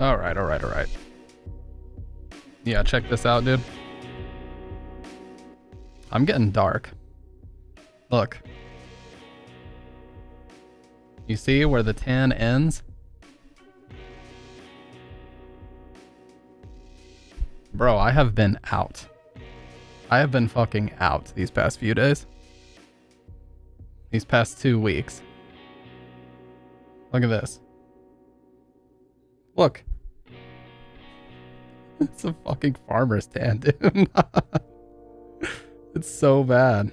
Alright, alright, alright. Yeah, check this out, dude. I'm getting dark. Look. You see where the tan ends? Bro, I have been out. I have been fucking out these past few days. These past 2 weeks. Look at this. Look. It's a fucking farmer's tan, dude. It's so bad.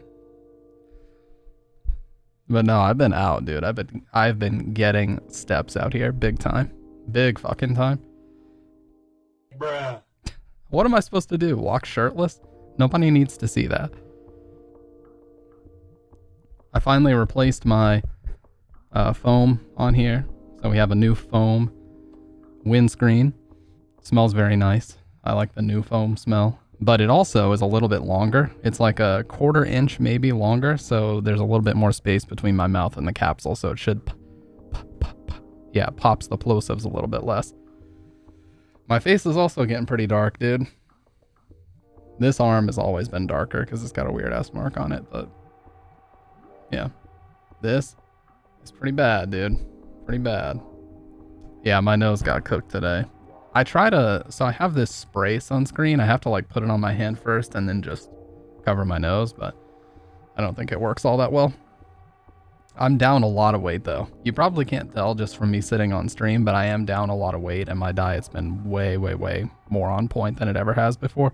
But no, I've been out, dude. I've been getting steps out here big time. Big fucking time. Bruh. What am I supposed to do? Walk shirtless? Nobody needs to see that. I finally replaced my foam on here. So we have a new foam windscreen. Smells very nice. I like the new foam smell. But it also is a little bit longer. It's like a 1/4 inch maybe longer. So there's a little bit more space between my mouth and the capsule. So it should yeah, pops the plosives a little bit less. My face is also getting pretty dark, dude. This arm has always been darker because it's got a weird ass mark on it, but yeah. This is pretty bad, dude. Pretty bad. Yeah, my nose got cooked today. So I have this spray sunscreen. I have to like put it on my hand first and then just cover my nose, but I don't think it works all that well. I'm down a lot of weight though. You probably can't tell just from me sitting on stream, but I am down a lot of weight and my diet's been way, way, way more on point than it ever has before.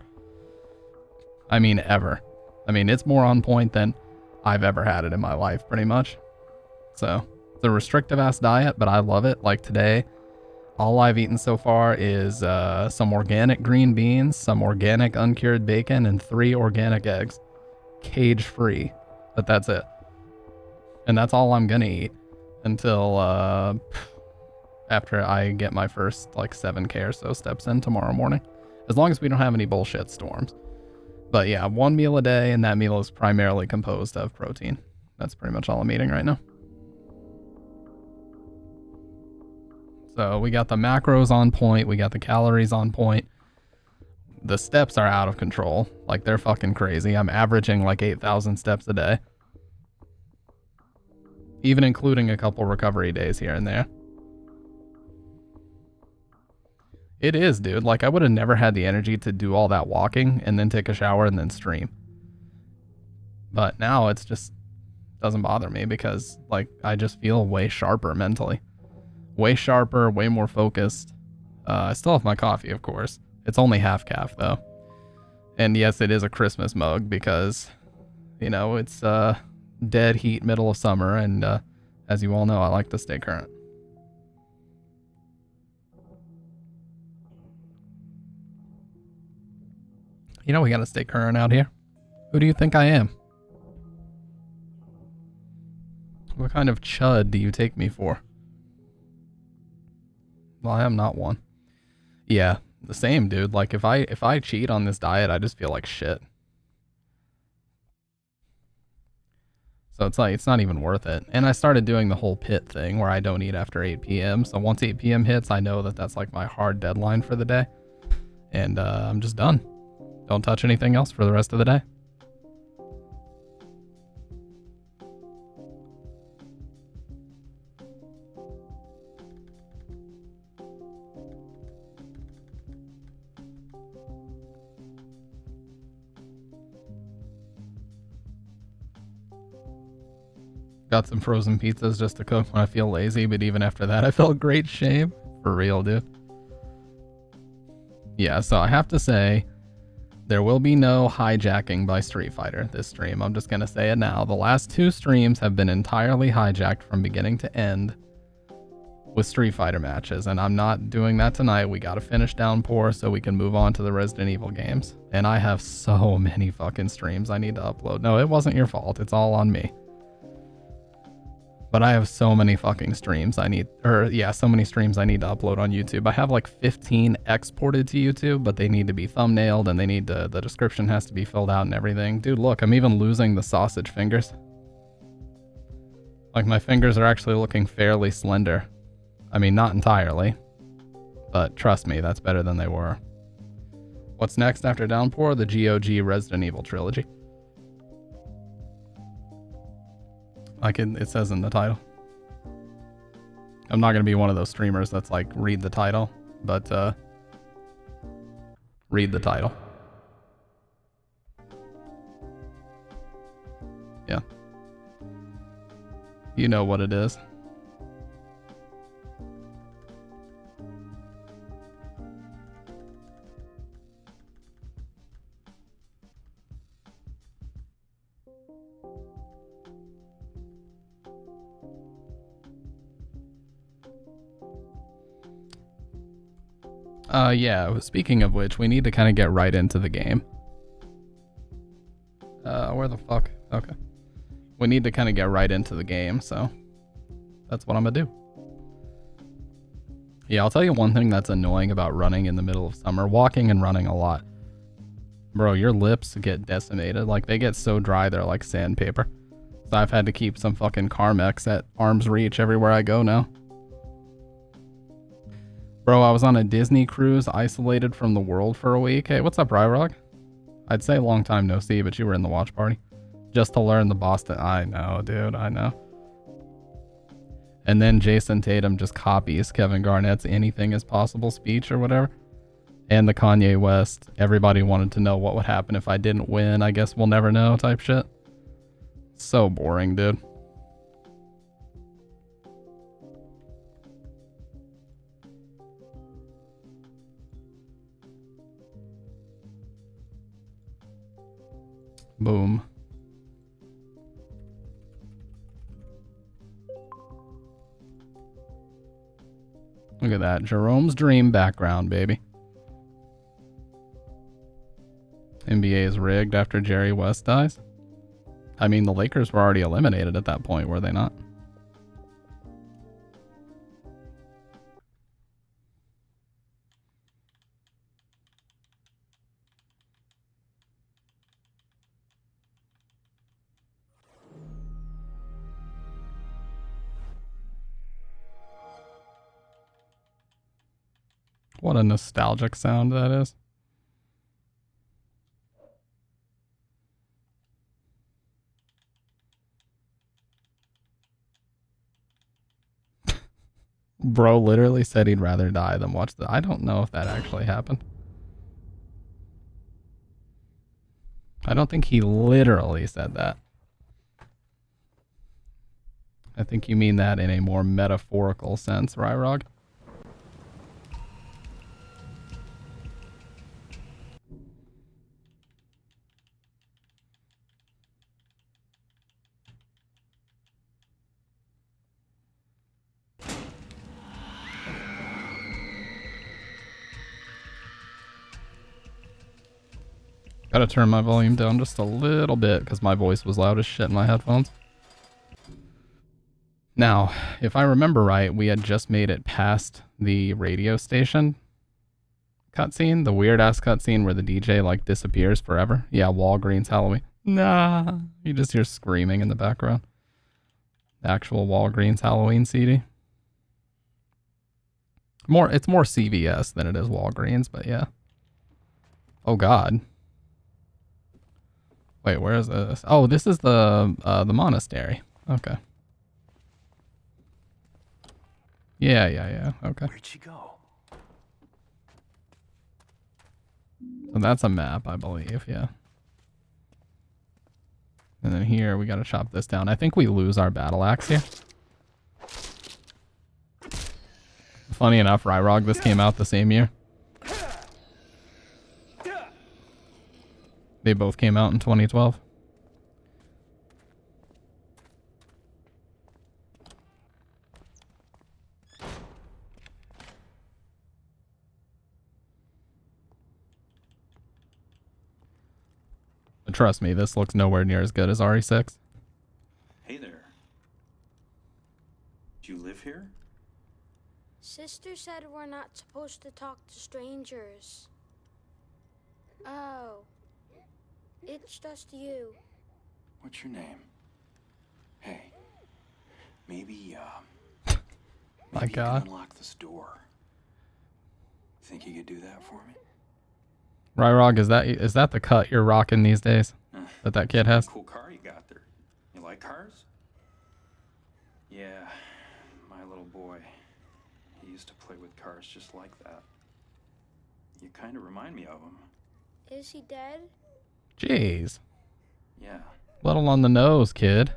I mean, ever. I mean, it's more on point than I've ever had it in my life, pretty much. So, it's a restrictive ass diet, but I love it. Like today, all I've eaten so far is some organic green beans, some organic uncured bacon, and 3 organic eggs. Cage free. But that's it. And that's all I'm gonna eat until after I get my first like 7K or so steps in tomorrow morning. As long as we don't have any bullshit storms. But yeah, 1 meal a day, and that meal is primarily composed of protein. That's pretty much all I'm eating right now. So we got the macros on point, we got the calories on point. The steps are out of control. Like they're fucking crazy. I'm averaging like 8,000 steps a day. Even including a couple recovery days here and there. It is, dude. Like, I would have never had the energy to do all that walking and then take a shower and then stream. But now it's just doesn't bother me because, like, I just feel way sharper mentally. Way sharper, way more focused. I still have my coffee, of course. It's only half calf, though. And yes, it is a Christmas mug because, you know, it's dead heat middle of summer. And as you all know, I like to stay current. You know we gotta stay current out here. Who do you think I am? What kind of chud do you take me for? Well, I am not one. Yeah, the same, dude. Like if I cheat on this diet, I just feel like shit. So it's like it's not even worth it. And I started doing the whole pit thing where I don't eat after 8 p.m. So once 8 p.m. hits, I know that that's like my hard deadline for the day. And I'm just done. Don't touch anything else for the rest of the day. Got some frozen pizzas just to cook when I feel lazy, but even after that I felt great shape. For real, dude. Yeah, so I have to say, there will be no hijacking by Street Fighter this stream. I'm just going to say it now. The last 2 streams have been entirely hijacked from beginning to end with Street Fighter matches, and I'm not doing that tonight. We got to finish Downpour so we can move on to the Resident Evil games. And I have so many fucking streams I need to upload. No, it wasn't your fault. It's all on me. But I have so many fucking streams I need, so many streams I need to upload on YouTube. I have like 15 exported to YouTube, but they need to be thumbnailed and they need to, the description has to be filled out and everything. Dude, look, I'm even losing the sausage fingers. Like my fingers are actually looking fairly slender. I mean, not entirely, But trust me, that's better than they were. What's next after Downpour? The GOG Resident Evil trilogy. Like it says in the title. I'm not going to be one of those streamers that's like, read the title. But, read the title. Yeah. You know what it is. Yeah, speaking of which, we need to kind of get right into the game. Where the fuck? Okay. We need to kind of get right into the game, so that's what I'm gonna do. Yeah, I'll tell you one thing that's annoying about running in the middle of summer. Walking and running a lot. Bro, your lips get decimated. Like, they get so dry, they're like sandpaper. So I've had to keep some fucking Carmex at arm's reach everywhere I go now. Bro, I was on a Disney cruise, isolated from the world for a week. Hey, what's up, Ryrog? I'd say long time no see, but you were in the watch party. Just to learn the Boston... I know, dude, I know. And then Jason Tatum just copies Kevin Garnett's Anything is Possible speech or whatever. And the Kanye West, everybody wanted to know what would happen if I didn't win. I guess we'll never know type shit. So boring, dude. Boom. Look at that. Jerome's dream background, baby. NBA is rigged after Jerry West dies. I mean, the Lakers were already eliminated at that point, were they not? What a nostalgic sound that is. Bro literally said he'd rather die than watch the... I don't know if that actually happened. I don't think he literally said that. I think you mean that in a more metaphorical sense, Ryrog. Gotta turn my volume down just a little bit because my voice was loud as shit in my headphones. Now, if I remember right, we had just made it past the radio station cutscene, the weird ass cutscene where the DJ like disappears forever. Yeah, Walgreens Halloween. Nah, you just hear screaming in the background. The actual Walgreens Halloween CD. It's more CVS than it is Walgreens, but yeah. Oh God. Wait, where is this? Oh, this is the monastery. Okay. Yeah. Okay. Where'd she go? So that's a map, I believe. Yeah. And then here we gotta chop this down. I think we lose our battle axe here. Funny enough, Ryrog, this came out the same year. They both came out in 2012. But trust me, this looks nowhere near as good as RE6. Hey there. Do you live here? Sister said we're not supposed to talk to strangers. Oh. It's just you. What's your name? Hey. Maybe My you God. can unlock this door. Think you could do that for me? Ryrog, is that the cut you're rocking these days? That kid has? Cool car you got there. You like cars? Yeah, my little boy. He used to play with cars just like that. You kind of remind me of him. Is he dead? Jeez. Yeah. Little on the nose, kid.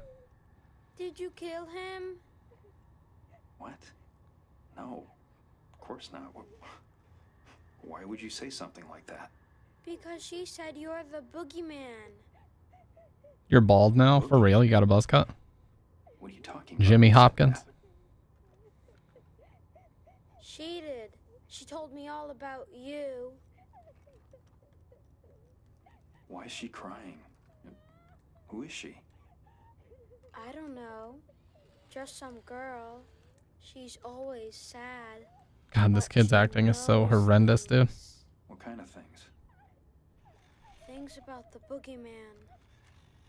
Did you kill him? What? No, of course not. Why would you say something like that? Because she said you're the boogeyman. You're bald now? For real? You got a buzz cut? What are you talking about? Jimmy Hopkins? She did. She told me all about you. Why is she crying? Who is she? I don't know. Just some girl. She's always sad. God, this kid's acting is so horrendous, dude. What kind of things? Things about the boogeyman.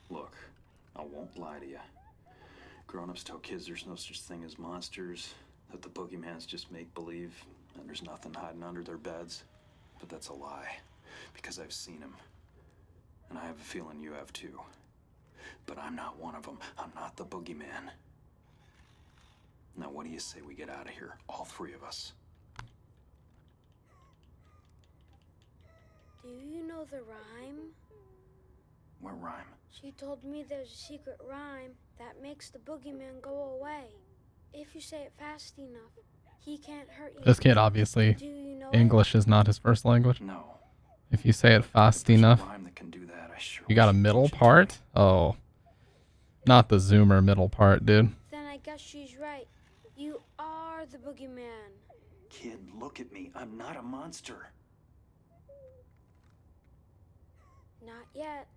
Look, I won't lie to you. Grown-ups tell kids there's no such thing as monsters, that the boogeyman's just make-believe, and there's nothing hiding under their beds. But that's a lie, because I've seen him. And I have a feeling you have too. But I'm not one of them. I'm not the boogeyman. Now what do you say we get out of here, all three of us? Do you know the rhyme? What rhyme? She told me there's a secret rhyme that makes the boogeyman go away. If you say it fast enough, he can't hurt you. This kid, obviously, Do you know English is not his first language. No. If you say it fast There's enough. a rhyme that can do that. I sure You got a wish middle could part? tell Oh. Not the zoomer middle part, dude. it? Then I guess she's right. You are the boogeyman. me. Kid, look at me. I'm not a monster. Not yet.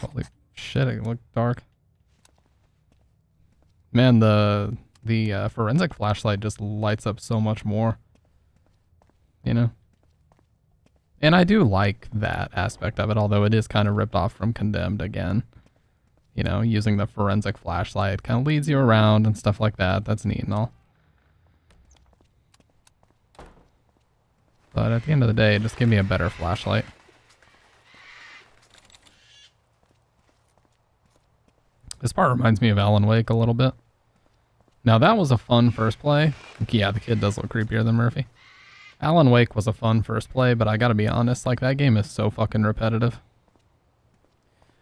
Holy shit, it looked dark. Man, the forensic flashlight just lights up so much more. You know? And I do like that aspect of it, although it is kind of ripped off from Condemned again. You know, using the forensic flashlight kind of leads you around and stuff like that. That's neat and all. But at the end of the day, just give me a better flashlight. This part reminds me of Alan Wake a little bit. Now that was a fun first play. Yeah, the kid does look creepier than Murphy. Alan Wake was a fun first play, but I gotta be honest, like that game is so fucking repetitive.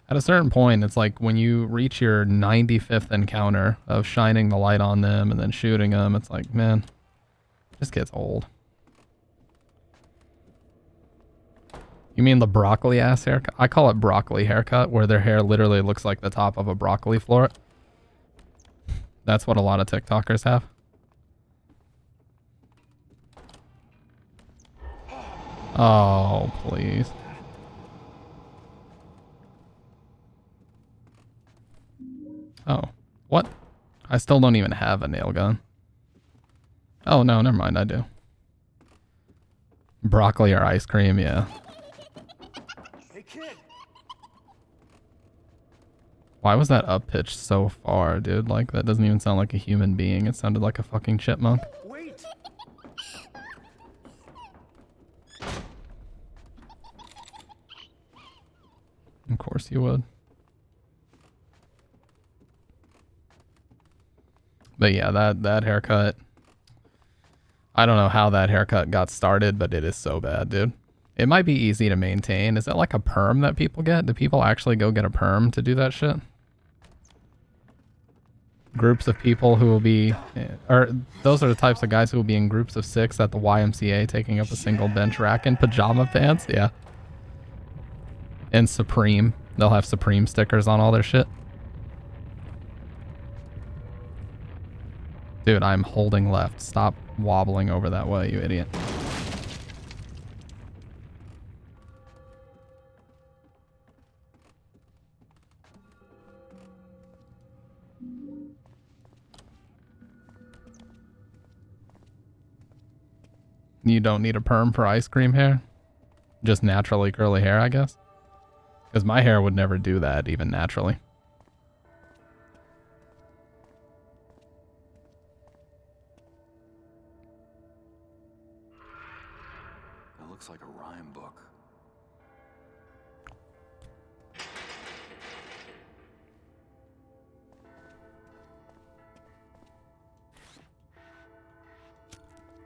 At a certain point, it's like when you reach your 95th encounter of shining the light on them and then shooting them, it's like, man, this gets old. You mean the broccoli ass haircut? I call it broccoli haircut, where their hair literally looks like the top of a broccoli floret. That's what a lot of TikTokers have. Oh, please. Oh, what? I still don't even have a nail gun. Oh, no, never mind, I do. Broccoli or ice cream, yeah. Hey, kid. Why was that up pitched so far, dude? Like, that doesn't even sound like a human being. It sounded like a fucking chipmunk. Wait. Of course you would. But yeah, that haircut. I don't know how that haircut got started, but it is so bad, dude. It might be easy to maintain. Is it like a perm that people get? Do people actually go get a perm to do that shit? Groups of people who will be, or those are the types of guys who will be in groups of 6 at the YMCA taking up a single bench rack in pajama pants. Yeah. And Supreme. They'll have Supreme stickers on all their shit. Dude, I'm holding left. Stop wobbling over that way, you idiot. You don't need a perm for ice cream hair? Just naturally curly hair, I guess? Because my hair would never do that, even naturally. That looks like a rhyme book.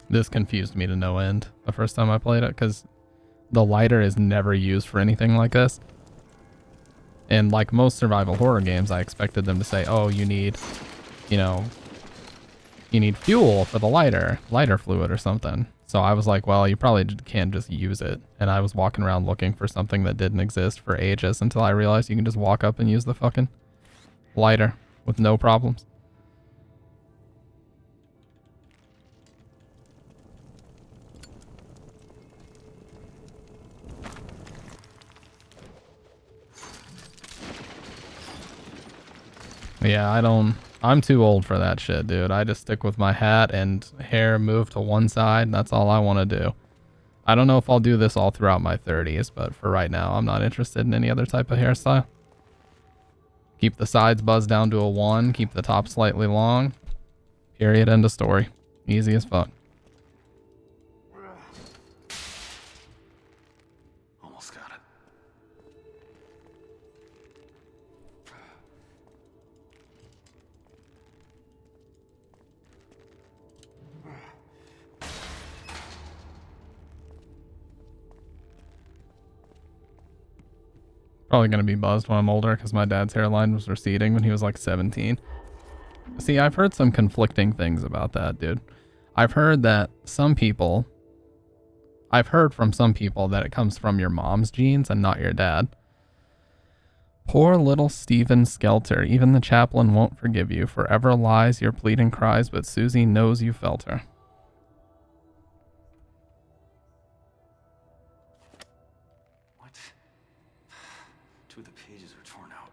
This confused me to no end the first time I played it, because the lighter is never used for anything like this. And like most survival horror games, I expected them to say, oh, you need, you know, you need fuel for the lighter fluid or something. So I was like, well, you probably can't just use it. And I was walking around looking for something that didn't exist for ages until I realized you can just walk up and use the fucking lighter with no problems. Yeah, I'm too old for that shit, dude. I just stick with my hat and hair moved to one side. That's all I want to do. I don't know if I'll do this all throughout my 30s, but for right now, I'm not interested in any other type of hairstyle. Keep the sides buzzed down to a 1, keep the top slightly long. Period, end of story. Easy as fuck. Almost got it. Probably gonna be buzzed when I'm older because my dad's hairline was receding when he was like 17. See, I've heard some conflicting things about that, dude. I've heard from some people that it comes from your mom's genes and not your dad. Poor little Stephen Skelter. Even the chaplain won't forgive you. Forever lies your pleading cries, but Susie knows you felt her.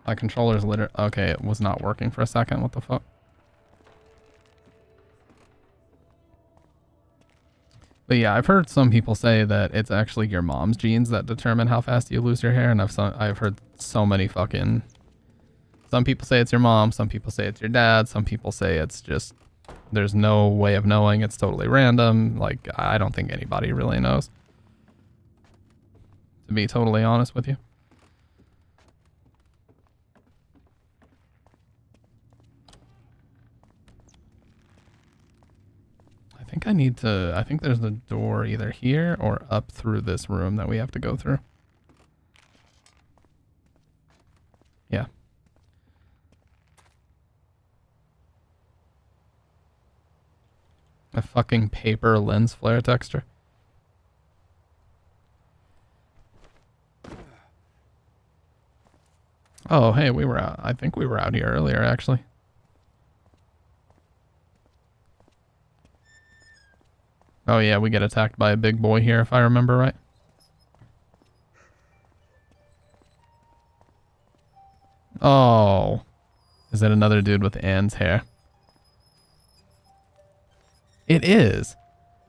My controller's literally... Okay, it was not working for a second. What the fuck? But yeah, I've heard some people say that it's actually your mom's genes that determine how fast you lose your hair, and I've heard so many fucking... Some people say it's your mom, some people say it's your dad, some people say it's just... There's no way of knowing, it's totally random. Like, I don't think anybody really knows. To be totally honest with you. I think there's a door either here or up through this room that we have to go through. Yeah. A fucking paper lens flare texture. Oh, hey, we were out. I think we were out here earlier, actually. Oh yeah, we get attacked by a big boy here, if I remember right. Oh. Is it another dude with Anne's hair? It is.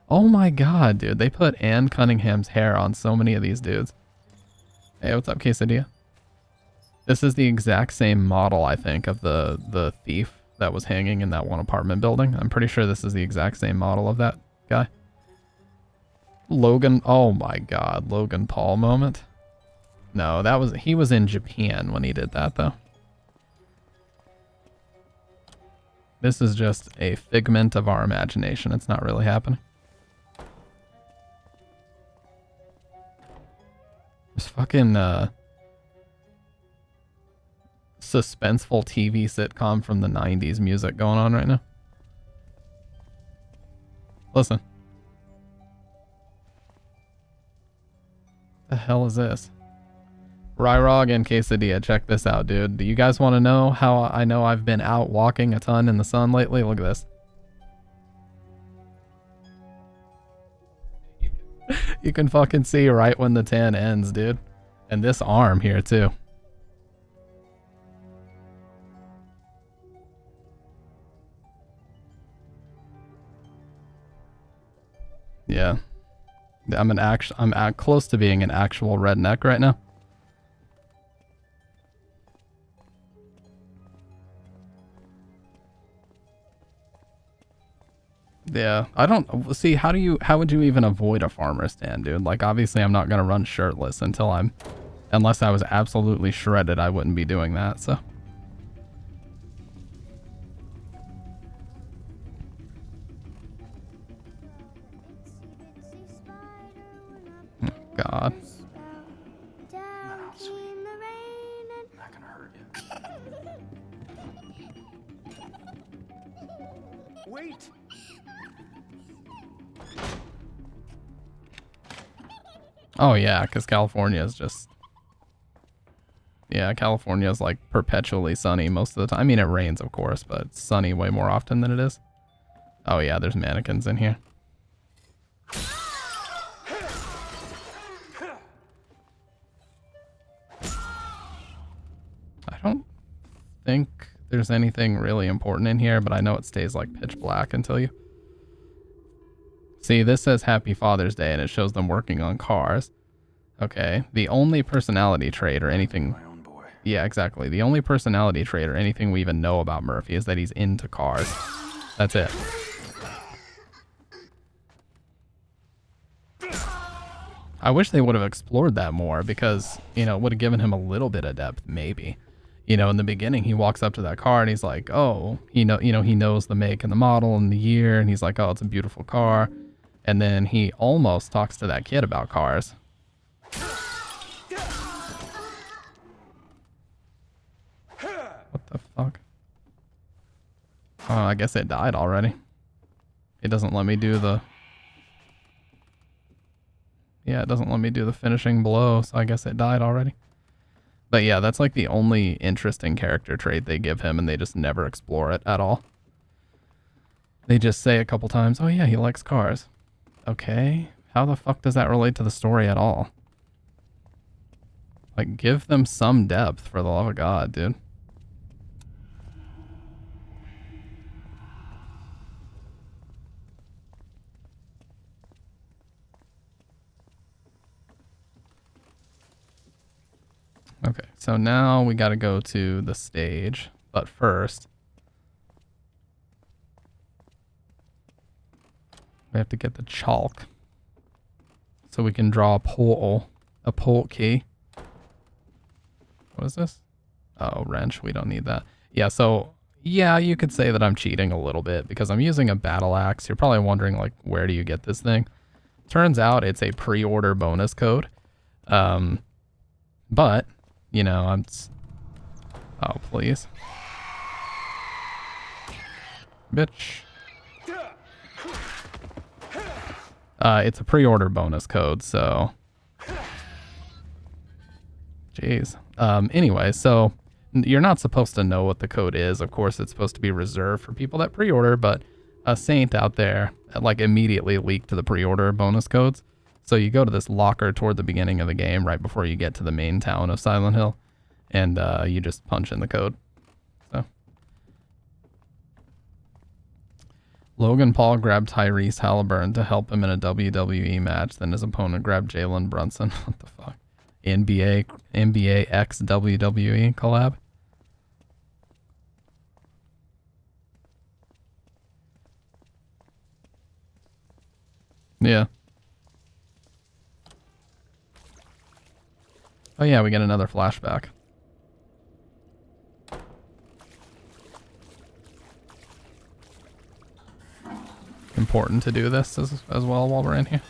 Oh my god, dude. They put Anne Cunningham's hair on so many of these dudes. Hey, what's up, Quesadilla? This is the exact same model, I think, of the thief that was hanging in that one apartment building. I'm pretty sure this is the exact same model of that guy. Logan, oh my god, Logan Paul moment. No, he was in Japan when he did that though. This is just a figment of our imagination. It's not really happening. There's fucking suspenseful TV sitcom from the 90s music going on right now. Listen. The hell is this? Ryrog and Quesadilla, check this out, dude. Do you guys want to know how I know I've been out walking a ton in the sun lately? Look at this. You can fucking see right when the tan ends, dude. And this arm here, too. Yeah. I'm close to being an actual redneck right now. Yeah, I don't see how would you even avoid a farmer stand, dude? Like obviously I'm not gonna run shirtless unless I was absolutely shredded, I wouldn't be doing that, so. Oh, God. No, sweet. Not gonna hurt you. Wait! Oh yeah, because California is just... Yeah, California is like perpetually sunny most of the time. I mean, it rains, of course, but it's sunny way more often than it is. Oh yeah, there's mannequins in here. I don't think there's anything really important in here, but I know it stays like pitch black until you... See, this says Happy Father's Day, and it shows them working on cars. Okay, the only personality trait or anything... My own boy. Yeah, exactly. The only personality trait or anything we even know about Murphy is that he's into cars. That's it. I wish they would have explored that more because, you know, it would have given him a little bit of depth, maybe. You know, in the beginning, he walks up to that car and he's like, oh, he knows the make and the model and the year, and he's like, oh, it's a beautiful car. And then he almost talks to that kid about cars. What the fuck? Oh, I guess it died already. It doesn't let me do the... Yeah, it doesn't let me do the finishing blow, so I guess it died already. But yeah, that's like the only interesting character trait they give him, and they just never explore it at all. They just say a couple times, oh yeah, he likes cars. Okay, how the fuck does that relate to the story at all? Like, give them some depth, for the love of God, dude. Okay, so now we gotta go to the stage, but first we have to get the chalk so we can draw a port key. What is this? Oh, wrench, we don't need that. Yeah, so yeah, you could say that I'm cheating a little bit because I'm using a battle axe. You're probably wondering, like, where do you get this thing? Turns out it's a pre-order bonus code. But you know, oh, please. Bitch. It's a pre-order bonus code, so... Jeez. Anyway, so you're not supposed to know what the code is. Of course, it's supposed to be reserved for people that pre-order, but a saint out there, like, immediately leaked the pre-order bonus codes. So you go to this locker toward the beginning of the game, right before you get to the main town of Silent Hill, and you just punch in the code. So Logan Paul grabbed Tyrese Halliburton to help him in a WWE match. Then his opponent grabbed Jalen Brunson. What the fuck? NBA X WWE collab. Yeah. Oh yeah, we get another flashback. Important to do this as well while we're in here.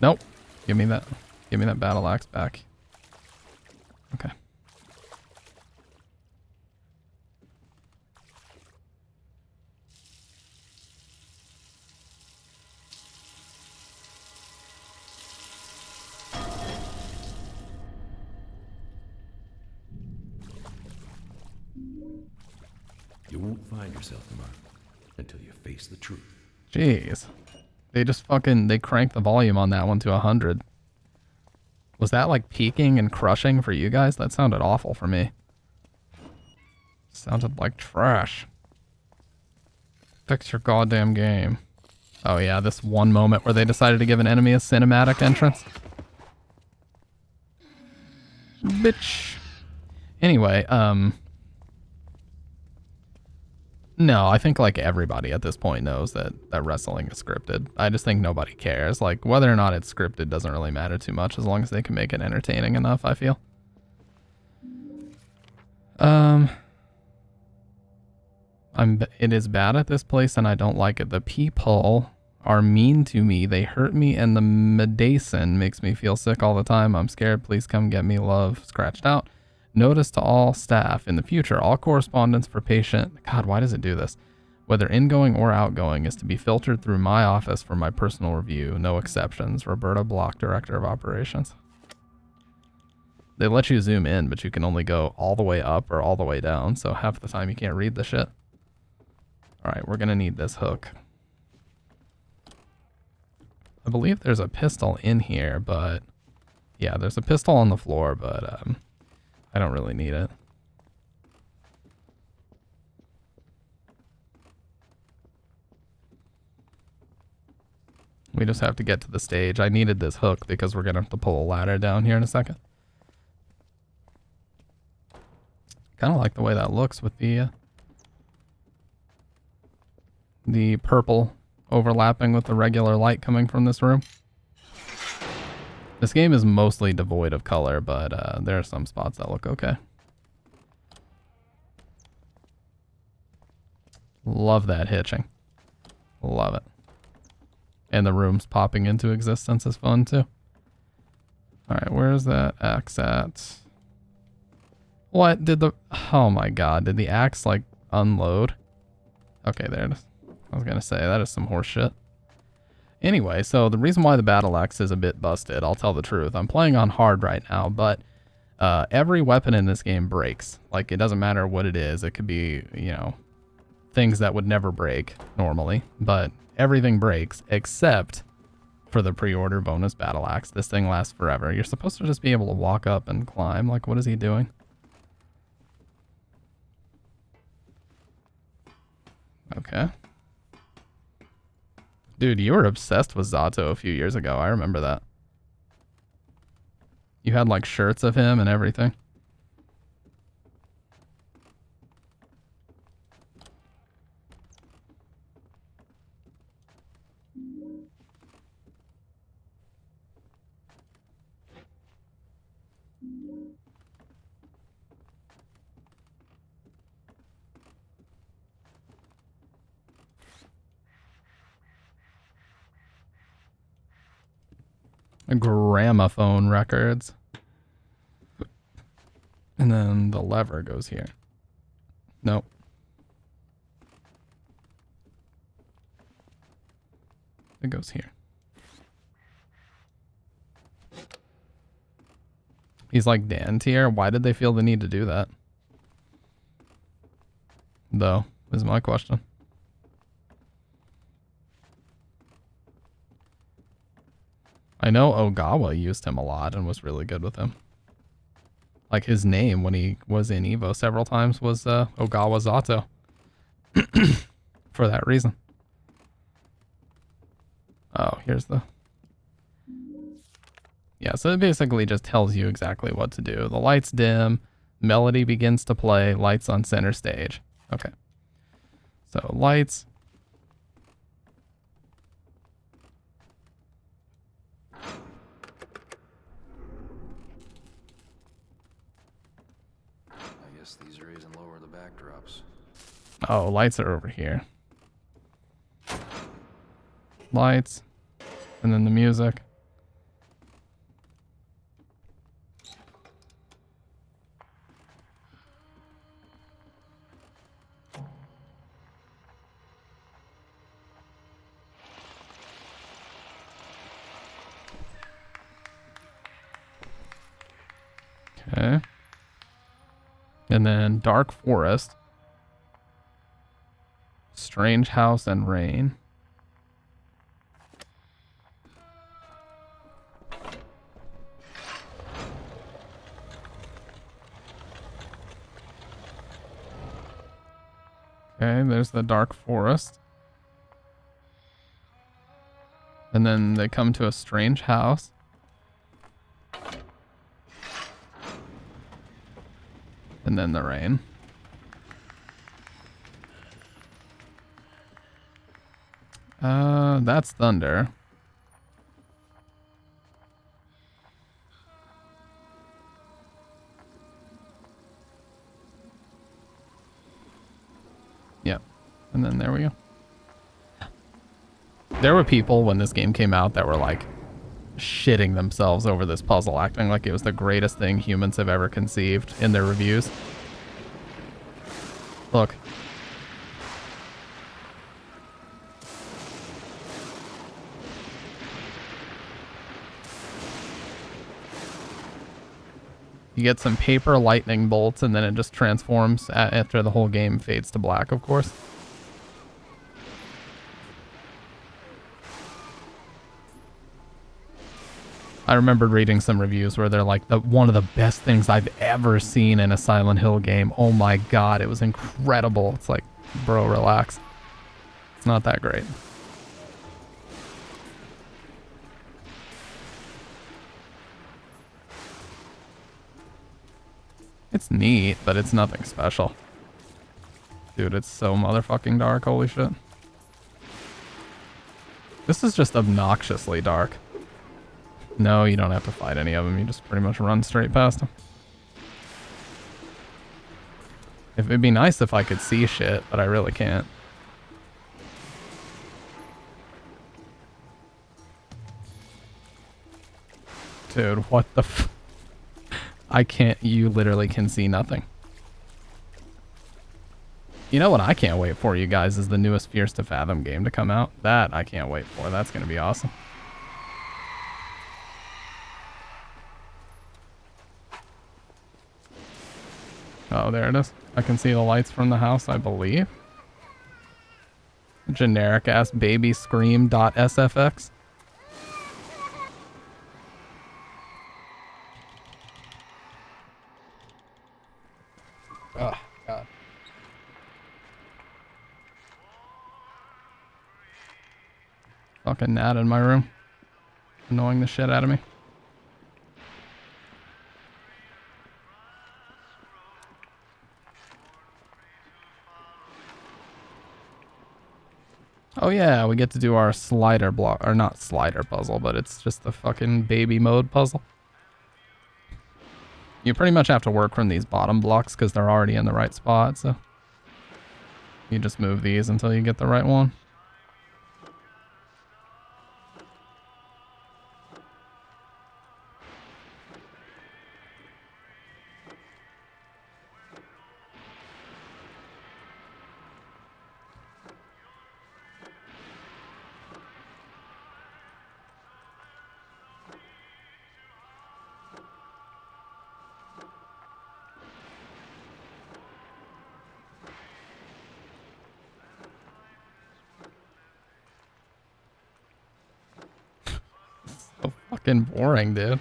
Nope. Give me that battle axe back. Okay. You won't find yourself, Mark, until you face the truth. Jeez. They cranked the volume on that one to 100. Was that like peaking and crushing for you guys? That sounded awful for me. Sounded like trash. Fix your goddamn game. Oh yeah, this one moment where they decided to give an enemy a cinematic entrance. Bitch. Anyway, No, I think like everybody at this point knows that wrestling is scripted. I just think nobody cares. Like whether or not it's scripted doesn't really matter too much as long as they can make it entertaining enough, I feel. It is bad at this place and I don't like it. The people are mean to me. They hurt me and the medicine makes me feel sick all the time. I'm scared. Please come get me. Love. Scratched out. Notice to all staff. In the future, all correspondence for patient... God, why does it do this? Whether ingoing or outgoing is to be filtered through my office for my personal review. No exceptions. Roberta Block, Director of Operations. They let you zoom in, but you can only go all the way up or all the way down, so half the time you can't read the shit. Alright, we're gonna need this hook. I believe there's a pistol in here, but... Yeah, there's a pistol on the floor, but I don't really need it. We just have to get to the stage. I needed this hook because we're gonna have to pull a ladder down here in a second. Kind of like the way that looks with the purple overlapping with the regular light coming from this room. This game is mostly devoid of color, but there are some spots that look okay. Love that hitching. Love it. And the rooms popping into existence is fun too. Alright, where's that axe at? What did the... Oh my god, did the axe like unload? Okay, there it is. I was gonna say, that is some horse shit. Anyway, so the reason why the battle axe is a bit busted, I'll tell the truth. I'm playing on hard right now, but every weapon in this game breaks. Like, it doesn't matter what it is. It could be, you know, things that would never break normally, but everything breaks except for the pre-order bonus battle axe. This thing lasts forever. You're supposed to just be able to walk up and climb. Like, what is he doing? Okay. Dude, you were obsessed with Zato a few years ago. I remember that. You had like shirts of him and everything. Gramophone records. And then the lever goes here. Nope. It goes here. He's like Dan tier. Why did they feel the need to do that? Though, is my question. I know Ogawa used him a lot and was really good with him. Like his name when he was in Evo several times was Ogawa Zato. For that reason. Oh, here's the... Yeah, so it basically just tells you exactly what to do. The lights dim, melody begins to play, lights on center stage. Okay. So lights... These raise and lower the backdrops. Oh, lights are over here. Lights. And then the music. Okay. And then Dark Forest, Strange House, and Rain. Okay, there's the Dark Forest. And then they come to a strange house. And then the rain. That's thunder. Yep. And then there we go. There were people when this game came out that were like shitting themselves over this puzzle, acting like it was the greatest thing humans have ever conceived in their reviews. Look. You get some paper lightning bolts, and then it just transforms after the whole game fades to black, of course. I remember reading some reviews where they're like, one of the best things I've ever seen in a Silent Hill game. Oh my god, it was incredible. It's like, bro, relax. It's not that great. It's neat, but it's nothing special. Dude, it's so motherfucking dark, holy shit. This is just obnoxiously dark. No, you don't have to fight any of them, you just pretty much run straight past them. It'd be nice if I could see shit, but I really can't. Dude, what the f- I can't, you literally can see nothing. You know what I can't wait for, you guys, is the newest Fierce to Fathom game to come out. That I can't wait for. That's going to be awesome. Oh, there it is. I can see the lights from the house, I believe. Generic ass baby scream.sfx. Oh, God. Fucking gnat in my room. Annoying the shit out of me. Oh yeah, we get to do our slider block, or not slider puzzle, but it's just the fucking baby mode puzzle. You pretty much have to work from these bottom blocks because they're already in the right spot, so you just move these until you get the right one. So fucking boring, dude.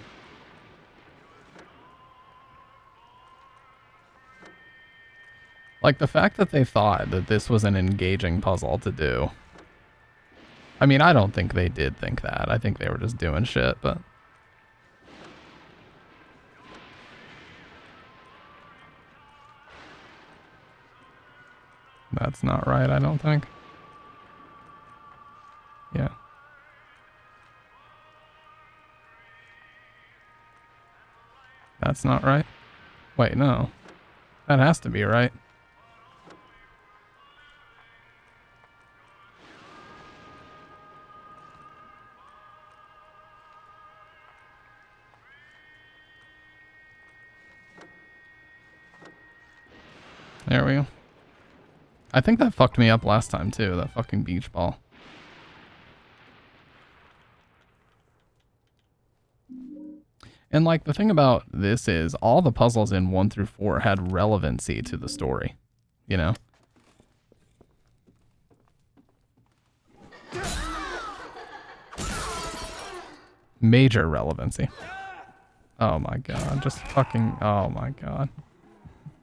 Like, the fact that they thought that this was an engaging puzzle to do. I mean, I don't think they did think that. I think they were just doing shit, but... That's not right, I don't think. Yeah. That's not right. Wait, no. That has to be right. There we go. I think that fucked me up last time too, that fucking beach ball. And like the thing about this is all the puzzles in 1 through 4 had relevancy to the story, you know? Major relevancy. Oh my god, just fucking, oh my god.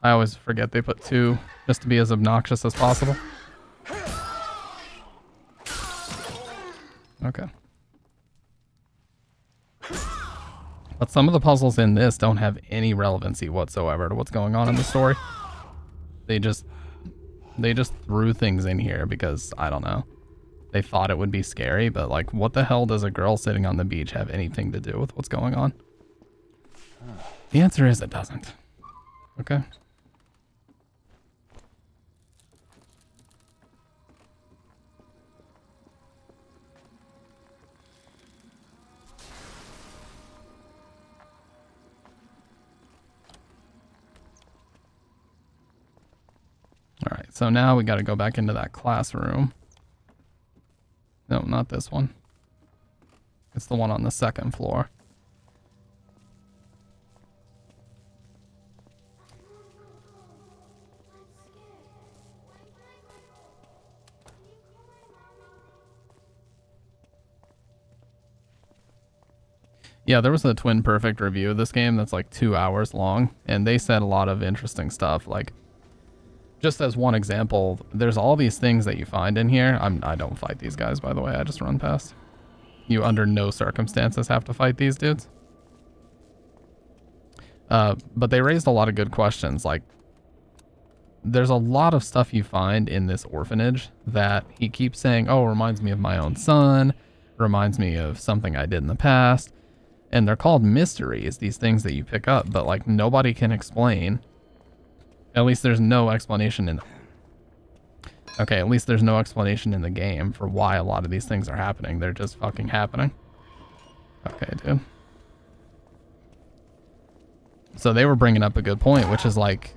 I always forget they put 2 just to be as obnoxious as possible. Okay. But some of the puzzles in this don't have any relevancy whatsoever to what's going on in the story. They just threw things in here because, I don't know. they thought it would be scary, but like, what the hell does a girl sitting on the beach have anything to do with what's going on? The answer is it doesn't. Okay. All right, so now we got to go back into that classroom. No, not this one. It's the one on the second floor. Yeah, there was a Twin Perfect review of this game that's like 2 hours long, and they said a lot of interesting stuff. Like, just as one example, there's all these things that you find in here. I don't fight these guys, by the way. I just run past. You under no circumstances have to fight these dudes. But they raised a lot of good questions. Like, there's a lot of stuff you find in this orphanage that he keeps saying, oh, reminds me of my own son, reminds me of something I did in the past. And they're called mysteries, these things that you pick up, but like nobody can explain. At least there's no explanation in Okay, at least there's no explanation in the game for why a lot of these things are happening. They're just fucking happening. Okay, dude. So they were bringing up a good point, which is like,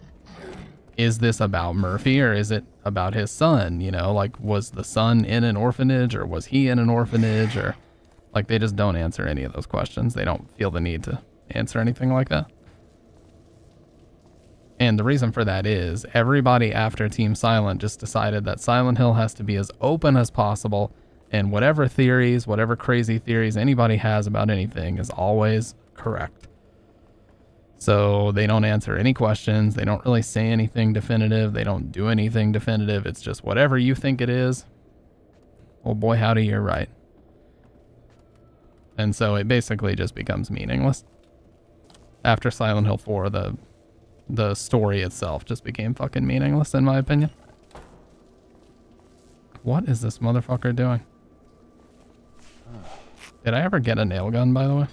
is this about Murphy or is it about his son? You know, like, was the son in an orphanage or was he in an orphanage? Or like, they just don't answer any of those questions. They don't feel the need to answer anything like that. And the reason for that is everybody after Team Silent just decided that Silent Hill has to be as open as possible, and whatever theories, whatever crazy theories anybody has about anything is always correct. So they don't answer any questions. They don't really say anything definitive. They don't do anything definitive. It's just whatever you think it is. Oh boy, howdy, you're right. And so it basically just becomes meaningless. After Silent Hill 4, the story itself just became fucking meaningless, in my opinion. What is this motherfucker doing? Did I ever get a nail gun, by the way?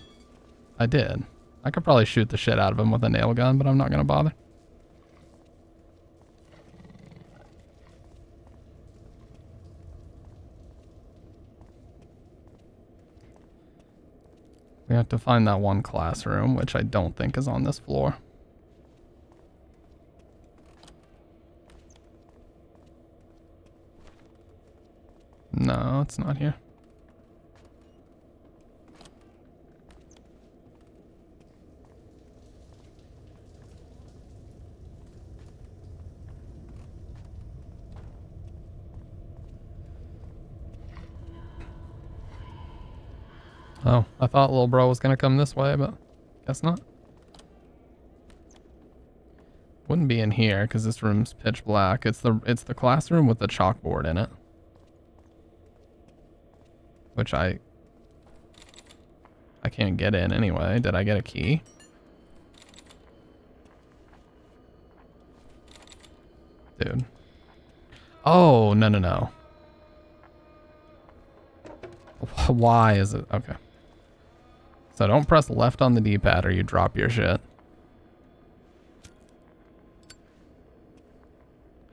I did. I could probably shoot the shit out of him with a nail gun, but I'm not gonna bother. We have to find that one classroom, which I don't think is on this floor. No, it's not here. Oh, I thought little bro was gonna come this way, but guess not. Wouldn't be in here because this room's pitch black. It's the classroom with the chalkboard in it. Which I can't get in anyway. Did I get a key? Dude. Oh, no. Why is it? Okay. So don't press left on the D-pad or you drop your shit.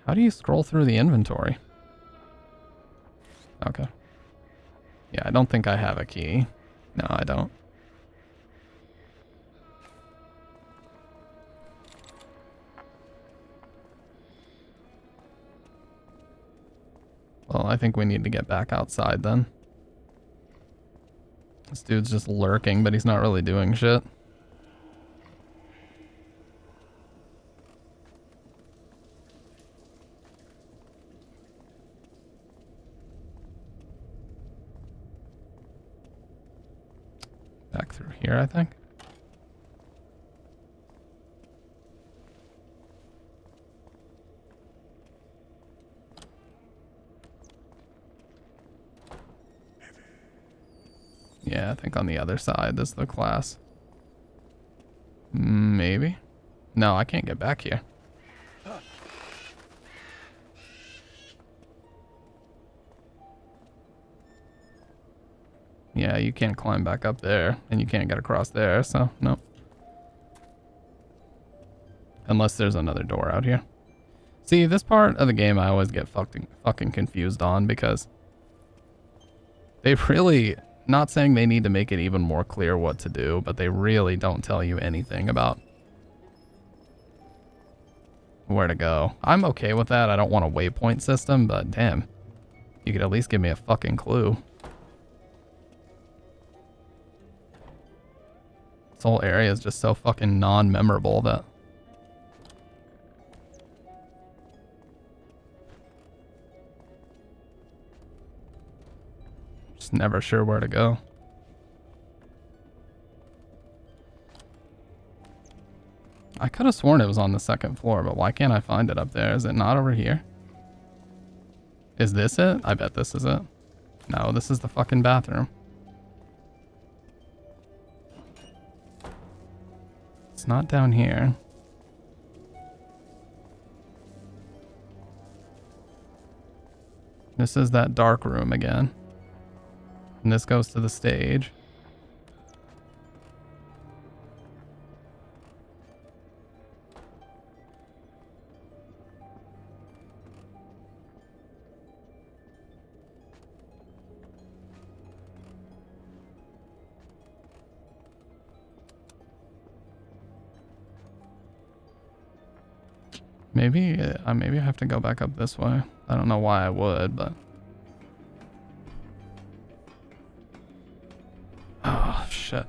How do you scroll through the inventory? Okay. Yeah, I don't think I have a key. No, I don't. Well, I think we need to get back outside then. This dude's just lurking, but he's not really doing shit. Back through here, I think. Yeah, I think on the other side is the class. Maybe. No, I can't get back here. Yeah, you can't climb back up there, and you can't get across there, so no. Unless there's another door out here. See, this part of the game I always get fucking confused on because they really, not saying they need to make it even more clear what to do, but they really don't tell you anything about where to go. I'm okay with that. I don't want a waypoint system, but damn, you could at least give me a fucking clue. This whole area is just so fucking non-memorable that just never sure where to go. I could have sworn it was on the second floor, but why can't I find it up there? Is it not over here? Is this it? I bet this is it. No, this is the fucking bathroom. It's not down here. This is that dark room again. And this goes to the stage. Maybe I have to go back up this way. I don't know why I would, but oh shit.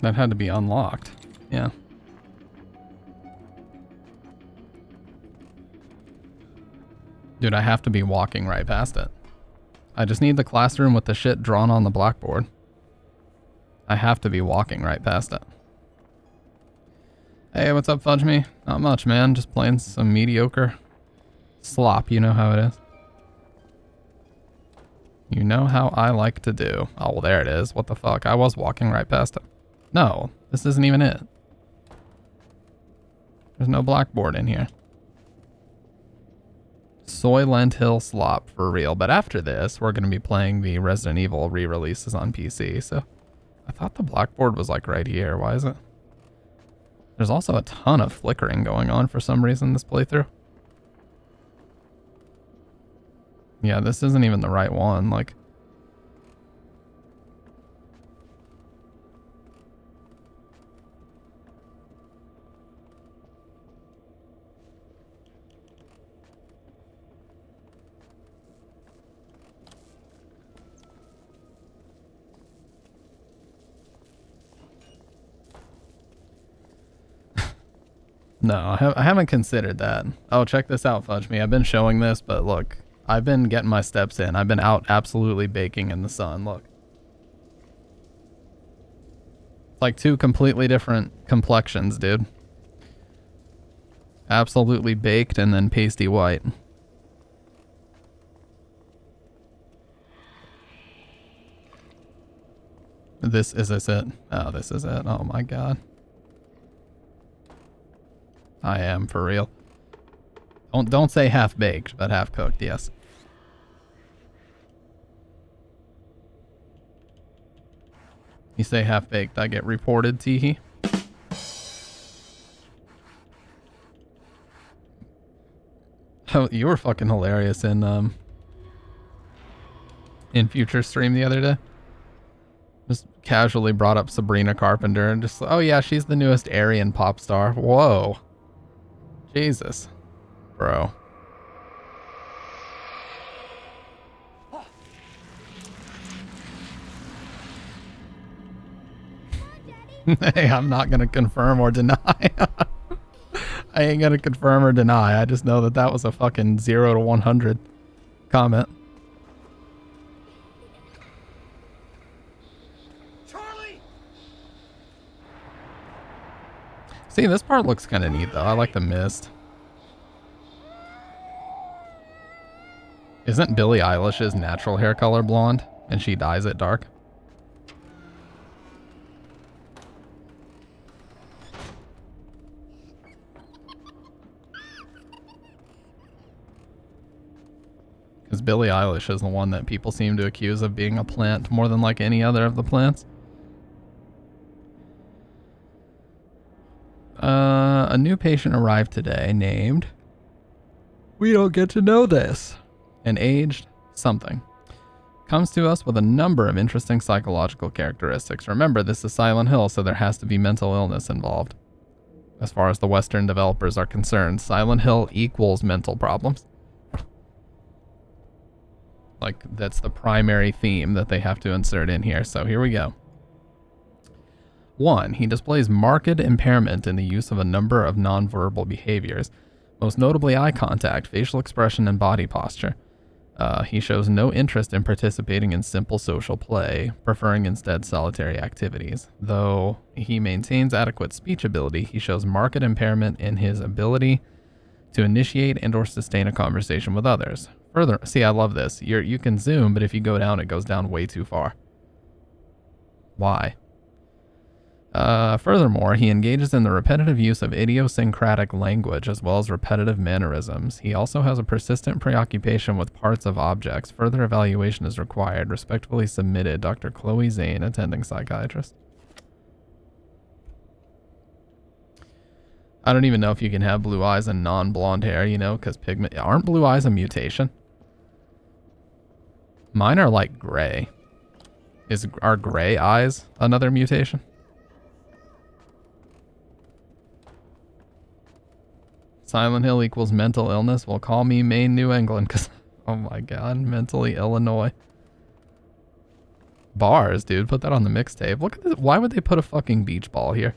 That had to be unlocked. Yeah. Dude, I have to be walking right past it. I just need the classroom with the shit drawn on the blackboard. I have to be walking right past it. Hey, what's up, Fudge Me? Not much, man. Just playing some mediocre slop. You know how it is. You know how I like to do. Oh, well, there it is. What the fuck? I was walking right past it. No, this isn't even it. There's no blackboard in here. Soylent Hill slop for real. But after this, we're going to be playing the Resident Evil re-releases on PC. So I thought the blackboard was like right here. Why is it? There's also a ton of flickering going on for some reason this playthrough. Yeah, this isn't even the right one. Like, no, I haven't considered that. Oh, check this out, Fudge Me. I've been showing this, but look, I've been getting my steps in. I've been out absolutely baking in the sun. Look. It's like two completely different complexions, dude. Absolutely baked and then pasty white. Is this it? Oh, this is it. Oh my god. I am, for real. Don't say half baked, but half cooked, yes. You say half baked, I get reported, teehee. Oh, you were fucking hilarious in Future Stream the other day. Just casually brought up Sabrina Carpenter and just, oh yeah, she's the newest Aryan pop star. Whoa. Jesus. Bro. Hey, I'm not going to confirm or deny. I ain't going to confirm or deny. I just know that that was a fucking 0 to 100 comment. Charlie! See, this part looks kind of neat, though. I like the mist. Isn't Billie Eilish's natural hair color blonde, and she dyes it dark? Billie Eilish is the one that people seem to accuse of being a plant more than like any other of the plants. A new patient arrived today named... We don't get to know this. And aged something. Comes to us with a number of interesting psychological characteristics. Remember, this is Silent Hill, so there has to be mental illness involved. As far as the Western developers are concerned, Silent Hill equals mental problems. Like, that's the primary theme that they have to insert in here. So here we go. 1. He displays marked impairment in the use of a number of nonverbal behaviors, most notably eye contact, facial expression, and body posture. He shows no interest in participating in simple social play, preferring instead solitary activities. Though he maintains adequate speech ability, he shows marked impairment in his ability to initiate and or sustain a conversation with others. Further, see, I love this. You can zoom, but if you go down, it goes down way too far. Why? Furthermore, he engages in the repetitive use of idiosyncratic language as well as repetitive mannerisms. He also has a persistent preoccupation with parts of objects. Further evaluation is required. Respectfully submitted, Dr. Chloe Zane, attending psychiatrist. I don't even know if you can have blue eyes and non-blonde hair, you know, because pigment... Aren't blue eyes a mutation? Mine are like gray. Are gray eyes another mutation? Silent Hill equals mental illness. Well, call me Maine, New England, because, oh my god, mentally Illinois. Bars, dude. Put that on the mixtape. Look at this. Why would they put a fucking beach ball here?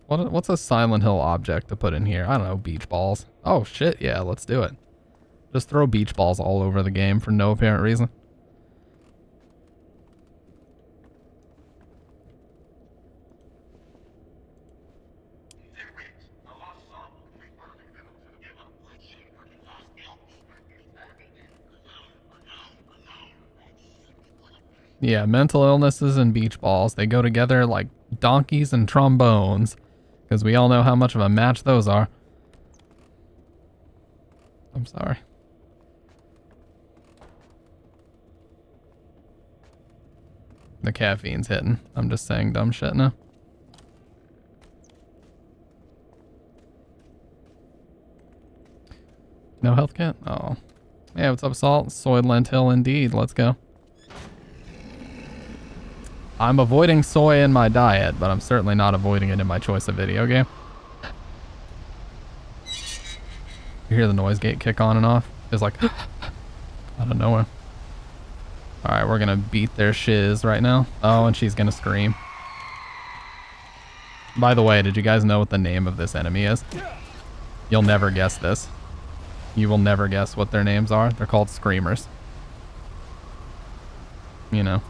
What's a Silent Hill object to put in here? I don't know, beach balls. Oh shit, yeah, let's do it. Just throw beach balls all over the game for no apparent reason. Yeah, mental illnesses and beach balls, they go together like donkeys and trombones, because we all know how much of a match those are. I'm sorry. The caffeine's hitting. I'm just saying dumb shit now. No health kit? Oh. Yeah, what's up, Salt? Soy lentil indeed. Let's go. I'm avoiding soy in my diet, but I'm certainly not avoiding it in my choice of video game. You hear the noise gate kick on and off? It's like, out of nowhere. Alright, we're gonna beat their shiz right now. Oh, and she's gonna scream. By the way, did you guys know what the name of this enemy is? You'll never guess this. You will never guess what their names are. They're called Screamers. You know.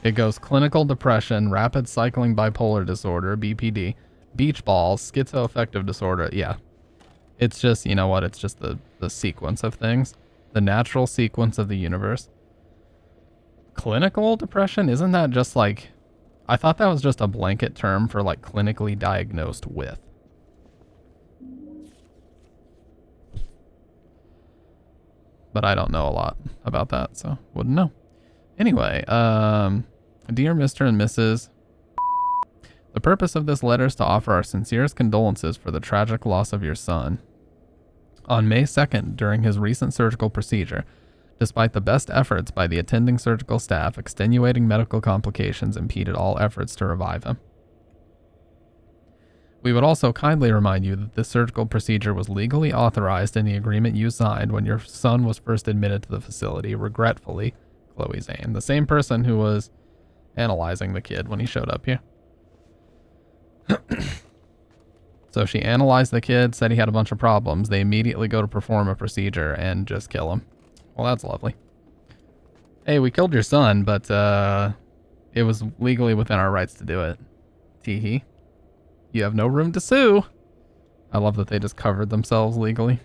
It goes clinical depression, rapid cycling bipolar disorder, BPD, beach balls, schizoaffective disorder. Yeah. It's just, you know what? It's just the sequence of things. The natural sequence of the universe. Clinical depression? Isn't that just like... I thought that was just a blanket term for like clinically diagnosed with. But I don't know a lot about that, so wouldn't know. Anyway, dear Mr. and Mrs. The purpose of this letter is to offer our sincerest condolences for the tragic loss of your son. On May 2nd, during his recent surgical procedure, despite the best efforts by the attending surgical staff, extenuating medical complications impeded all efforts to revive him. We would also kindly remind you that this surgical procedure was legally authorized in the agreement you signed when your son was first admitted to the facility. Regretfully, Chloe Zane, the same person who was analyzing the kid when he showed up here. So she analyzed the kid, said he had a bunch of problems. They immediately go to perform a procedure and just kill him. Well, that's lovely. Hey, we killed your son, but it was legally within our rights to do it. Teehee. You have no room to sue. I love that they just covered themselves legally.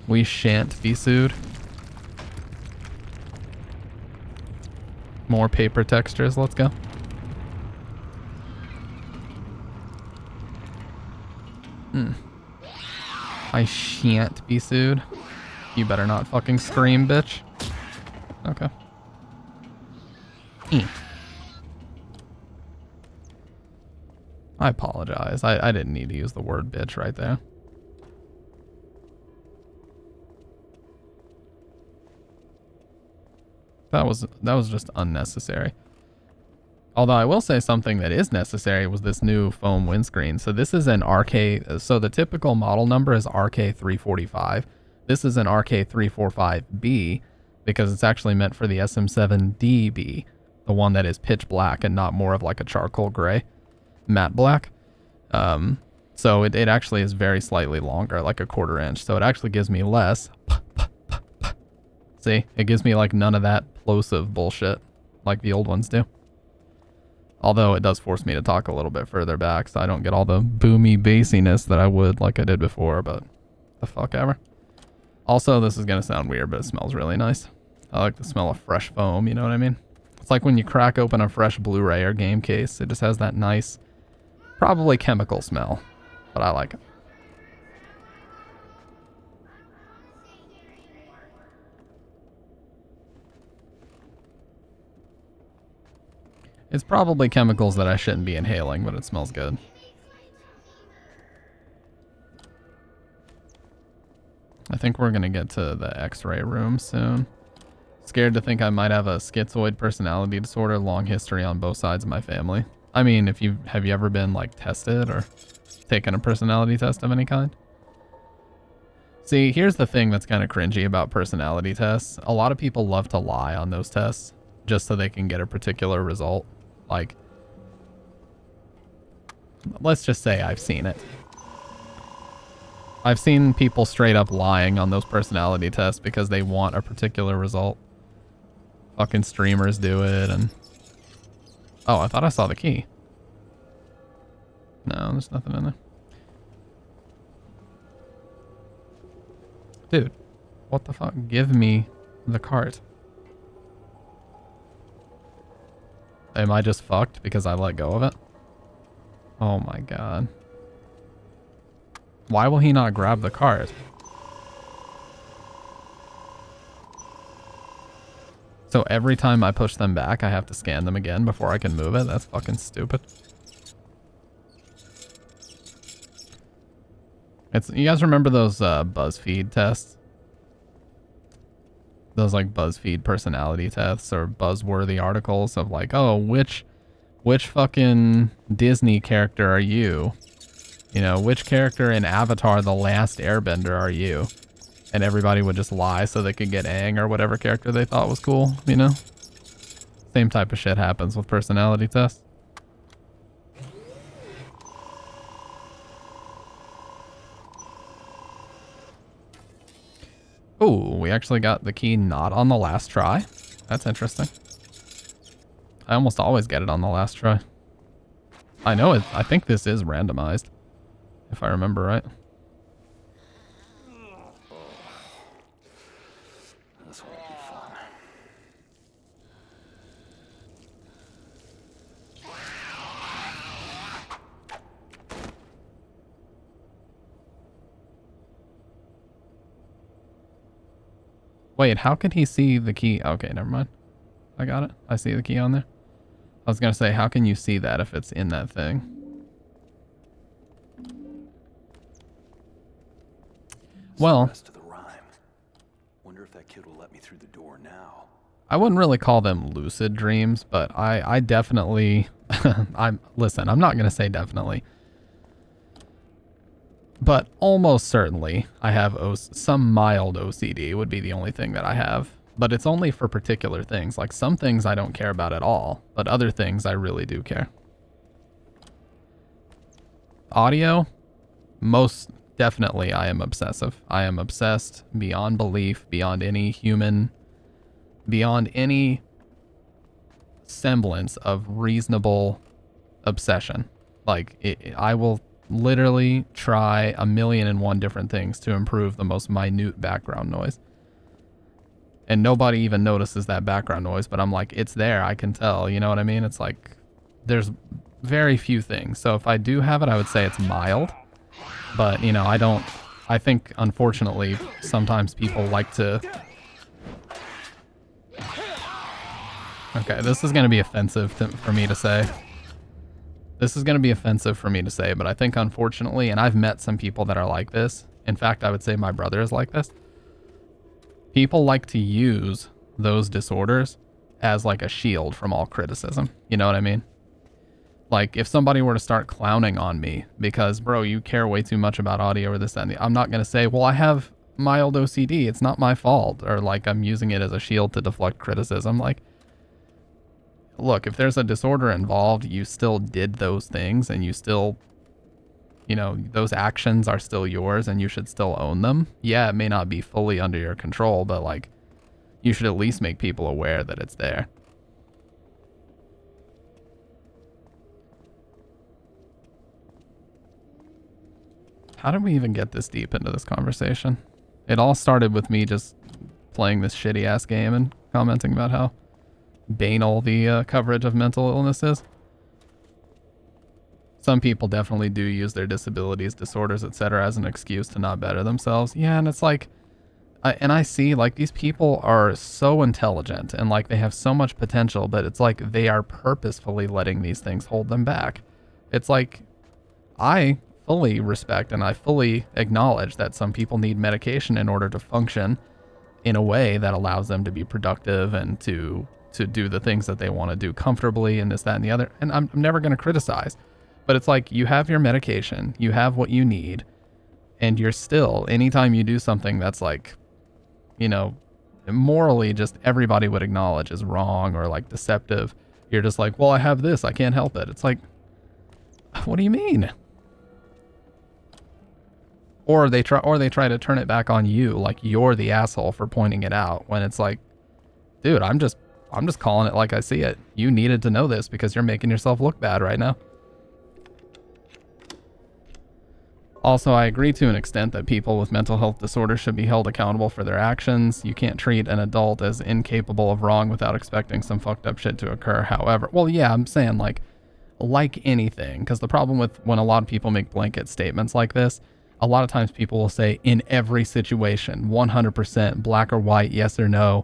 We shan't be sued. More paper textures, let's go. I shan't be sued. You better not fucking scream, bitch. Okay. I apologize. I didn't need to use the word bitch right there. That was just unnecessary. Although I will say something that is necessary was this new foam windscreen. So this is an RK, so the typical model number is RK345. This is an RK345B because it's actually meant for the SM7DB, the one that is pitch black and not more of like a charcoal gray, matte black. So it actually is very slightly longer, like a 1/4 inch. So it actually gives me less. See, it gives me like none of that plosive bullshit like the old ones do. Although it does force me to talk a little bit further back so I don't get all the boomy bassiness that I would like I did before, but the fuck ever. Also, this is going to sound weird, but it smells really nice. I like the smell of fresh foam, you know what I mean? It's like when you crack open a fresh Blu-ray or game case. It just has that nice, probably chemical smell, but I like it. It's probably chemicals that I shouldn't be inhaling, but it smells good. I think we're gonna get to the X-ray room soon. Scared to think I might have a schizoid personality disorder, long history on both sides of my family. I mean, have you ever been like tested or taken a personality test of any kind? See, here's the thing that's kind of cringy about personality tests. A lot of people love to lie on those tests just so they can get a particular result. Like, let's just say I've seen it. I've seen people straight up lying on those personality tests because they want a particular result. Fucking streamers do it and... Oh, I thought I saw the key. No, there's nothing in there. Dude, what the fuck? Give me the cart. Am I just fucked because I let go of it? Oh my god. Why will he not grab the cart? So every time I push them back, I have to scan them again before I can move it? That's fucking stupid. You guys remember those BuzzFeed tests? Those like BuzzFeed personality tests or buzzworthy articles of like, oh, which fucking Disney character are you? You know, which character in Avatar The Last Airbender are you? And everybody would just lie so they could get Aang or whatever character they thought was cool, you know? Same type of shit happens with personality tests. Ooh, we actually got the key not on the last try. That's interesting. I almost always get it on the last try. I know it. I think this is randomized, if I remember right. This won't be fun. Wait, how could he see the key? Okay, never mind. I got it. I see the key on there. I was gonna say, how can you see that if it's in that thing? Well, Rest of the rhyme. Wonder if that kid will let me through the door now. I wouldn't really call them lucid dreams, but I definitely, listen, I'm not gonna say definitely, but almost certainly I have some mild OCD would be the only thing that I have. But it's only for particular things. Like some things I don't care about at all, but other things I really do care. Audio, most definitely I am obsessive. I am obsessed beyond belief, beyond any human, beyond any semblance of reasonable obsession. Like, I will literally try 1,000,001 different things to improve the most minute background noise. And nobody even notices that background noise, but I'm like, it's there, I can tell, you know what I mean? It's like, there's very few things. So if I do have it, I would say it's mild. But, you know, I think, unfortunately, sometimes people like to... Okay, this is going to be offensive for me to say. This is going to be offensive for me to say, but I think, unfortunately, and I've met some people that are like this. In fact, I would say my brother is like this. People like to use those disorders as like a shield from all criticism. You know what I mean? Like, if somebody were to start clowning on me because, bro, you care way too much about audio or this, that, and the... I'm not going to say, well, I have mild OCD. It's not my fault. Or, like, I'm using it as a shield to deflect criticism. Like, look, if there's a disorder involved, you still did those things and you still, you know, those actions are still yours and you should still own them. Yeah, it may not be fully under your control, but, like, you should at least make people aware that it's there. How did we even get this deep into this conversation? It all started with me just playing this shitty ass game and commenting about how banal the coverage of mental illness is. Some people definitely do use their disabilities, disorders, etc. as an excuse to not better themselves. Yeah, and it's like, I see, like, these people are so intelligent and, like, they have so much potential, but it's like they are purposefully letting these things hold them back. It's like, I fully respect and I fully acknowledge that some people need medication in order to function in a way that allows them to be productive and to do the things that they want to do comfortably and this, that, and the other. And I'm never going to criticize, but it's like, you have your medication, you have what you need, and you're still, anytime you do something that's like, you know, morally just everybody would acknowledge is wrong or like deceptive, you're just like, well, I have this, I can't help it. It's like, what do you mean? Or they try to turn it back on you, like you're the asshole for pointing it out, when it's like, dude, I'm just calling it like I see it. You needed to know this because you're making yourself look bad right now. Also, I agree to an extent that people with mental health disorders should be held accountable for their actions. You can't treat an adult as incapable of wrong without expecting some fucked up shit to occur. However, well, yeah, I'm saying like anything, because the problem with when a lot of people make blanket statements like this, a lot of times people will say in every situation, 100%, black or white, yes or no,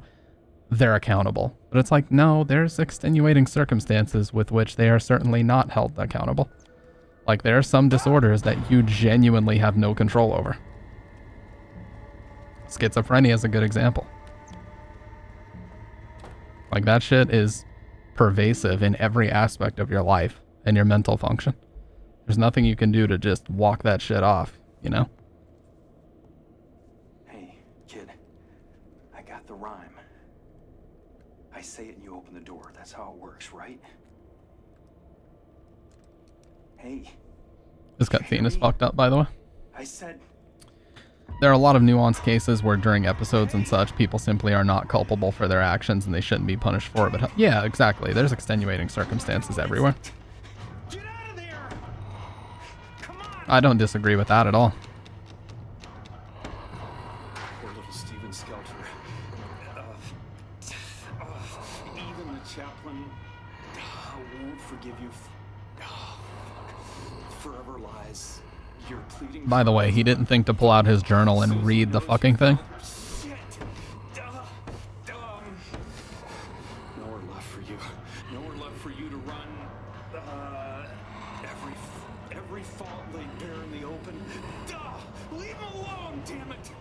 they're accountable. But it's like, no, there's extenuating circumstances with which they are certainly not held accountable. Like, there are some disorders that you genuinely have no control over. Schizophrenia is a good example. Like, that shit is pervasive in every aspect of your life and your mental function. There's nothing you can do to just walk that shit off, you know? Hey, kid. I got the rhyme. I say it and you open the door. That's how it works, right? Hey. This cutscene is fucked up, by the way. I said... There are a lot of nuanced cases where during episodes and such, people simply are not culpable for their actions and they shouldn't be punished for it. But yeah, exactly. There's extenuating circumstances everywhere. Get out of there! Come on! I don't disagree with that at all. Poor little Steven Skelter. Even the chaplain won't forgive you. Forever lies. You're pleading. By the way, he didn't think to pull out his journal and read the fucking thing. Shit. Nowhere left for you. Nowhere left for you to run. Every fault laid bare in the open. Leave him alone, damn it.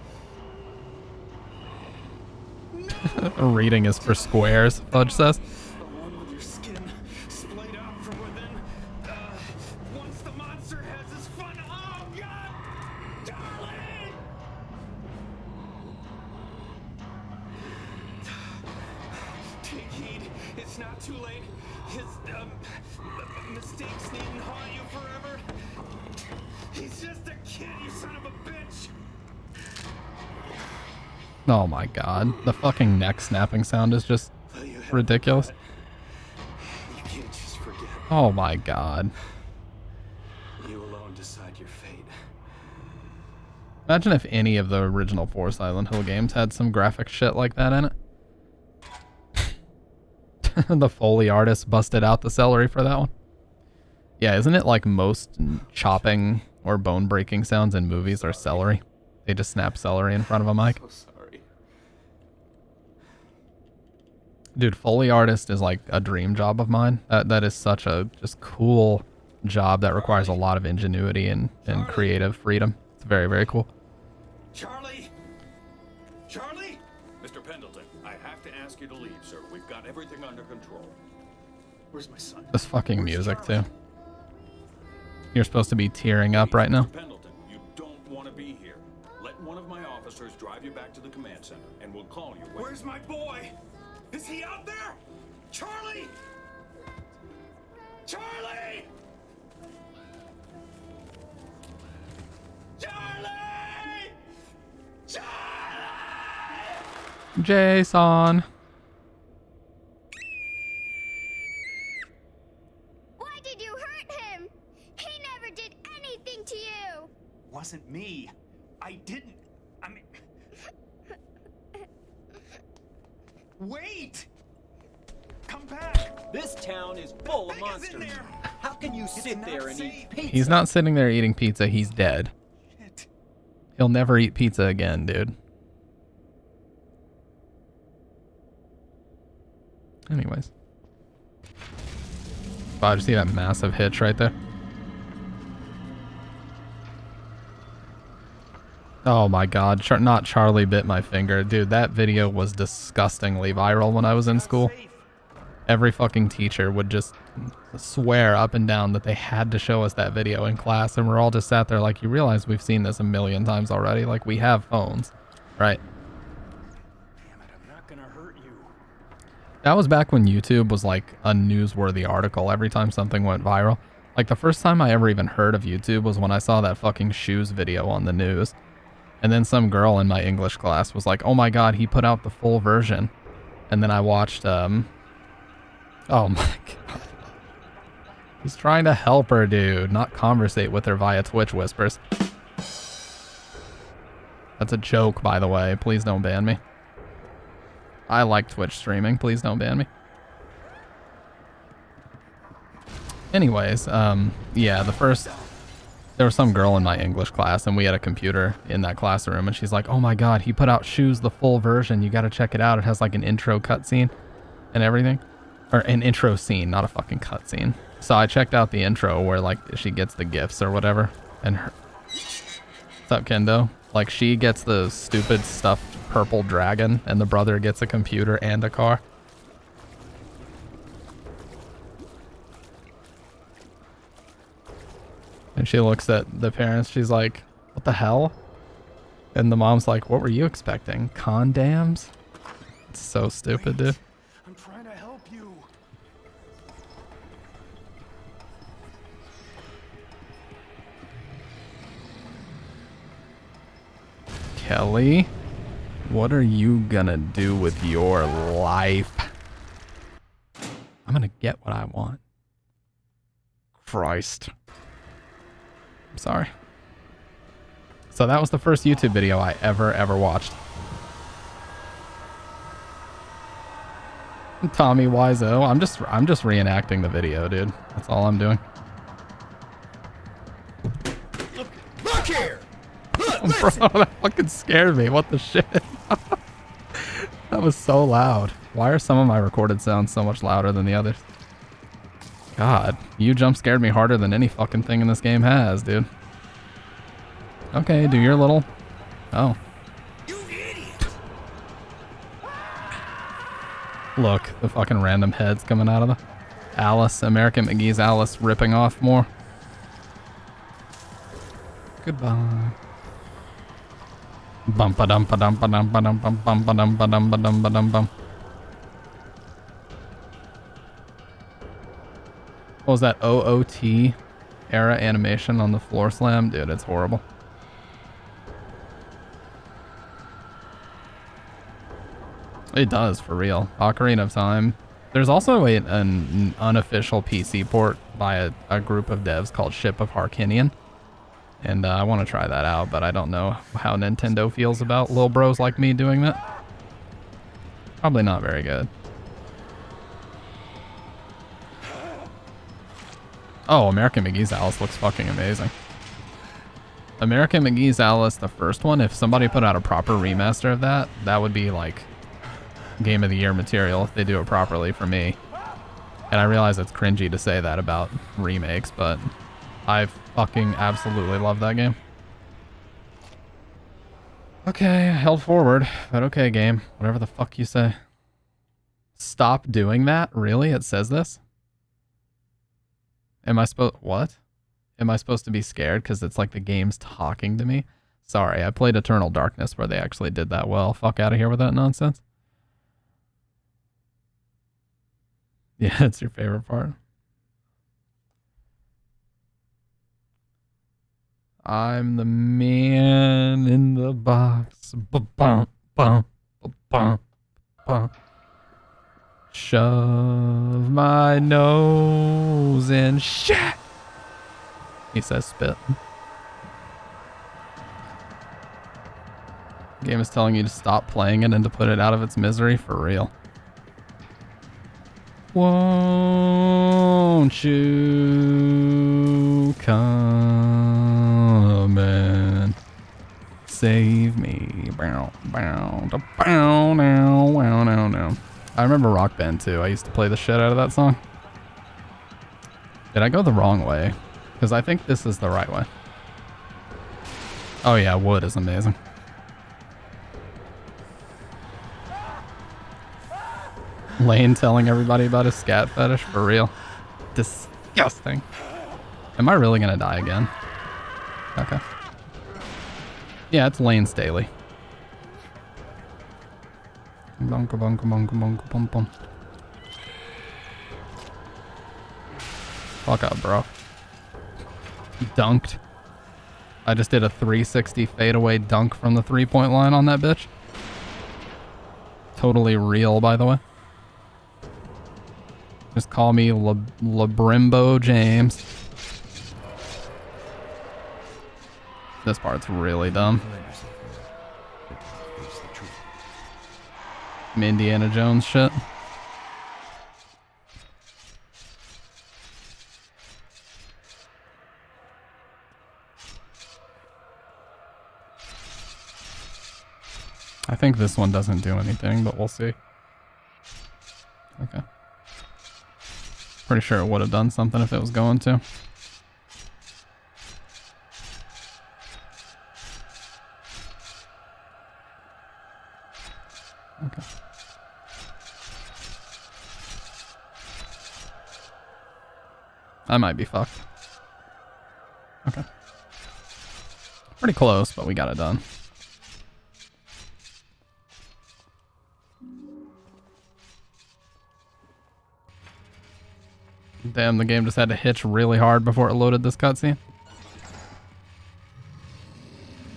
No. Reading is for squares, Fudge says. Alone with your skin splayed out from within. Once the monster has his fun. Oh God, darling. Take heed. It's not too late. His mistakes needn't haunt you forever. He's just a kid, you son of a bitch. Oh my god. The fucking neck snapping sound is just ridiculous. Oh my god. You alone decide your fate. Imagine if any of the original 4 Silent Hill games had some graphic shit like that in it. The Foley artist busted out the celery for that one. Yeah, isn't it like most chopping or bone breaking sounds in movies are celery? They just snap celery in front of a mic. So sorry. Dude, Foley artist is like a dream job of mine. That is such a just cool job that requires a lot of ingenuity and creative freedom. It's very, very cool. Charlie! Charlie! Mr. Pendleton, I have to ask you to leave, sir. We've got everything under control. Where's my son? This fucking music too. You're supposed to be tearing up right now. Mr. Pendleton, you don't want to be here. Let one of my officers drive you back to the command center, and we'll call you. Where's my boy? Is he out there? Charlie! Charlie! Charlie! Charlie! Jason. Why did you hurt him? He never did anything to you. Wasn't me. I didn't. I mean. Wait! Come back! This town is full of Thing is in monsters. there. How can you sit not there and safe. eat pizza? He's not sitting there eating pizza, he's dead. Shit. He'll never eat pizza again, dude. Anyways. Wow, did you see that massive hitch right there? Oh my god, not Charlie bit my finger. Dude, that video was disgustingly viral when I was in school. Every fucking teacher would just swear up and down that they had to show us that video in class, and we're all just sat there like, you realize we've seen this a million times already? Like, we have phones, right? Damn it, I'm not gonna hurt you. That was back when YouTube was like a newsworthy article every time something went viral. Like, the first time I ever even heard of YouTube was when I saw that fucking shoes video on the news. And then some girl in my English class was like, oh my god, he put out the full version. And then I watched, oh my god. He's trying to help her, dude, not conversate with her via Twitch whispers. That's a joke, by the way. Please don't ban me. I like Twitch streaming. Please don't ban me. Anyways, yeah, there was some girl in my English class, and we had a computer in that classroom, and she's like, oh my god, he put out Shoes the full version. You gotta check it out. It has like an intro cutscene and everything. Or an intro scene, not a fucking cutscene. So I checked out the intro where like she gets the gifts or whatever, and her... What's up, Kendo? Like, she gets the stupid stuffed purple dragon, and the brother gets a computer and a car. And she looks at the parents, she's like, what the hell? And the mom's like, what were you expecting? Condoms? It's so stupid, dude. I'm trying to help you. Kelly, what are you gonna do with your life? I'm gonna get what I want. Christ. I'm sorry. So that was the first YouTube video I ever watched. Tommy Wiseau. I'm just reenacting the video, dude. That's all I'm doing. Look here! Bro, that fucking scared me. What the shit? That was so loud. Why are some of my recorded sounds so much louder than the others? God, you jump scared me harder than any fucking thing in this game has, dude. Okay, do your little... Oh. You idiot! Look, the fucking random heads coming out of the... Alice, American McGee's Alice ripping off more. Goodbye. Bum-ba-dum-ba-dum-ba-dum-ba-dum-ba-dum-ba-dum-ba-dum-ba-dum-ba-dum-ba-dum. What was that OOT era animation on the floor slam? Dude, it's horrible. It does, for real. Ocarina of Time There's also an unofficial PC port by a group of devs called Ship of Harkinian. And I want to try that out, but I don't know how Nintendo feels about lil bros like me doing that. Probably not very good. Oh, American McGee's Alice looks fucking amazing. American McGee's Alice, the first one, if somebody put out a proper remaster of that, that would be like Game of the Year material if they do it properly for me. And I realize it's cringy to say that about remakes, but I fucking absolutely love that game. Okay, held forward, but okay, game. Whatever the fuck you say. Stop doing that? Really? It says this? Am I supposed... What? Am I supposed to be scared because it's like the game's talking to me? Sorry, I played Eternal Darkness where they actually did that well. Fuck out of here with that nonsense. Yeah, it's your favorite part. I'm the man in the box. Ba-bum, bum, ba-bum, bum. Shove my nose in shit. He says spit. The game is telling you to stop playing it and to put it out of its misery for real. Won't you come and save me? Bow, bow, da, bow, now, wow, now, now. I remember Rock Band too. I used to play the shit out of that song. Did I go the wrong way? Because I think this is the right way. Oh yeah, wood is amazing. Lane telling everybody about his scat fetish, for real. Disgusting. Am I really gonna die again? Okay. Yeah, it's Lane Staley. Bunka bunka bunka bunka bum bum. Fuck up, bro. Dunked. I just did a 360 fadeaway dunk from the 3-point line on that bitch. Totally real, by the way. Just call me Labrimbo James. This part's really dumb. Some Indiana Jones shit. I think this one doesn't do anything, but we'll see. Okay. Pretty sure it would have done something if it was going to. Okay. I might be fucked. Okay. Pretty close, but we got it done. Damn, the game just had to hitch really hard before it loaded this cutscene.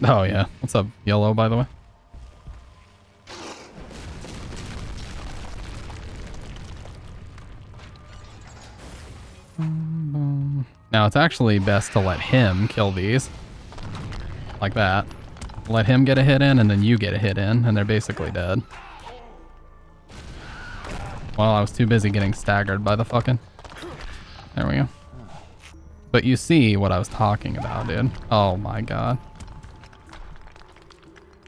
Oh yeah. What's up, Yellow, by the way? Now it's actually best to let him kill these. Like that. Let him get a hit in and then you get a hit in and they're basically dead. Well, I was too busy getting staggered by the fucking... There we go. But you see what I was talking about, dude. Oh my god.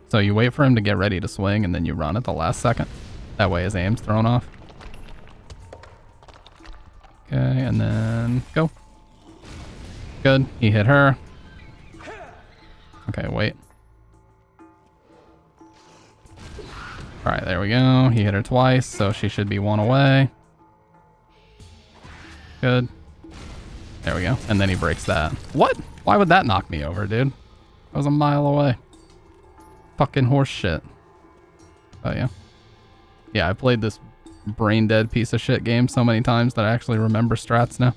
So you wait for him to get ready to swing and then you run at the last second. That way his aim's thrown off. Okay, and then go. Good, he hit her. Okay, wait. Alright, there we go. He hit her twice, so she should be one away. Good. There we go. And then he breaks that. What? Why would that knock me over, dude? I was a mile away. Fucking horse shit. Oh, yeah. Yeah, I played this brain dead piece of shit game so many times that I actually remember strats now.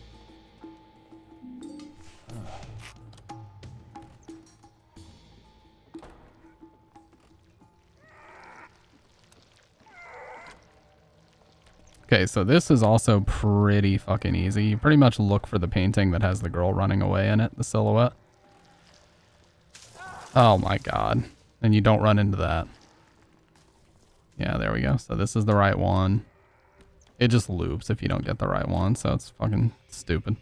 Okay, so this is also pretty fucking easy. You pretty much look for the painting that has the girl running away in it, the silhouette. Oh my god. And you don't run into that. Yeah, there we go. So this is the right one. It just loops if you don't get the right one, so it's fucking stupid.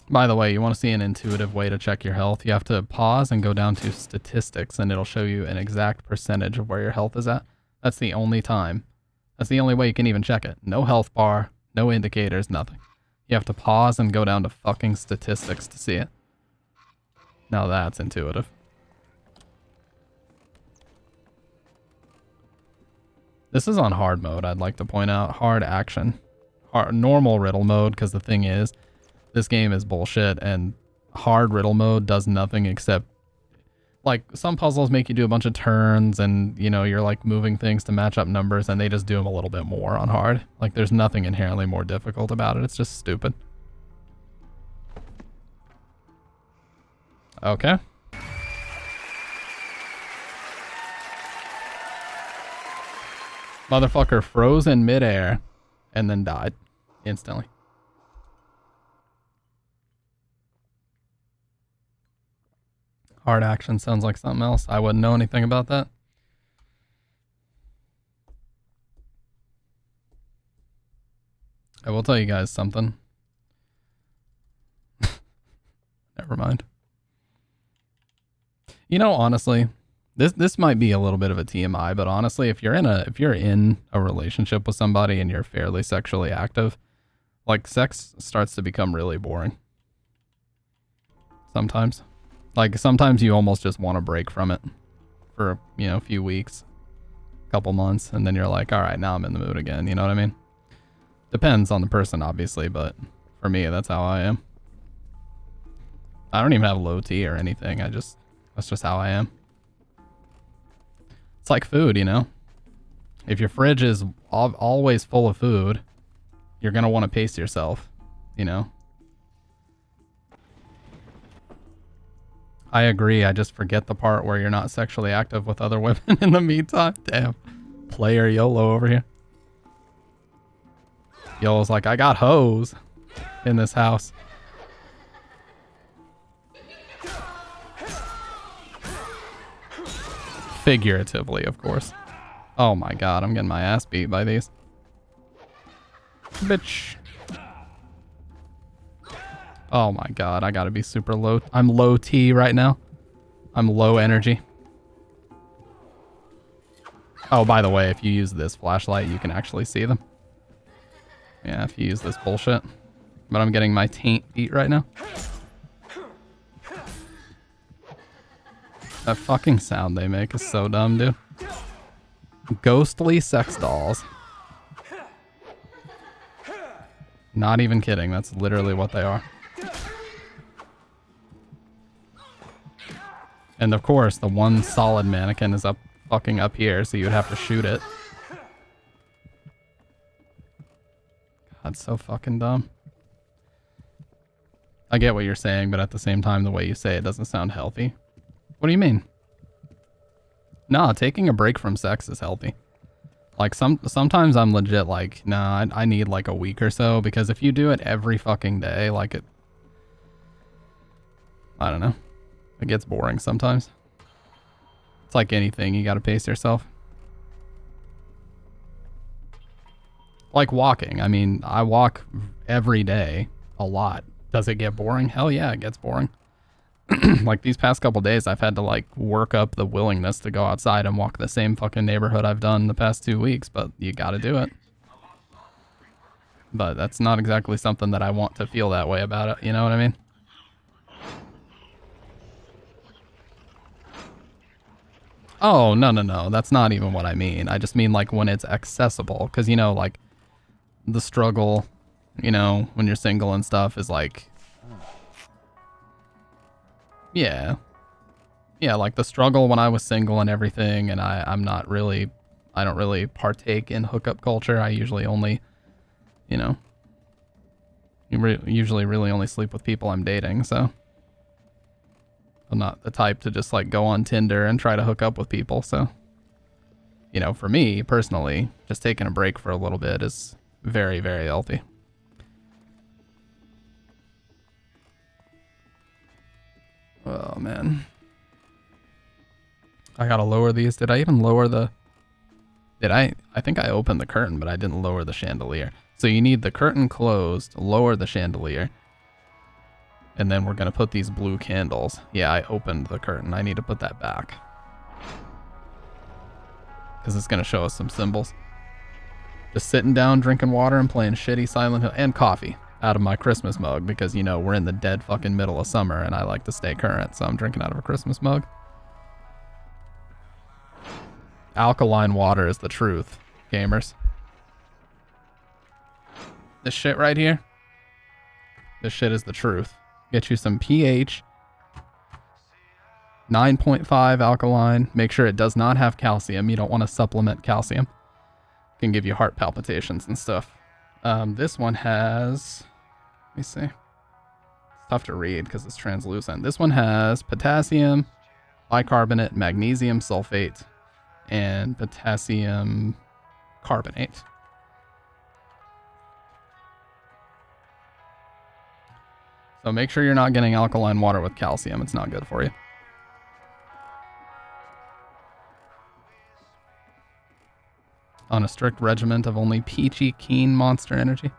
By the way, you want to see an intuitive way to check your health, you have to pause and go down to statistics, and it'll show you an exact percentage of where your health is at. That's the only time. That's the only way you can even check it. No health bar, no indicators, nothing. You have to pause and go down to fucking statistics to see it. Now that's intuitive. This is on hard mode, I'd like to point out. Hard action. Normal riddle mode, because the thing is, this game is bullshit, and hard riddle mode does nothing except, like, some puzzles make you do a bunch of turns, and, you know, you're, like, moving things to match up numbers, and they just do them a little bit more on hard. Like, there's nothing inherently more difficult about it. It's just stupid. Okay. Motherfucker froze in midair and then died instantly. Hard action sounds like something else. I wouldn't know anything about that. I will tell you guys something. Never mind. You know, honestly, this might be a little bit of a TMI, but honestly, if you're in a relationship with somebody and you're fairly sexually active, like, sex starts to become really boring. Sometimes. Like, sometimes you almost just want to break from it for, you know, a few weeks, a couple months, and then you're like, all right, now I'm in the mood again. You know what I mean? Depends on the person, obviously, but for me, that's how I am. I don't even have low T or anything. That's just how I am. It's like food, you know? If your fridge is always full of food, you're going to want to pace yourself, you know? I agree. I just forget the part where you're not sexually active with other women in the meantime. Damn. Player YOLO over here. YOLO's like, I got hoes in this house. Figuratively, of course. Oh my god, I'm getting my ass beat by these. Bitch. Oh my god, I gotta be super low. I'm low T right now. I'm low energy. Oh, by the way, if you use this flashlight, you can actually see them. Yeah, if you use this bullshit. But I'm getting my taint beat right now. That fucking sound they make is so dumb, dude. Ghostly sex dolls. Not even kidding, that's literally what they are. And of course, the one solid mannequin is fucking up here, so you'd have to shoot it. God, so fucking dumb. I get what you're saying, but at the same time, the way you say it doesn't sound healthy. What do you mean? Nah, taking a break from sex is healthy. Like, sometimes I'm legit like, nah, I need like a week or so, because if you do it every fucking day, like I don't know. It gets boring sometimes. It's like anything, you gotta pace yourself. Like walking. I mean, I walk every day a lot. Does it get boring? Hell yeah, it gets boring. Like these past couple days, I've had to like work up the willingness to go outside and walk the same fucking neighborhood I've done the past 2 weeks, but you gotta do it. But that's not exactly something that I want to feel that way about it, you know what I mean? Oh, no. That's not even what I mean. I just mean like when it's accessible. Because, you know, like the struggle, you know, when you're single and stuff is like... Yeah. Yeah, like the struggle when I was single and everything, and I'm not really... I don't really partake in hookup culture. I usually only, you know, usually really only sleep with people I'm dating, so I'm not the type to just like go on Tinder and try to hook up with people. So, you know, for me personally, just taking a break for a little bit is very, very healthy. Oh man, I gotta lower these. Did I even lower the, I think I opened the curtain, but I didn't lower the chandelier. So you need the curtain closed, lower the chandelier, and then we're gonna put these blue candles. Yeah, I opened the curtain. I need to put that back, because it's gonna show us some symbols. Just sitting down, drinking water, and playing shitty Silent Hill, and coffee out of my Christmas mug, because, you know, we're in the dead fucking middle of summer, and I like to stay current, so I'm drinking out of a Christmas mug. Alkaline water is the truth, gamers. This shit right here, this shit is the truth. Get you some pH 9.5 alkaline. Make sure it does not have calcium. You don't want to supplement calcium. Can give you heart palpitations and stuff. This one has, let me see. It's tough to read because it's translucent. This one has potassium, bicarbonate, magnesium sulfate, and potassium carbonate. So make sure you're not getting alkaline water with calcium. It's not good for you. On a strict regiment of only peachy keen Monster Energy.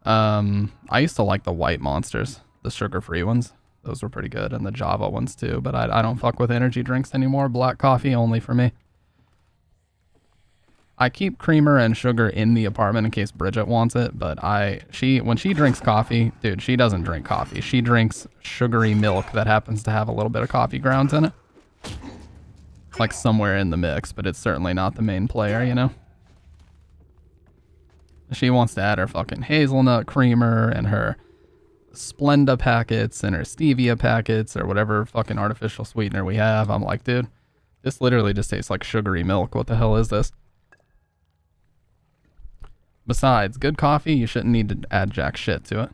I used to like the white monsters, the sugar-free ones. Those were pretty good, and the Java ones too, but I don't fuck with energy drinks anymore. Black coffee only for me. I keep creamer and sugar in the apartment in case Bridget wants it, but when she drinks coffee, dude, she doesn't drink coffee. She drinks sugary milk that happens to have a little bit of coffee grounds in it. Like somewhere in the mix, but it's certainly not the main player, you know? She wants to add her fucking hazelnut creamer and her Splenda packets and her stevia packets or whatever fucking artificial sweetener we have. I'm like, dude, this literally just tastes like sugary milk. What the hell is this? Besides, good coffee, you shouldn't need to add jack shit to it.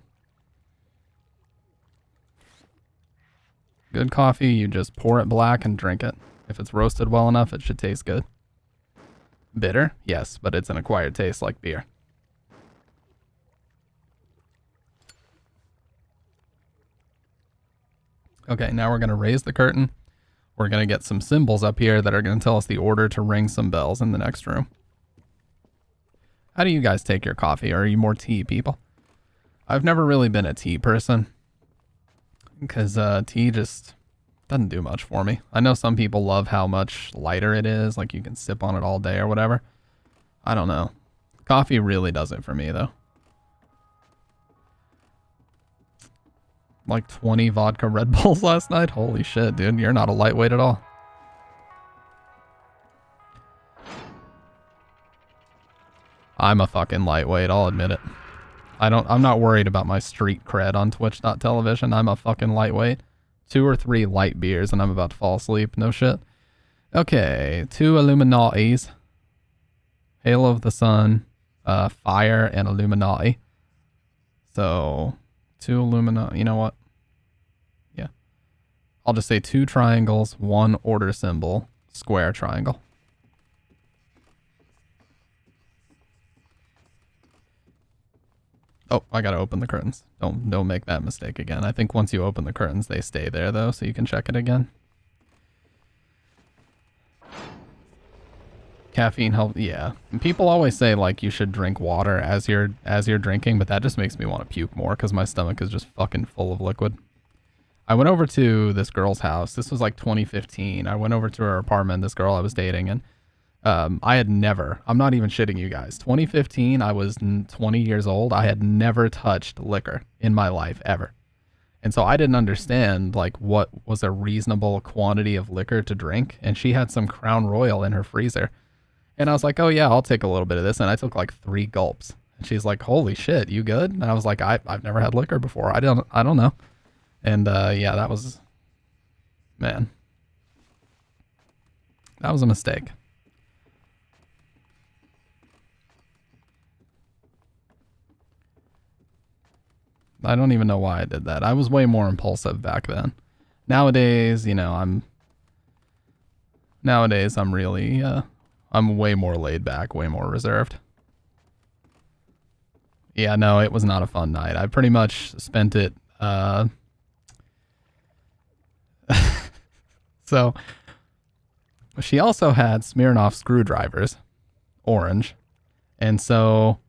Good coffee, you just pour it black and drink it. If it's roasted well enough, it should taste good. Bitter? Yes, but it's an acquired taste like beer. Okay, now we're going to raise the curtain. We're going to get some symbols up here that are going to tell us the order to ring some bells in the next room. How do you guys take your coffee? Are you more tea people? I've never really been a tea person, because tea just doesn't do much for me. I know some people love how much lighter it is, like you can sip on it all day or whatever. I don't know. Coffee really does it for me though. Like 20 vodka Red Bulls last night? Holy shit, dude, you're not a lightweight at all. I'm a fucking lightweight, I'll admit it. I'm not worried about my street cred on Twitch.tv. I'm a fucking lightweight. 2 or 3 light beers and I'm about to fall asleep. No shit. Okay, 2 Illuminatis. Halo of the Sun, Fire, and Illuminati. So, 2 Illuminati. You know what? Yeah. I'll just say 2 triangles, 1 order symbol, square triangle. Oh, I gotta open the curtains. Don't make that mistake again. I think once you open the curtains, they stay there though, so you can check it again. Caffeine helps, yeah. And people always say like you should drink water as you're drinking, but that just makes me want to puke more because my stomach is just fucking full of liquid. I went over to this girl's house. This was like 2015. I went over to her apartment, this girl I was dating, and I had never, I'm not even shitting you guys, 2015, I was 20 years old. I had never touched liquor in my life ever. And so I didn't understand like what was a reasonable quantity of liquor to drink. And she had some Crown Royal in her freezer. And I was like, oh yeah, I'll take a little bit of this. And I took like 3 gulps. And she's like, holy shit, you good? And I was like, I've never had liquor before. I don't know. And yeah, that was, man, that was a mistake. I don't even know why I did that. I was way more impulsive back then. Nowadays, you know, I'm really, I'm way more laid back, way more reserved. Yeah, no, it was not a fun night. I pretty much spent it, so she also had Smirnoff screwdrivers, orange, and so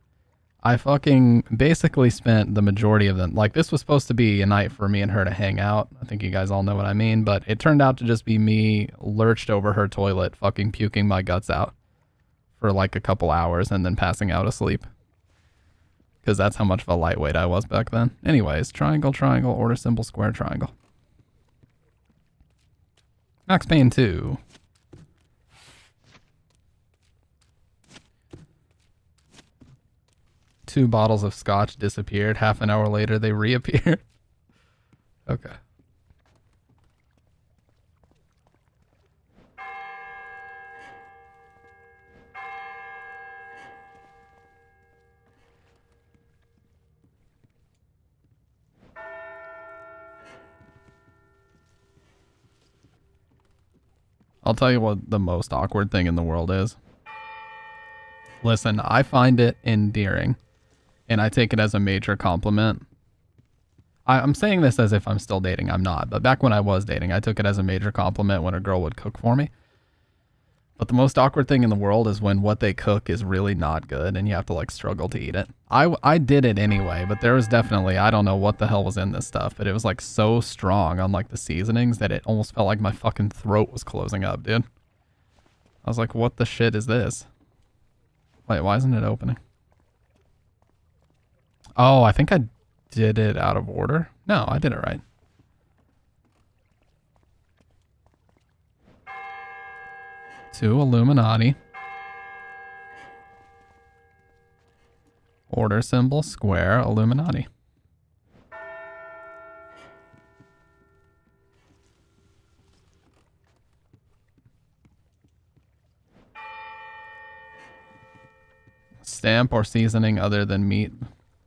I fucking basically spent the majority of them. Like, this was supposed to be a night for me and her to hang out. I think you guys all know what I mean, but it turned out to just be me lurched over her toilet, fucking puking my guts out for like a couple hours and then passing out asleep. Because that's how much of a lightweight I was back then. Anyways, triangle, triangle, order symbol, square, triangle. Max Payne 2. Two bottles of scotch disappeared. Half an hour later, they reappeared. Okay. I'll tell you what the most awkward thing in the world is. Listen, I find it endearing. And I take it as a major compliment. I'm saying this as if I'm still dating. I'm not. But back when I was dating, I took it as a major compliment when a girl would cook for me. But the most awkward thing in the world is when what they cook is really not good and you have to like struggle to eat it. I did it anyway, but there was definitely, I don't know what the hell was in this stuff, but it was like so strong on like the seasonings that it almost felt like my fucking throat was closing up, dude. I was like, what the shit is this? Wait, why isn't it opening? Oh, I think I did it out of order. No, I did it right. To Illuminati. Order symbol, square, Illuminati. Stamp or seasoning other than meat,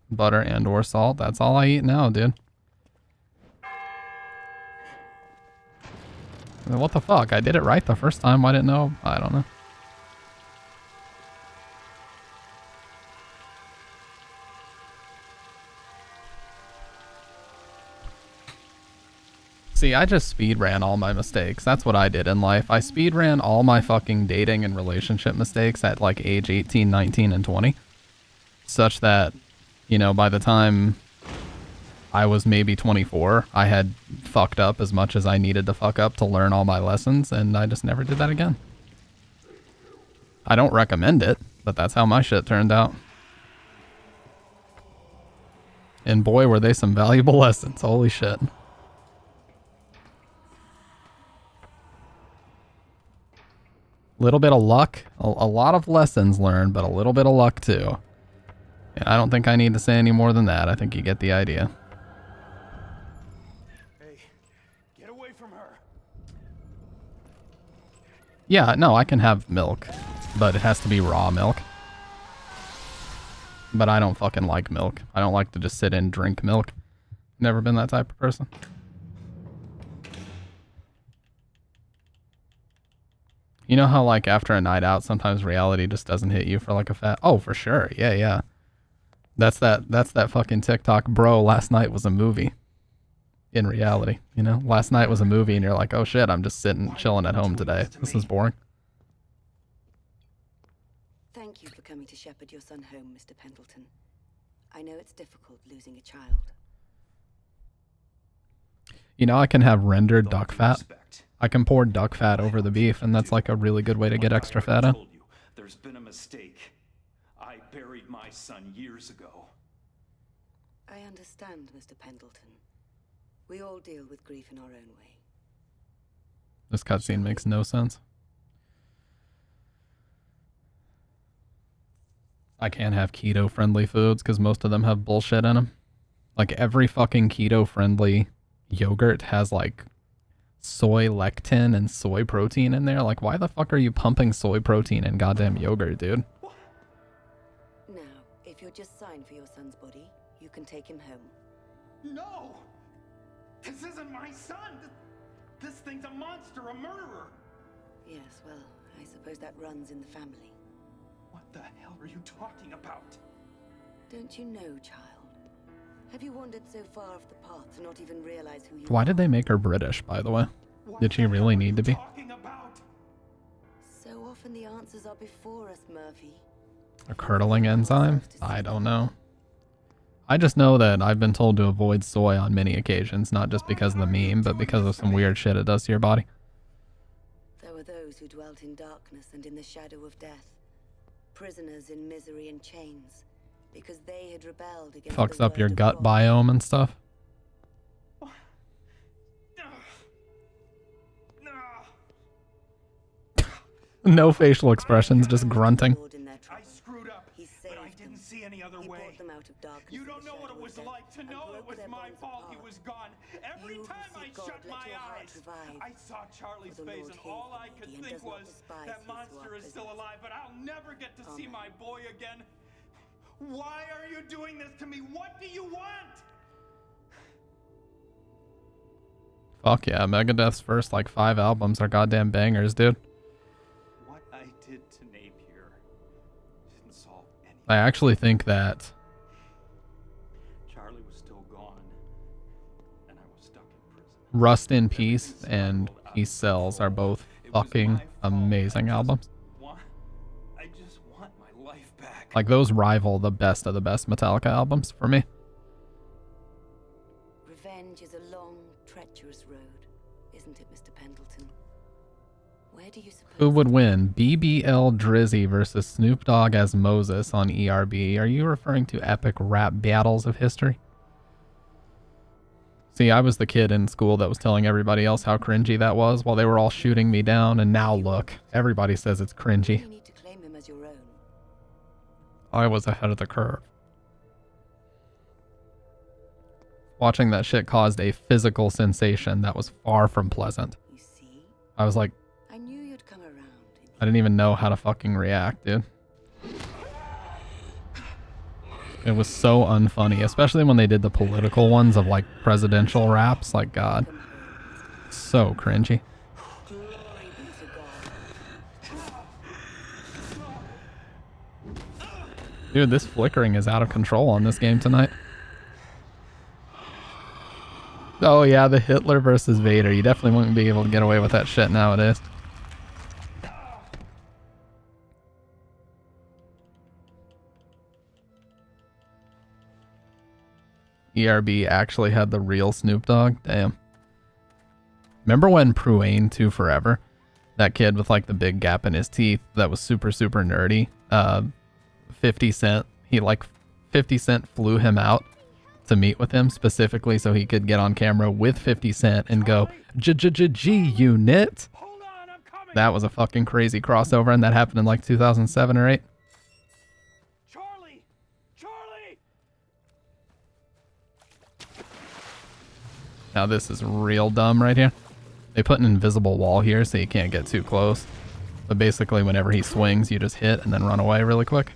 butter, and or salt. That's all I eat now, dude. What the fuck? I did it right the first time. I didn't know. I don't know. See, I just speed ran all my mistakes. That's what I did in life. I speed ran all my fucking dating and relationship mistakes at like age 18, 19, and 20. Such that, you know, by the time I was maybe 24, I had fucked up as much as I needed to fuck up to learn all my lessons, and I just never did that again. I don't recommend it, but that's how my shit turned out. And boy, were they some valuable lessons. Holy shit. Little bit of luck, a lot of lessons learned, but a little bit of luck too. And I don't think I need to say any more than that. I think you get the idea. Hey, get away from her. Yeah, no, I can have milk, but it has to be raw milk. But I don't fucking like milk. I don't like to just sit and drink milk. Never been that type of person. You know how like after a night out, sometimes reality just doesn't hit you for like a fat... Oh, for sure. Yeah, yeah. That's that fucking TikTok, bro, last night was a movie. In reality, you know? Last night was a movie and you're like, oh shit, I'm just sitting, chilling at home today. This is boring. Thank you for coming to shepherd your son home, Mr. Pendleton. I know it's difficult losing a child. You know, I can have rendered duck fat. I can pour duck fat over the beef, and that's like a really good way to get extra fat in. There's been a mistake. I buried my son years ago. I understand, Mr. Pendleton. We all deal with grief in our own way. This cutscene makes no sense. I can't have keto-friendly foods because most of them have bullshit in them. Like every fucking keto-friendly yogurt has like soy lectin and soy protein in there. Like, why the fuck are you pumping soy protein in goddamn yogurt, dude? Now, if you'll just sign for your son's body, you can take him home. No! This isn't my son! This thing's a monster, a murderer! Yes, well, I suppose that runs in the family. What the hell are you talking about? Don't you know, child? Have you wandered so far off the path to not even realize who you Why are? did they make her British, by the way? Did she really need to be? Talking about? So often the answers are before us, Murphy. A curdling enzyme? I don't know. I just know that I've been told to avoid soy on many occasions, not just because of the meme, but because of some weird shit it does to your body. There were those who dwelt in darkness and in the shadow of death, prisoners in misery and chains, because they had rebelled against Fucks the up your word of gut God. biome and stuff. No facial expressions, just grunting. Lord in their I trouble. screwed up, He but I saved didn't them. see any other He way. brought them out of darkness. You and don't the know what it shadow of was death, like to and know it broke was their my bonds fault he apart. was gone. Every You who time I seek God, shut let my your heart eyes, revive. I saw Charlie's For the face, Lord and hears all the I could needy and think does not was, despise that his who monster are is still prisoners. alive, but I'll never get to see Amen. my boy again. Why are you doing this to me? What do you want? Fuck yeah, Megadeth's first like 5 albums are goddamn bangers, dude. What I did to Napier didn't solve anything. I actually think that Charlie was still gone, and I was stuck in prison. Rust in Peace and Peace Cells are both fucking amazing albums. I just want my life back. Like those rival the best of the best Metallica albums for me. Revenge is a long, treacherous road, isn't it, Mr. Pendleton? Where do you suppose... Who would win? BBL Drizzy versus Snoop Dogg as Moses on ERB. Are you referring to epic rap battles of history? See, I was the kid in school that was telling everybody else how cringy that was while they were all shooting me down, and now look, everybody says it's cringy. You need to claim him as your own. I was ahead of the curve. Watching that shit caused a physical sensation that was far from pleasant. You see? I was like, I knew you'd come around. I didn't even know how to fucking react, dude. It was so unfunny, especially when they did the political ones of like presidential raps. Like, God, so cringy. Glory be to God. Dude, this flickering is out of control on this game tonight. Oh yeah, the Hitler versus Vader. You definitely wouldn't be able to get away with that shit nowadays. ERB actually had the real Snoop Dogg? Damn. Remember when Pruane 2 Forever? That kid with like the big gap in his teeth that was super, super nerdy. 50 Cent. 50 Cent flew him out to meet with him specifically so he could get on camera with 50 Cent and go, G-Unit. Hold on, I'm coming. That was a fucking crazy crossover, and that happened in like 2007 or 8. Charlie! Charlie! Now this is real dumb right here. They put an invisible wall here so you can't get too close. But basically whenever he swings, you just hit and then run away really quick.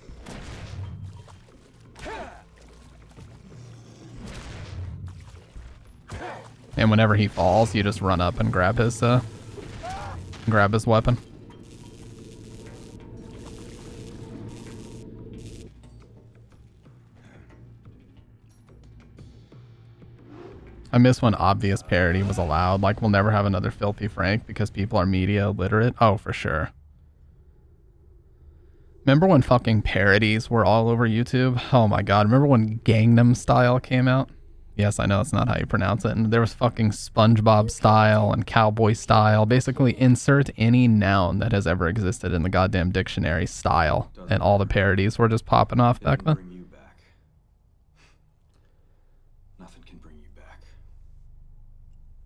And whenever he falls, you just run up and grab his weapon. I miss when obvious parody was allowed. Like, we'll never have another Filthy Frank because people are media illiterate. Oh, for sure. Remember when fucking parodies were all over YouTube? Oh my god. Remember when Gangnam Style came out? Yes, I know it's not how you pronounce it. And there was fucking SpongeBob Style and Cowboy Style. Basically, insert any noun that has ever existed in the goddamn dictionary, style. And all the parodies were just popping off back then. Bring you back. Nothing can bring you back.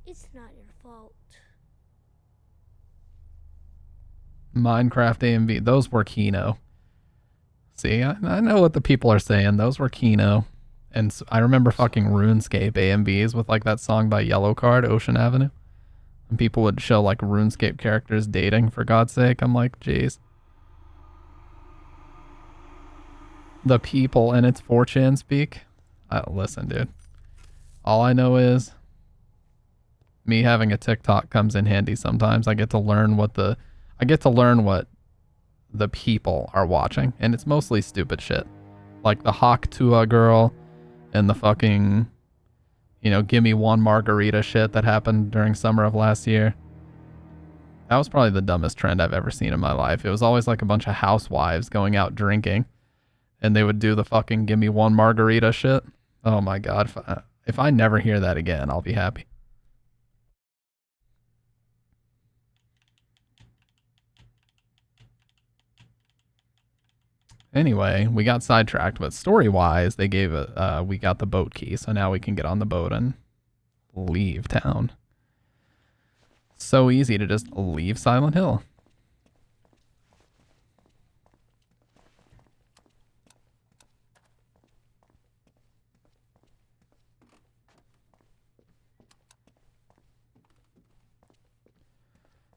It's not your fault. Minecraft AMV. Those were Kino. See, I know what the people are saying. Those were Kino. And I remember fucking RuneScape AMVs with like that song by Yellow Card, Ocean Avenue. And people would show like RuneScape characters dating, for God's sake. I'm like, jeez. The people, and it's 4chan speak. Listen, dude. All I know is me having a TikTok comes in handy sometimes. I get to learn what the people are watching, and it's mostly stupid shit. Like the Hawk Tua girl and the fucking, gimme one margarita shit that happened during summer of last year. That was probably the dumbest trend I've ever seen in my life. It was always like a bunch of housewives going out drinking, and they would do the fucking gimme one margarita shit. Oh my God. If I never hear that again, I'll be happy. Anyway, we got sidetracked, but story-wise, they gave we got the boat key, so now we can get on the boat and leave town. So easy to just leave Silent Hill.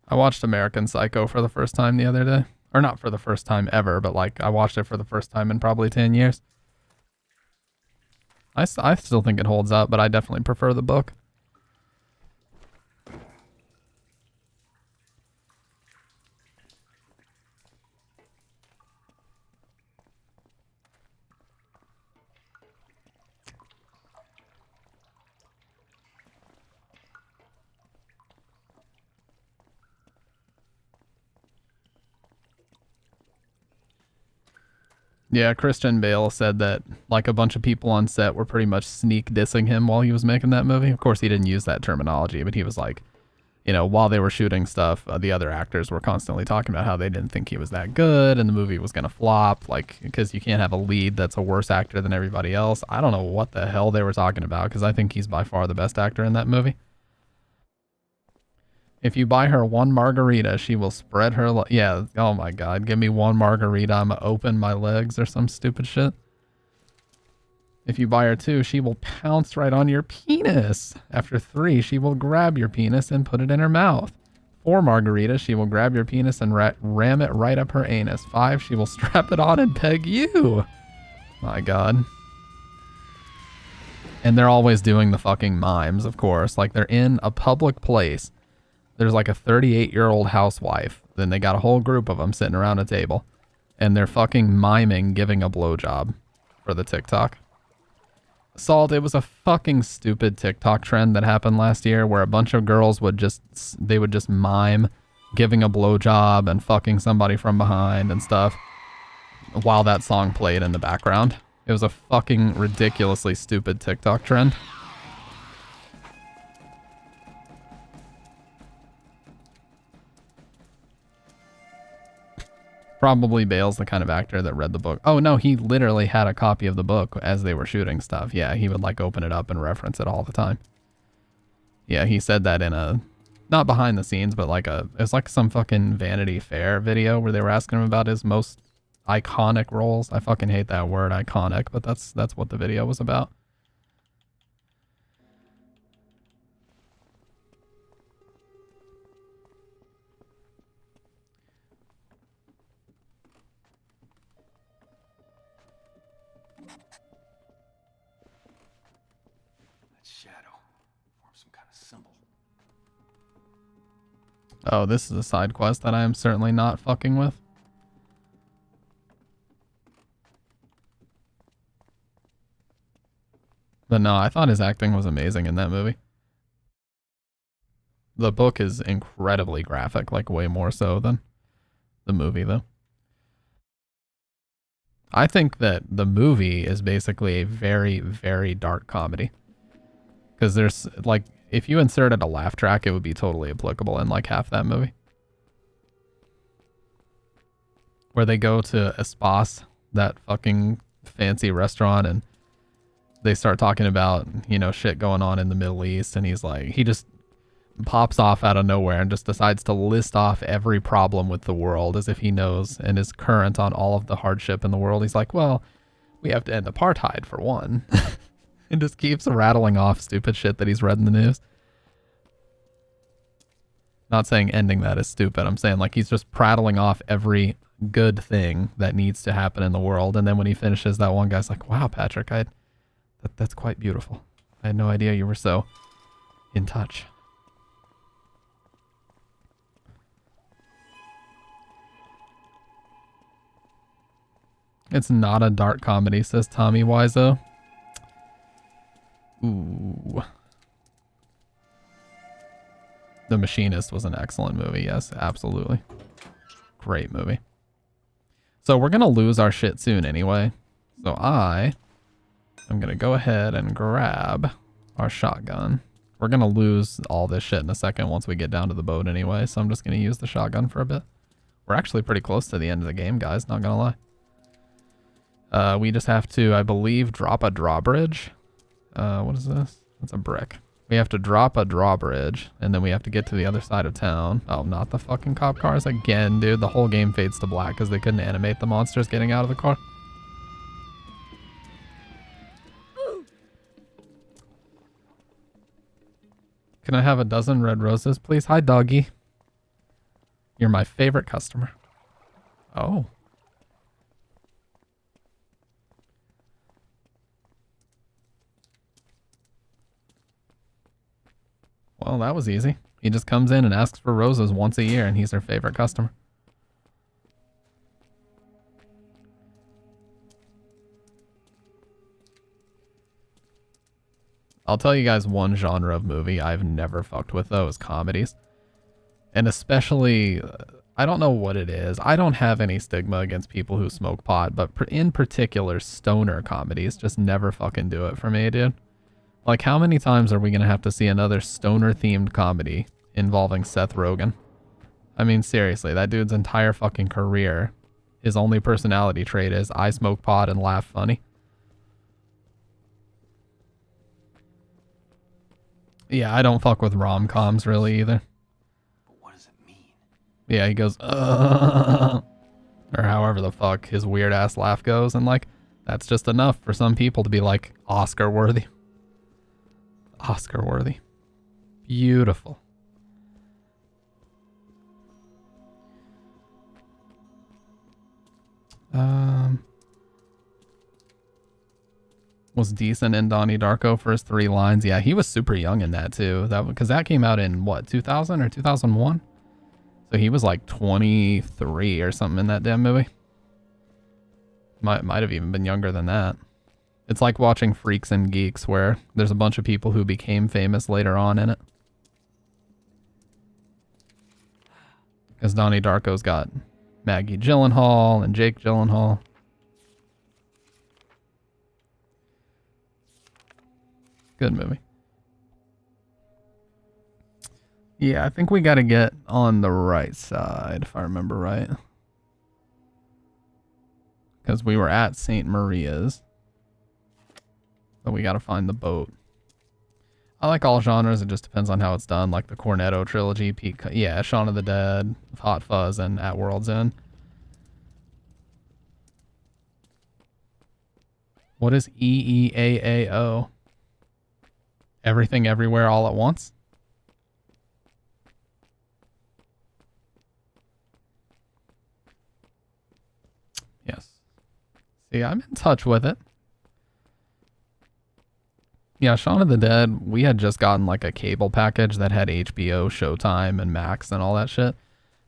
I watched American Psycho for the first time the other day. Or not for the first time ever, but like I watched it for the first time in probably 10 years. I still think it holds up, but I definitely prefer the book. Yeah, Christian Bale said that like a bunch of people on set were pretty much sneak dissing him while he was making that movie. Of course, he didn't use that terminology, but he was like, while they were shooting stuff, the other actors were constantly talking about how they didn't think he was that good and the movie was going to flop, like, because you can't have a lead that's a worse actor than everybody else. I don't know what the hell they were talking about, because I think he's by far the best actor in that movie. If you buy her one margarita, she will spread her... yeah, oh my God. Give me one margarita, I'm gonna open my legs or some stupid shit. If you buy her two, she will pounce right on your penis. After 3, she will grab your penis and put it in her mouth. 4 margaritas, she will grab your penis and ram it right up her anus. 5, she will strap it on and peg you. My God. And they're always doing the fucking mimes, of course. Like, they're in a public place. There's like a 38-year-old housewife. Then they got a whole group of them sitting around a table. And they're fucking miming giving a blowjob for the TikTok. Salt, it was a fucking stupid TikTok trend that happened last year where a bunch of girls would just mime giving a blowjob and fucking somebody from behind and stuff while that song played in the background. It was a fucking ridiculously stupid TikTok trend. Probably Bale's the kind of actor that read the book. Oh no, he literally had a copy of the book as they were shooting stuff. Yeah, he would like open it up and reference it all the time. Yeah, he said that in a, not behind the scenes, but like it was like some fucking Vanity Fair video where they were asking him about his most iconic roles. I fucking hate that word, iconic, but that's what the video was about. Oh, this is a side quest that I am certainly not fucking with. But no, I thought his acting was amazing in that movie. The book is incredibly graphic, like way more so than the movie, though. I think that the movie is basically a very, very dark comedy. Because there's, like, if you inserted a laugh track, it would be totally applicable in like half that movie. Where they go to Espas, that fucking fancy restaurant, and they start talking about, shit going on in the Middle East, and he's like, he just pops off out of nowhere and just decides to list off every problem with the world as if he knows and is current on all of the hardship in the world. He's like, well, we have to end apartheid for one. And just keeps rattling off stupid shit that he's read in the news. Not saying ending that is stupid. I'm saying like he's just prattling off every good thing that needs to happen in the world. And then when he finishes, that one guy's like, wow, Patrick, that's quite beautiful. I had no idea you were so in touch. It's not a dark comedy, says Tommy Wiseau. Ooh. The Machinist was an excellent movie. Yes, absolutely. Great movie. So we're going to lose our shit soon anyway. So I'm going to go ahead and grab our shotgun. We're going to lose all this shit in a second once we get down to the boat anyway. So I'm just going to use the shotgun for a bit. We're actually pretty close to the end of the game, guys. Not going to lie. We just have to, I believe, drop a drawbridge. What is this? That's a brick. We have to drop a drawbridge, and then we have to get to the other side of town. Oh, not the fucking cop cars again, dude. The whole game fades to black because they couldn't animate the monsters getting out of the car. Can I have a dozen red roses, please? Hi, doggy. You're my favorite customer. Oh. Well, that was easy. He just comes in and asks for roses once a year, and he's their favorite customer. I'll tell you guys one genre of movie I've never fucked with, though, is comedies. And especially, I don't know what it is. I don't have any stigma against people who smoke pot, but in particular, stoner comedies just never fucking do it for me, dude. Like, how many times are we going to have to see another stoner-themed comedy involving Seth Rogen? I mean, seriously, that dude's entire fucking career, his only personality trait is, I smoke pot and laugh funny. Yeah, I don't fuck with rom-coms really either. But what does it mean? Yeah, he goes, or however the fuck his weird-ass laugh goes, and, like, that's just enough for some people to be, like, Oscar-worthy. Oscar-worthy. Beautiful. Was decent in Donnie Darko for his 3 lines. Yeah, he was super young in that too. Because that came out in what, 2000 or 2001? So he was like 23 or something in that damn movie. Might have even been younger than that. It's like watching Freaks and Geeks, where there's a bunch of people who became famous later on in it. Because Donnie Darko's got Maggie Gyllenhaal and Jake Gyllenhaal. Good movie. Yeah, I think we got to get on the right side, if I remember right. Because we were at St. Maria's. So we got to find the boat. I like all genres. It just depends on how it's done. Like the Cornetto trilogy. Yeah, Shaun of the Dead, Hot Fuzz, and At World's End. What is EEAAO? Everything Everywhere All at Once? Yes. See, I'm in touch with it. Yeah, Shaun of the Dead, we had just gotten like a cable package that had HBO, Showtime, and Max and all that shit.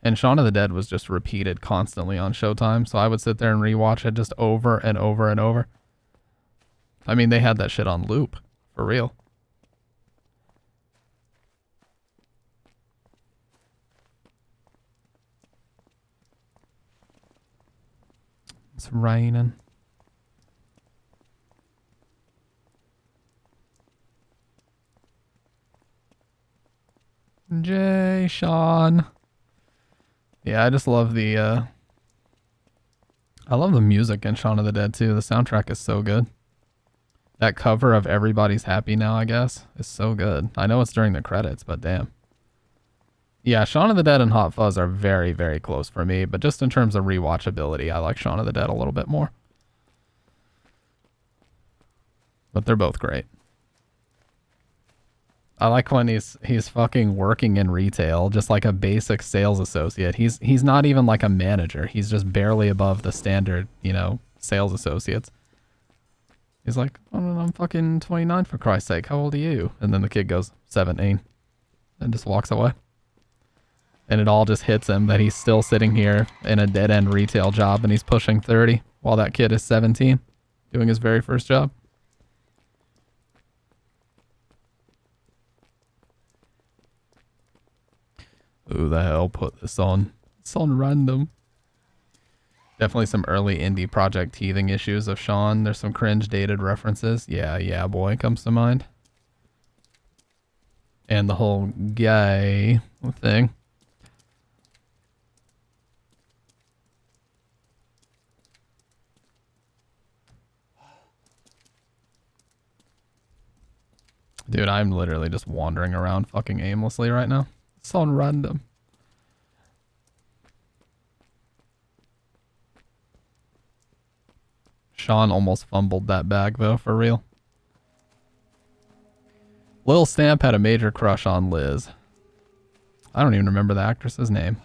And Shaun of the Dead was just repeated constantly on Showtime, so I would sit there and rewatch it just over and over and over. I mean, they had that shit on loop, for real. It's raining. Jay, Sean. Yeah, I just love the I love the music in Shaun of the Dead too. The soundtrack is so good. That cover of Everybody's Happy Now, I guess, is so good. I know it's during the credits, but damn. Yeah, Shaun of the Dead and Hot Fuzz are very, very close for me, but just in terms of rewatchability, I like Shaun of the Dead a little bit more. But they're both great. I like when he's fucking working in retail, just like a basic sales associate. He's not even like a manager. He's just barely above the standard, you know, sales associates. He's like, oh, no, I'm fucking 29 for Christ's sake. How old are you? And then the kid goes, 17. And just walks away. And it all just hits him that he's still sitting here in a dead-end retail job and he's pushing 30 while that kid is 17 doing his very first job. Who the hell put this on? It's on random. Definitely some early indie project teething issues of Sean. There's some cringe dated references. Yeah, boy, comes to mind. And the whole gay thing. Dude, I'm literally just wandering around fucking aimlessly right now. It's on random. Sean almost fumbled that bag though, for real. Lil Stamp had a major crush on Liz. I don't even remember the actress's name.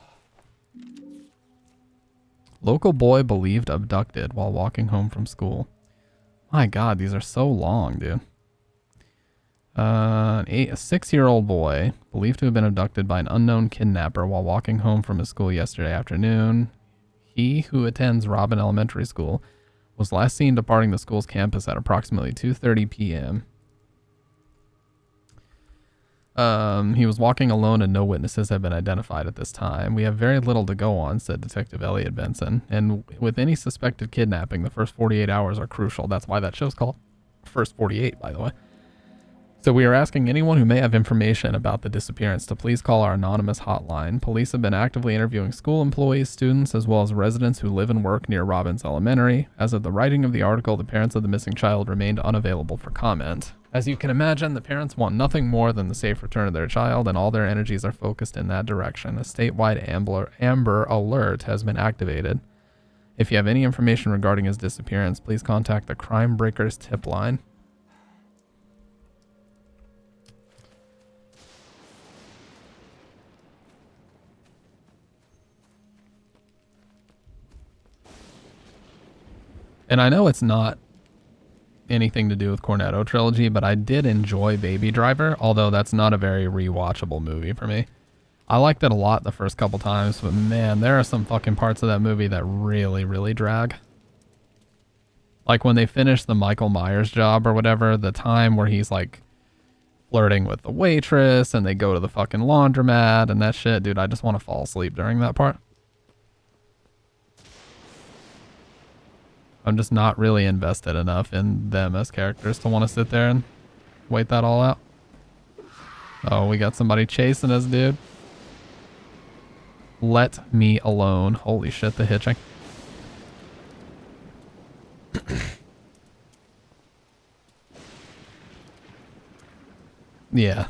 Local boy believed abducted while walking home from school. My god, these are so long, dude. A 6-year-old boy believed to have been abducted by an unknown kidnapper while walking home from his school yesterday afternoon. He, who attends Robin Elementary School, was last seen departing the school's campus at approximately 2:30 p.m. He was walking alone and no witnesses have been identified at this time. We have very little to go on, said Detective Elliot Benson. And with any suspected kidnapping, the first 48 hours are crucial. That's why that show's called First 48, by the way. So we are asking anyone who may have information about the disappearance to please call our anonymous hotline. Police have been actively interviewing school employees, students, as well as residents who live and work near Robbins Elementary. As of the writing of the article, the parents of the missing child remained unavailable for comment. As you can imagine, the parents want nothing more than the safe return of their child, and all their energies are focused in that direction. A statewide Amber Alert has been activated. If you have any information regarding his disappearance, please contact the Crime Breakers tip line. And I know it's not anything to do with Cornetto trilogy, but I did enjoy Baby Driver, although that's not a very rewatchable movie for me. I liked it a lot the first couple times, but man, there are some fucking parts of that movie that really, really drag. Like when they finish the Michael Myers job or whatever, the time where he's like flirting with the waitress and they go to the fucking laundromat and that shit, dude, I just want to fall asleep during that part. I'm just not really invested enough in them as characters to want to sit there and wait that all out. Oh, we got somebody chasing us, dude. Let me alone. Holy shit, the hitching. Yeah.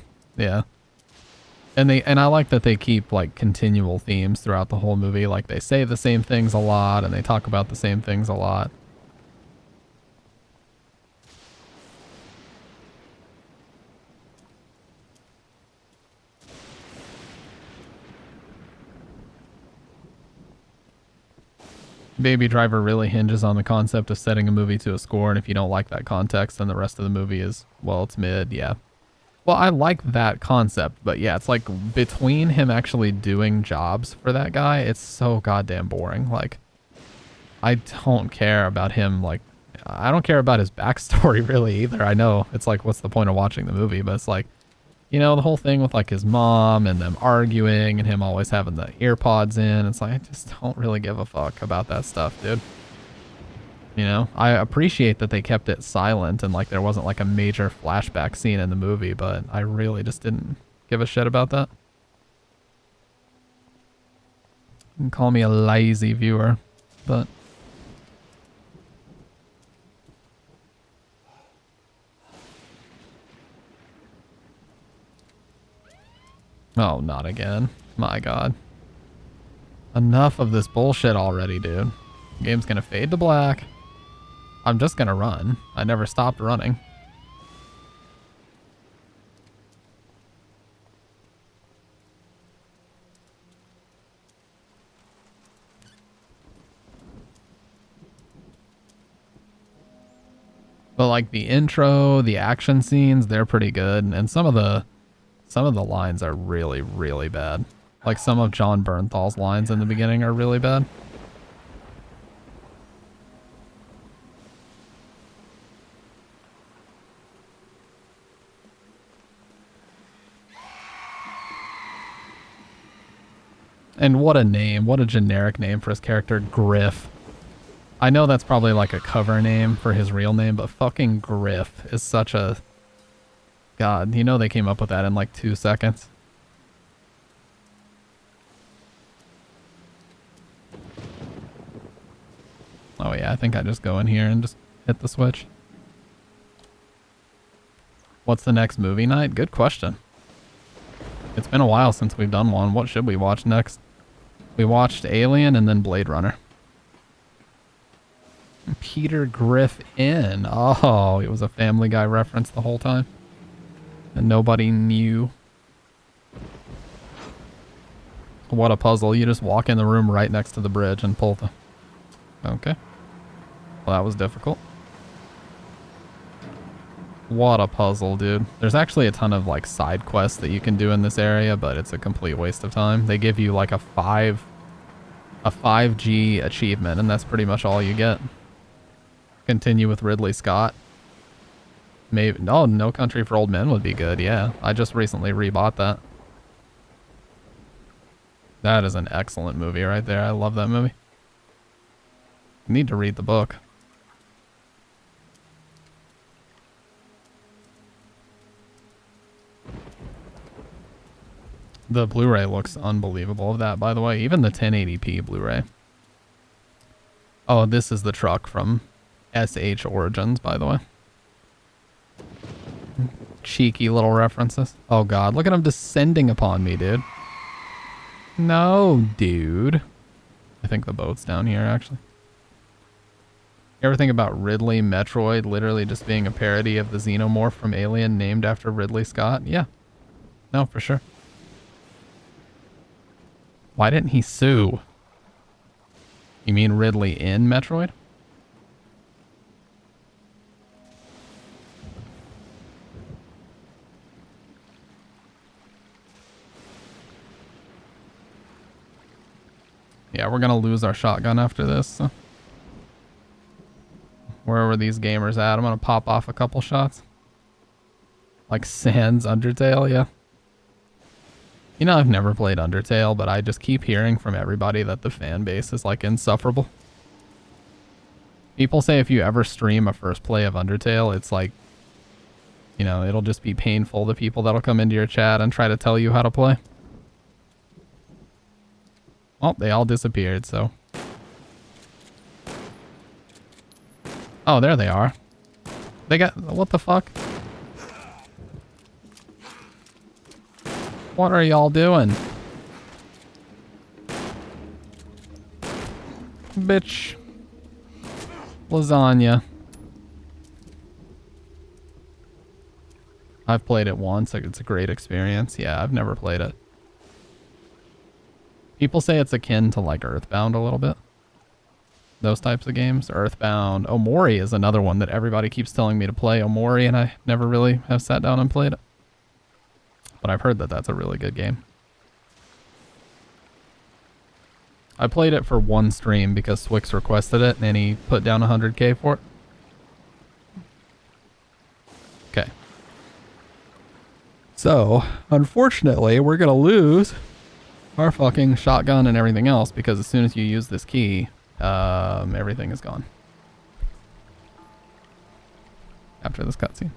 And I like that they keep like continual themes throughout the whole movie. Like they say the same things a lot and they talk about the same things a lot. Baby Driver really hinges on the concept of setting a movie to a score, and if you don't like that context, then the rest of the movie is, well, it's mid, yeah. Well, I like that concept, but yeah, it's like between him actually doing jobs for that guy, it's so goddamn boring. Like, I don't care about him, like, I don't care about his backstory really either. I know it's like, what's the point of watching the movie? But it's like, you know, the whole thing with like his mom and them arguing and him always having the earpods in. It's like, I just don't really give a fuck about that stuff, dude. You know, I appreciate that they kept it silent and like there wasn't like a major flashback scene in the movie, but I really just didn't give a shit about that. You can call me a lazy viewer, but... Oh, not again. My god. Enough of this bullshit already, dude. The game's gonna fade to black. I'm just gonna run. I never stopped running. But like the intro, the action scenes, they're pretty good, and some of the lines are really, really bad. Like some of John Bernthal's lines in the beginning are really bad. And what a name, what a generic name for his character, Griff. I know that's probably like a cover name for his real name, but fucking Griff is such a... God, you know they came up with that in like 2 seconds. Oh yeah, I think I just go in here and just hit the switch. What's the next movie night? Good question. It's been a while since we've done one. What should we watch next? We watched Alien and then Blade Runner. Peter Griffin. Oh, it was a Family Guy reference the whole time. And nobody knew. What a puzzle. You just walk in the room right next to the bridge and pull the... Okay. Well, that was difficult. What a puzzle, dude. There's actually a ton of like side quests that you can do in this area, but it's a complete waste of time. They give you like a 5G achievement, and that's pretty much all you get. Continue with Ridley Scott. Maybe No Country for Old Men would be good. Yeah, I just recently rebought that. That is an excellent movie right there. I love that movie. Need to read the book. The Blu-ray looks unbelievable of that, by the way. Even the 1080p Blu-ray. Oh, this is the truck from SH Origins, by the way. Cheeky little references. Oh god, look at him descending upon me, dude. No, dude. I think the boat's down here, actually. You ever think about Ridley Metroid literally just being a parody of the Xenomorph from Alien named after Ridley Scott? Yeah. No, for sure. Why didn't he sue? You mean Ridley in Metroid? Yeah, we're gonna lose our shotgun after this. So. Where were these gamers at? I'm gonna pop off a couple shots. Like Sans Undertale, yeah. You know, I've never played Undertale, but I just keep hearing from everybody that the fan base is like insufferable. People say if you ever stream a first play of Undertale, it's like, you know, it'll just be painful to people that'll come into your chat and try to tell you how to play. Well, they all disappeared, so. Oh, there they are. They got, what the fuck? What are y'all doing? Bitch. Lasagna. I've played it once. It's a great experience. Yeah, I've never played it. People say it's akin to like Earthbound a little bit. Those types of games. Earthbound. Omori is another one that everybody keeps telling me to play. Omori, and I never really have sat down and played it. But I've heard that that's a really good game. I played it for one stream because Swix requested it and he put down 100k for it. Okay. So, unfortunately, we're going to lose our fucking shotgun and everything else because as soon as you use this key, everything is gone. After this cutscene.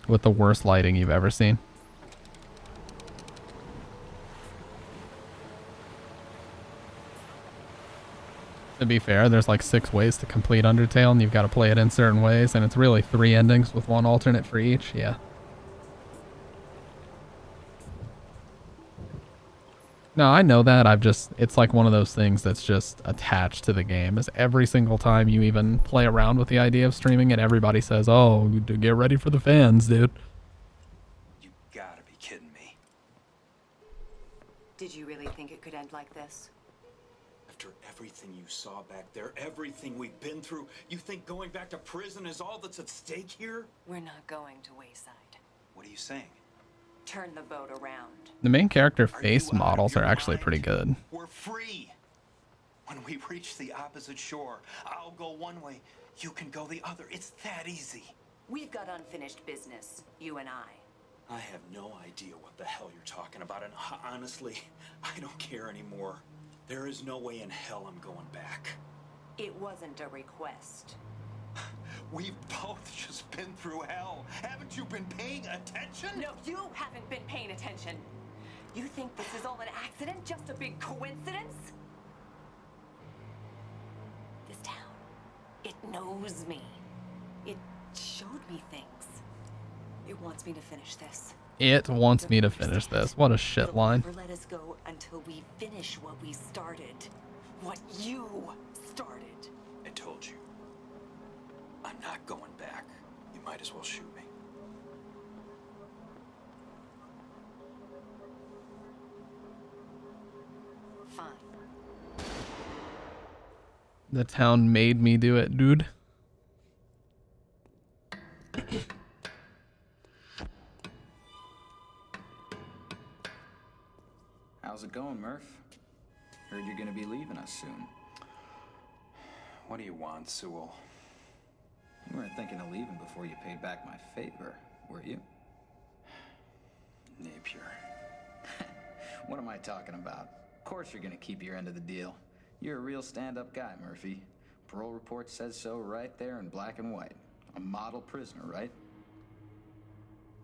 With the worst lighting you've ever seen. To be fair, there's like 6 ways to complete Undertale and you've got to play it in certain ways and it's really 3 endings with 1 alternate for each. Yeah. No, I know that. It's like one of those things that's just attached to the game. Is every single time you even play around with the idea of streaming it, everybody says, oh, get ready for the fans, dude. You gotta be kidding me. Did you really think it could end like this? After Everything you saw back there, everything we've been through, you think going back to prison is all that's at stake here? We're not going to Wayside. What are you saying? Turn the boat around. The main character Are face you out of models are your actually mind? pretty good. We're free. When we reach the opposite shore, I'll go one way, you can go the other. It's that easy. We've got unfinished business, you and I. I have no idea what the hell you're talking about, and honestly, I don't care anymore. There is no way in hell I'm going back. It wasn't a request. We've both just been through hell. Haven't you been paying attention? No, you haven't been paying attention. You think this is all an accident? Just a big coincidence? This town, it knows me. It showed me things. It wants me to finish this. It wants me to finish this. What a shit It'll line. never let us go until we finish what we started. What you started. I told you. I'm not going back. You might as well shoot me. Fine. The town made me do it, dude. How's it going, Murph? Heard you're gonna be leaving us soon. What do you want, Sewell? You weren't thinking of leaving before you paid back my favor, were you? Napier. What am I talking about? Of course you're gonna keep your end of the deal. You're a real stand-up guy, Murphy. Parole report says so right there in black and white. A model prisoner, right?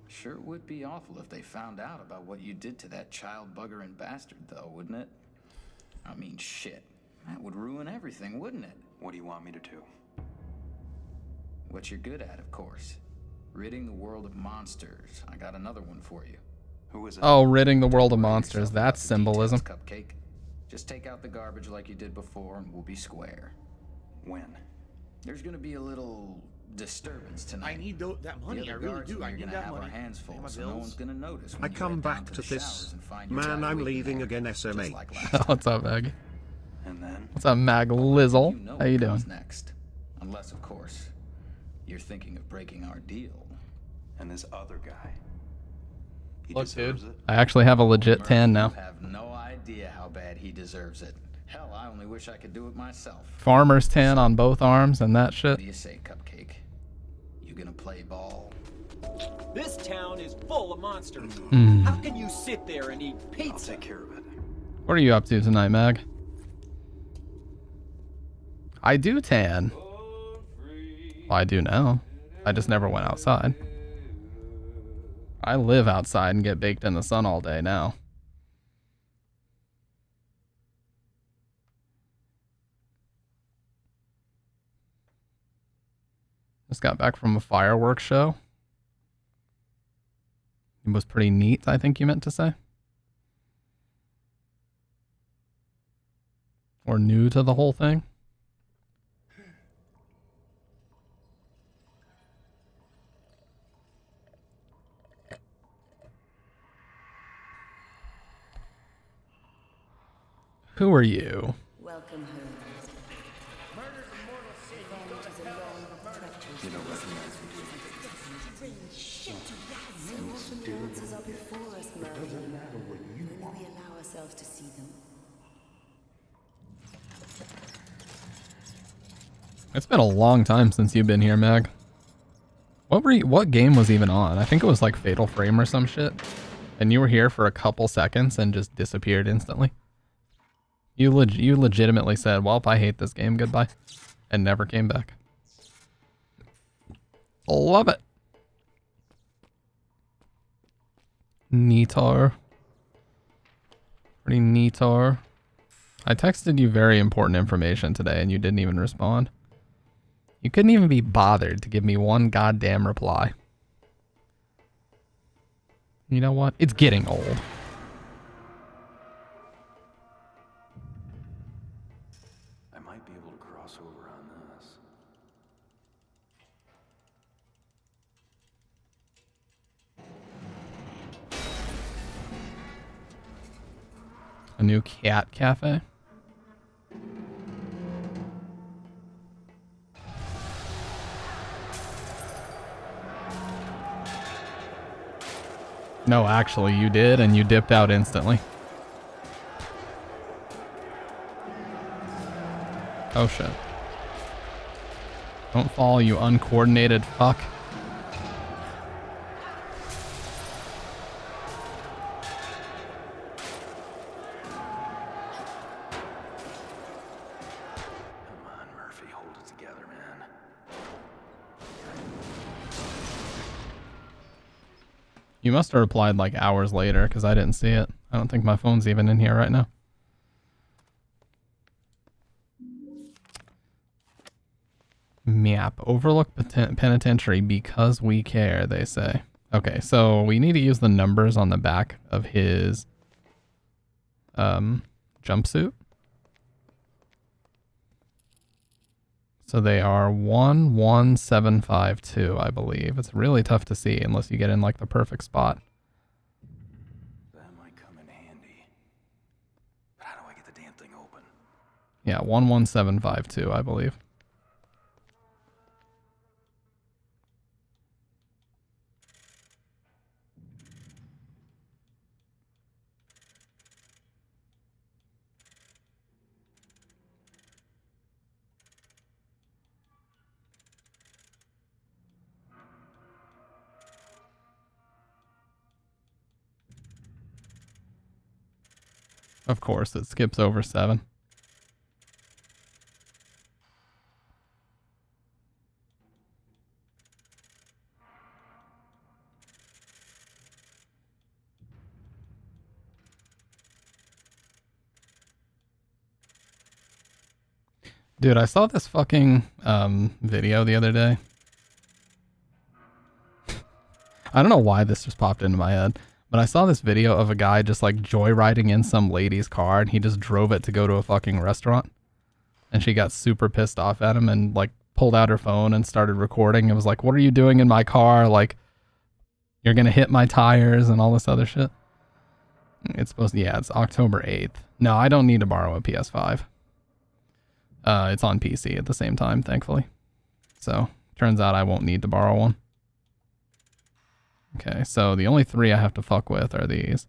Sure would be awful if they found out about what you did to that child buggering bastard, though, wouldn't it? I mean, shit. That would ruin everything, wouldn't it? What do you want me to do? What you're good at, of course. Ridding the world of monsters. I got another one for you. Who is it? Oh, ridding the world of Worry monsters. yourself about That's the symbolism. details, Cupcake. Just take out the garbage like you did before and we'll be square. When? There's gonna be a little disturbance tonight. I need that money. The I other really guards do. and I you're need gonna that have money. our hands Pay full, my so no bills. one's gonna notice when I you come head back down to the this. showers and find your Man, guy I'm waiting leaving there, again, just SMH. like last time. What's up, Maggie? And then? What's up, Mag Lizzle? You know How you what doing? comes next. Unless, of course, you're thinking of breaking our deal. And this other guy. He Look, dude. deserves it. I actually have a legit Murph, tan now. You have no idea how bad he deserves it. Hell, I only wish I could do it myself. Farmer's tan on both arms and that What shit. do you say, Cupcake? You gonna play ball? This town is full of monsters. Mm. How can you sit there and eat I'll pizza? take care of it. What are you up to tonight, Mag? I do tan. Well, I do now. I just never went outside. I live outside and get baked in the sun all day now. Just got back from a fireworks show. It was pretty neat, I think you meant to say. Or new to the whole thing. Who are you? Welcome home. You don't recognize me, do Often the answers are before us, Merlin. Only we allow ourselves to see them. It's been a long time since you've been here, Mag. What game was even on? I think it was like Fatal Frame or some shit. And you were here for a couple seconds and just disappeared instantly. You legitimately said, well, if I hate this game, goodbye. And never came back. Love it. Neatar. Pretty neatar. I texted you very important information today and you didn't even respond. You couldn't even be bothered to give me one goddamn reply. You know what? It's getting old. I might be able to cross over on this. A new cat cafe? No, actually, you did, and you dipped out instantly. Oh shit. Don't fall, you uncoordinated fuck. Come on, Murphy, hold it together, man. You must have replied like hours later, because I didn't see it. I don't think my phone's even in here right now. Map. Overlook Penitentiary because we care, they say. Okay, so we need to use the numbers on the back of his jumpsuit. So they are 11752, I believe. It's really tough to see unless you get in like the perfect spot. That might come in handy. But how do I get the damn thing open? Yeah, 11752, I believe. Of course, it skips over 7. Dude, I saw this fucking video the other day. I don't know why this just popped into my head, but I saw this video of a guy just like joyriding in some lady's car, and he just drove it to go to a fucking restaurant. And she got super pissed off at him and like pulled out her phone and started recording. It was like, what are you doing in my car? Like, you're gonna hit my tires and all this other shit. It's supposed to, yeah, it's October 8th. No, I don't need to borrow a PS5. It's on PC at the same time, thankfully. So, turns out I won't need to borrow one. Okay, so the only 3 I have to fuck with are these.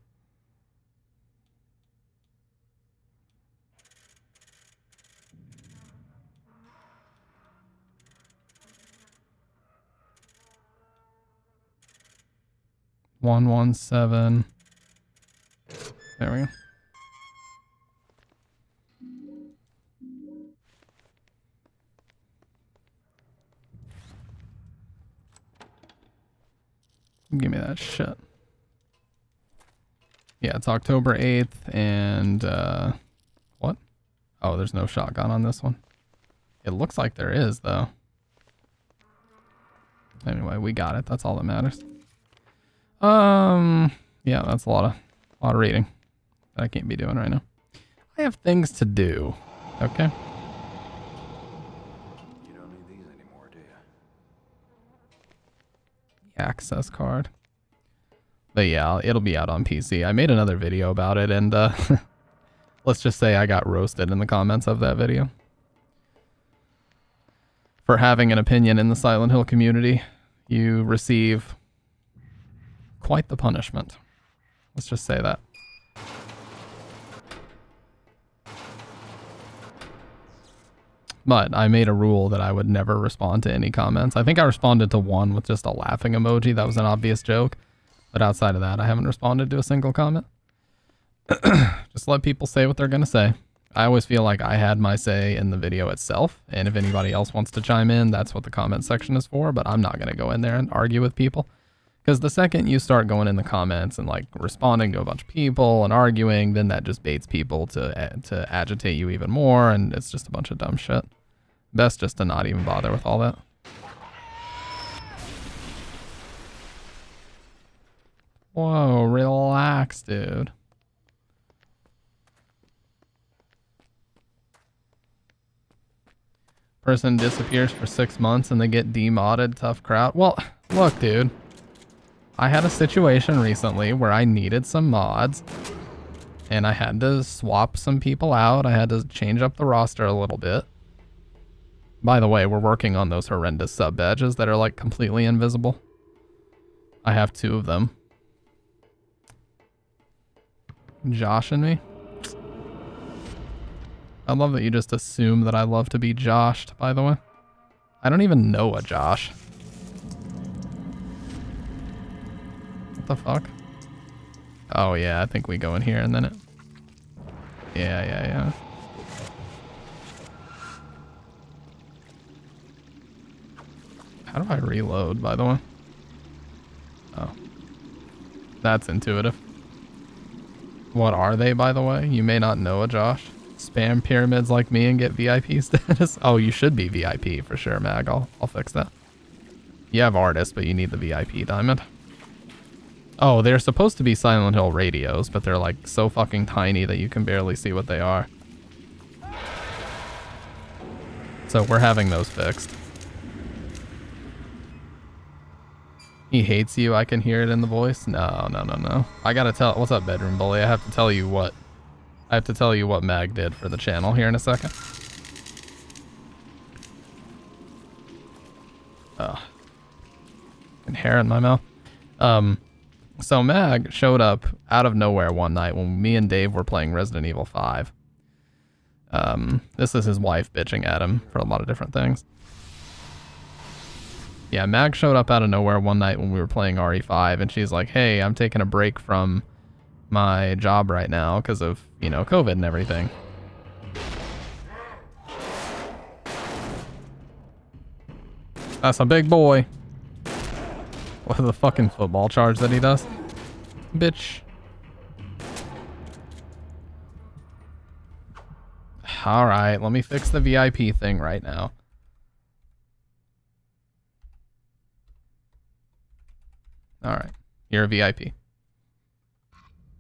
One, 1, 7. There we go. Give me that shit. Yeah, it's October 8th, and, what? Oh, there's no shotgun on this one. It looks like there is, though. Anyway, we got it. That's all that matters. Yeah, that's a lot of reading that I can't be doing right now. I have things to do, okay? You don't need these anymore, do you? Access card. But yeah, it'll be out on PC. I made another video about it, and let's just say I got roasted in the comments of that video for having an opinion in the Silent Hill community. You receive quite the punishment. Let's just say that. But I made a rule that I would never respond to any comments. I think I responded to one with just a laughing emoji. That was an obvious joke. But outside of that, I haven't responded to a single comment. Just let people say what they're going to say. I always feel like I had my say in the video itself. And if anybody else wants to chime in, that's what the comment section is for. But I'm not going to go in there and argue with people. Because the second you start going in the comments and like responding to a bunch of people and arguing, then that just baits people to agitate you even more. And it's just a bunch of dumb shit. Best just to not even bother with all that. Whoa, relax, dude. Person disappears for 6 months and they get demodded, tough crowd. Well, look, dude. I had a situation recently where I needed some mods. And I had to swap some people out. I had to change up the roster a little bit. By the way, we're working on those horrendous sub badges that are like completely invisible. I have 2 of them. Joshing me? I love that you just assume that I love to be joshed, by the way. I don't even know a Josh. What the fuck? Oh yeah, I think we go in here and then it... Yeah. How do I reload, by the way? Oh. That's intuitive. What are they, by the way? You may not know a Josh. Spam pyramids like me and get VIP status? Oh, you should be VIP for sure, Mag. I'll fix that. You have artists, but you need the VIP diamond. Oh, they're supposed to be Silent Hill radios, but they're like so fucking tiny that you can barely see what they are. So we're having those fixed. He hates you, I can hear it in the voice. No. I gotta tell, what's up, bedroom bully? I have to tell you what Mag did for the channel here in a second. And hair in my mouth. So Mag showed up out of nowhere one night when me and Dave were playing Resident Evil 5. This is his wife bitching at him for a lot of different things. Yeah, Mag showed up out of nowhere one night when we were playing RE5, and she's like, hey, I'm taking a break from my job right now because of, you know, COVID and everything. That's a big boy. What the fucking football charge that he does? Bitch. Alright, let me fix the VIP thing right now. Alright, you're a VIP.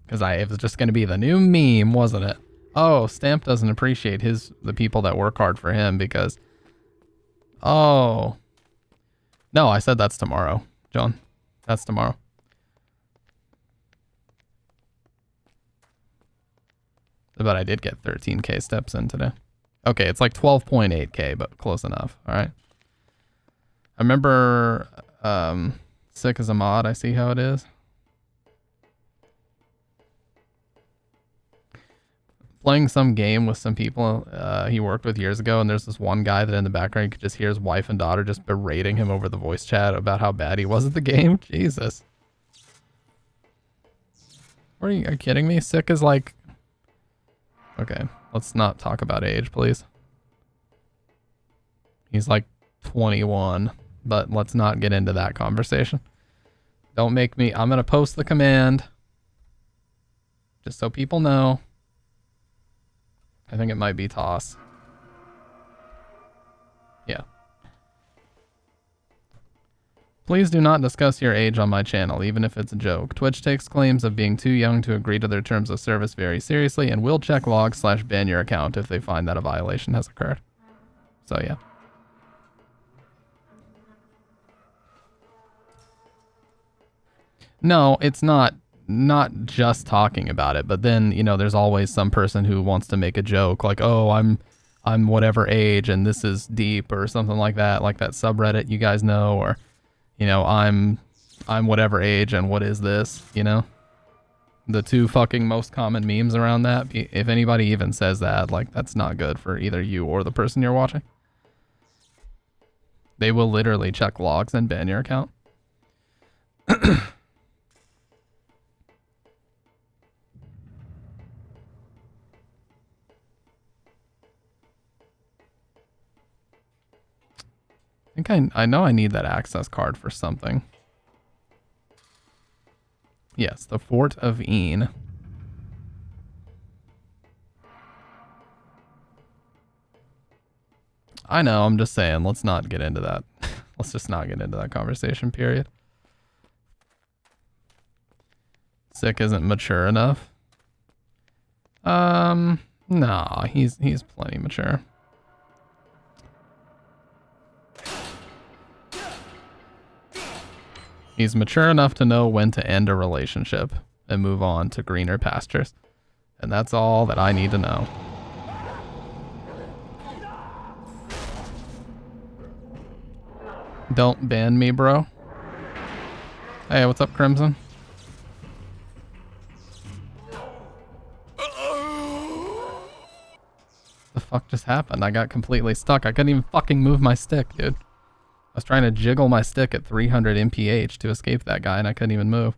Because it was just going to be the new meme, wasn't it? Oh, Stamp doesn't appreciate the people that work hard for him because... Oh. No, I said that's tomorrow, John. That's tomorrow. But I did get 13k steps in today. Okay, it's like 12.8k, but close enough. All right. I remember sick as a mod. I see how it is. Playing some game with some people he worked with years ago, and there's this one guy that in the background you could just hear his wife and daughter just berating him over the voice chat about how bad he was at the game. Jesus. Are you kidding me? Sick is like... Okay, let's not talk about age, please. He's like 21, but let's not get into that conversation. Don't make me... I'm going to post the command. Just so people know. I think it might be toss. Yeah. Please do not discuss your age on my channel, even if it's a joke. Twitch takes claims of being too young to agree to their terms of service very seriously and will check logs / ban your account if they find that a violation has occurred. So yeah. No, it's not just talking about it, but then, you know, there's always some person who wants to make a joke like, oh, I'm whatever age and this is deep or something like that subreddit you guys know, or, you know, I'm whatever age and what is this, you know? The two fucking most common memes around that. If anybody even says that, like, that's not good for either you or the person you're watching. They will literally check logs and ban your account. I know I need that access card for something. Yes, the Fort of Een. I know, I'm just saying, let's not get into that. Let's just not get into that conversation, period. Sick isn't mature enough. Nah, he's plenty mature. He's mature enough to know when to end a relationship and move on to greener pastures. And that's all that I need to know. Don't ban me, bro. Hey, what's up, Crimson? fuck just happened? I got completely stuck. I couldn't even fucking move my stick, dude. I was trying to jiggle my stick at 300 mph to escape that guy, and I couldn't even move.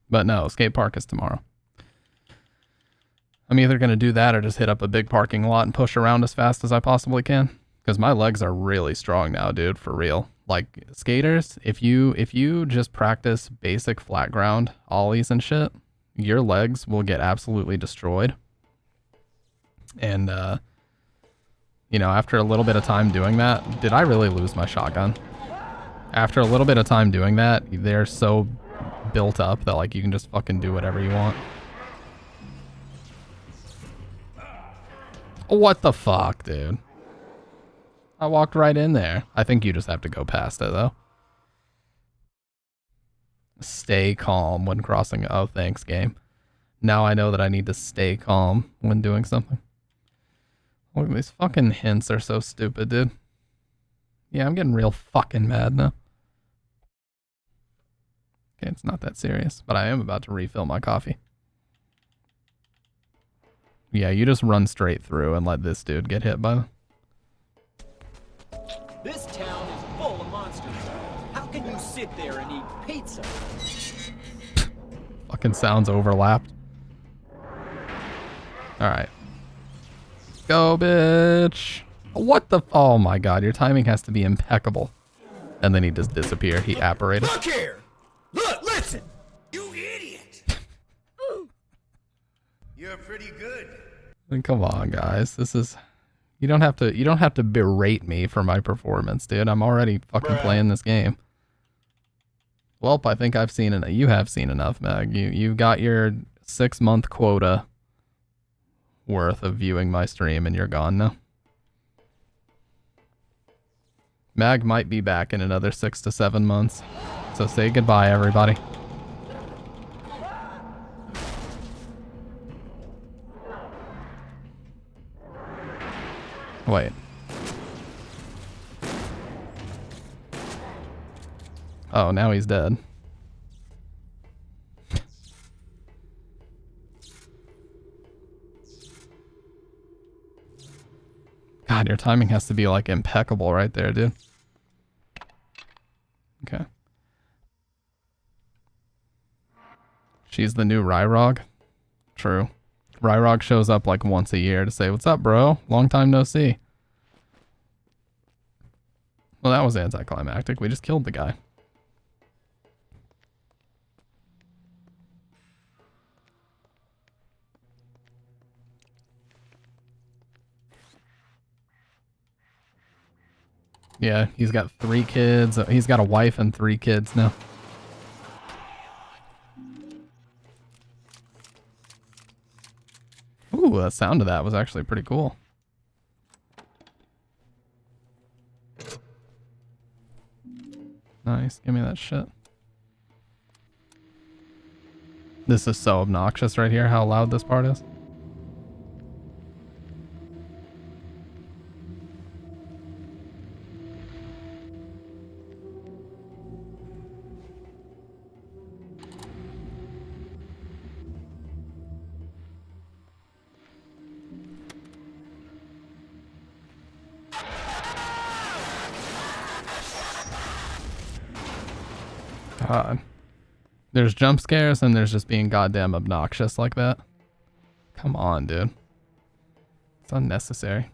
But no, skate park is tomorrow. I'm either going to do that or just hit up a big parking lot and push around as fast as I possibly can. Because my legs are really strong now, dude, for real. Like, skaters, if you just practice basic flat ground ollies and shit, your legs will get absolutely destroyed. And, you know, after a little bit of time doing that, did I really lose my shotgun? After a little bit of time doing that, they're so built up that, like, you can just fucking do whatever you want. What the fuck, dude? I walked right in there. I think you just have to go past it, though. Stay calm when crossing. Oh, thanks, game. Now I know that I need to stay calm when doing something. Look, these fucking hints are so stupid, dude. Yeah, I'm getting real fucking mad now. Okay, it's not that serious, but I am about to refill my coffee. Yeah, you just run straight through and let this dude get hit by them. This town is full of monsters. How can you sit there and eat pizza? Fucking sounds overlapped. Alright. Go, bitch. What the? Oh my god, your timing has to be impeccable. And then he just disappeared. He apparated. Look here! Look, listen! You idiot! You're pretty good. Come on, guys. This is... You don't have to berate me for my performance, dude. I'm already fucking playing this game. Welp, I think I've seen enough. You have seen enough, Mag. You've got your 6-month quota worth of viewing my stream and you're gone now. Mag might be back in another 6 to 7 months. So say goodbye, everybody. Wait. Oh, now he's dead. God, your timing has to be like impeccable right there, dude. Okay. She's the new Ryrog? True. Ryrog shows up like once a year to say, "What's up, bro? Long time no see." Well, that was anticlimactic. We just killed the guy. Yeah, he's got 3 kids. He's got a wife and 3 kids now. Ooh, the sound of that was actually pretty cool. Nice, give me that shit. This is so obnoxious right here, how loud this part is. God. There's jump scares and there's just being goddamn obnoxious like that. Come on, dude. It's unnecessary.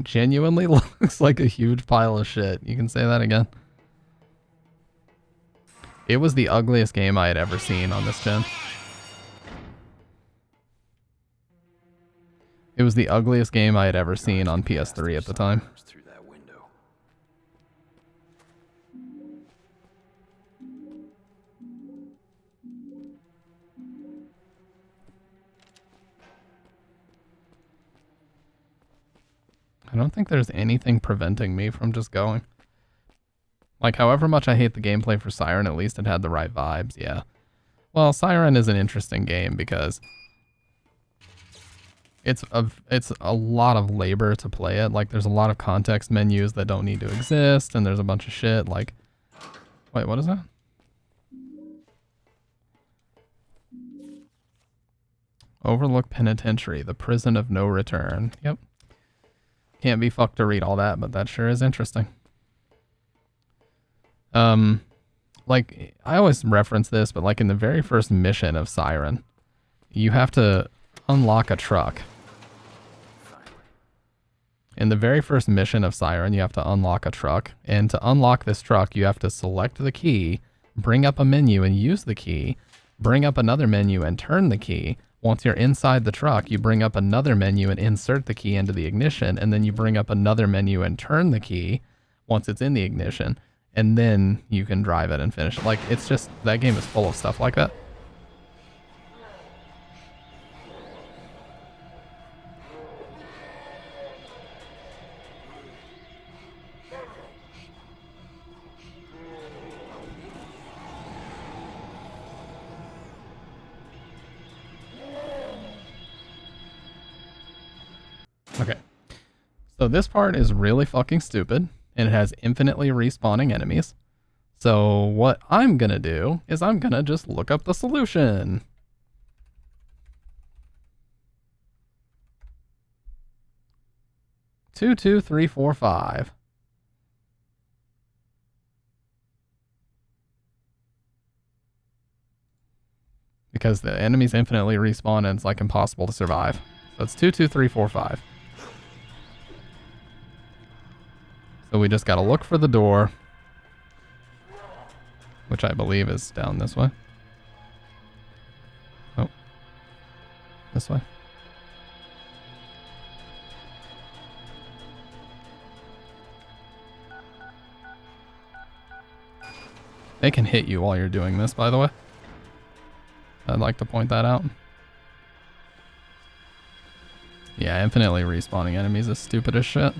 Genuinely looks like a huge pile of shit. You can say that again. It was the ugliest game I had ever seen on this gen. It was the ugliest game I had ever seen on PS3 at the time. I don't think there's anything preventing me from just going. Like, however much I hate the gameplay for Siren, at least it had the right vibes, yeah. Well, Siren is an interesting game because it's a lot of labor to play it. Like, there's a lot of context menus that don't need to exist, and there's a bunch of shit, like... Wait, what is that? Overlook Penitentiary, the prison of no return. Yep. Can't be fucked to read all that, but that sure is interesting. Like, I always reference this, but like in the very first mission of Siren, you have to unlock a truck. In the very first mission of Siren, you have to unlock a truck. And to unlock this truck, you have to select the key, bring up a menu and use the key, bring up another menu and turn the key. Once you're inside the truck, you bring up another menu and insert the key into the ignition, and then you bring up another menu and turn the key once it's in the ignition, and then you can drive it and finish it. Like, it's just, that game is full of stuff like that. Okay, so this part is really fucking stupid, and it has infinitely respawning enemies. So what I'm gonna do is I'm gonna just look up the solution. Two, 2, 3, 4, 5. Because the enemies infinitely respawn and it's like impossible to survive. So it's 2, 2, 3, 4, 5. So we just gotta look for the door, which I believe is down this way. Oh, this way. They can hit you while you're doing this, by the way. I'd like to point that out. Yeah, infinitely respawning enemies is stupid as shit.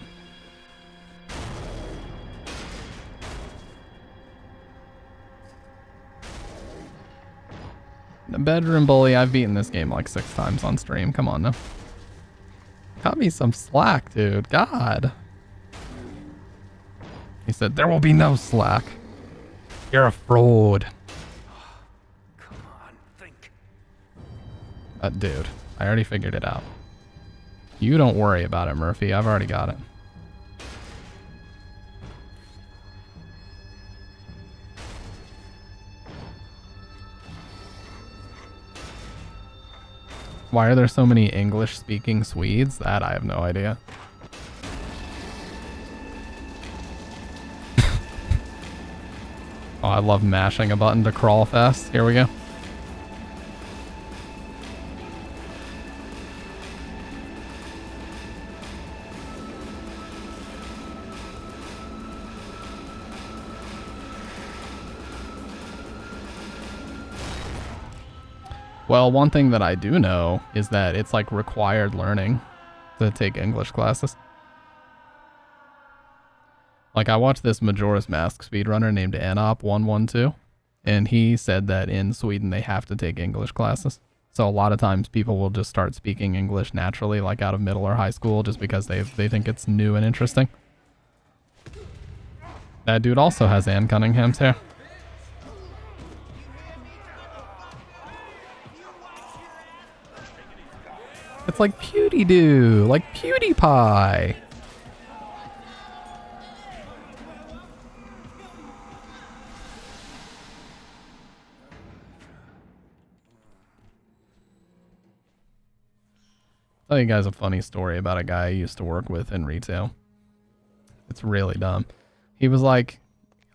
The bedroom bully, I've beaten this game like 6 times on stream. Come on now. Cut me some slack, dude. God. He said, there will be no slack. You're a fraud. Come on, think. Dude, I already figured it out. You don't worry about it, Murphy. I've already got it. Why are there so many English-speaking Swedes? That I have no idea. Oh, I love mashing a button to crawl fast. Here we go. Well, one thing that I do know is that it's like required learning to take English classes. Like, I watched this Majora's Mask speedrunner named Anop112, and he said that in Sweden they have to take English classes. So a lot of times people will just start speaking English naturally, like out of middle or high school, just because they think it's new and interesting. That dude also has Anne Cunningham's hair. It's like PewDieDoo, like PewDiePie. Tell you guys a funny story about a guy I used to work with in retail. It's really dumb. He was like,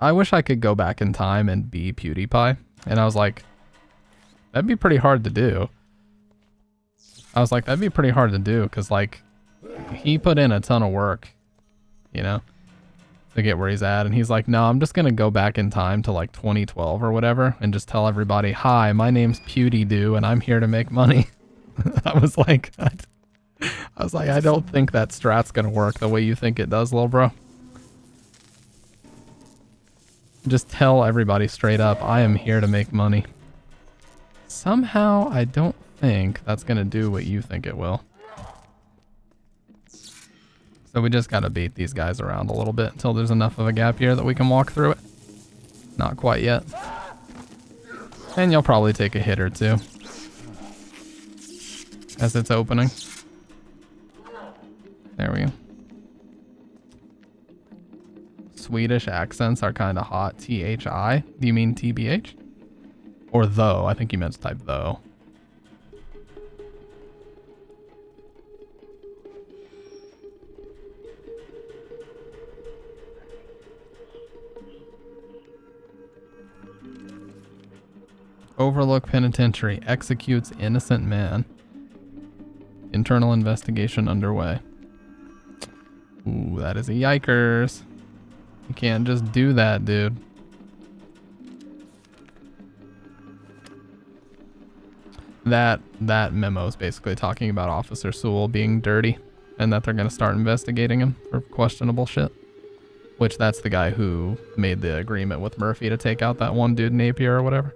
I wish I could go back in time and be PewDiePie. And I was like, that'd be pretty hard to do. That'd be pretty hard to do because, like, he put in a ton of work, you know, to get where he's at. And he's like, no, I'm just going to go back in time to, like, 2012 or whatever and just tell everybody, hi, my name's PewDieDoo and I'm here to make money. I was like, I don't think that strat's going to work the way you think it does, little bro. Just tell everybody straight up, I am here to make money. Somehow, I don't think that's gonna do what you think it will. So we just gotta beat these guys around a little bit until there's enough of a gap here that we can walk through it. Not quite yet. And you'll probably take a hit or two. as it's opening. There we go. Swedish accents are kind of hot. THI? Do you mean TBH? Or though? I think you meant to type though. Overlook Penitentiary executes innocent man. Internal investigation underway. Ooh, that is a yikers. You can't just do that, dude. That memo is basically talking about Officer Sewell being dirty and that they're going to start investigating him for questionable shit. Which that's the guy who made the agreement with Murphy to take out that one dude Napier or whatever.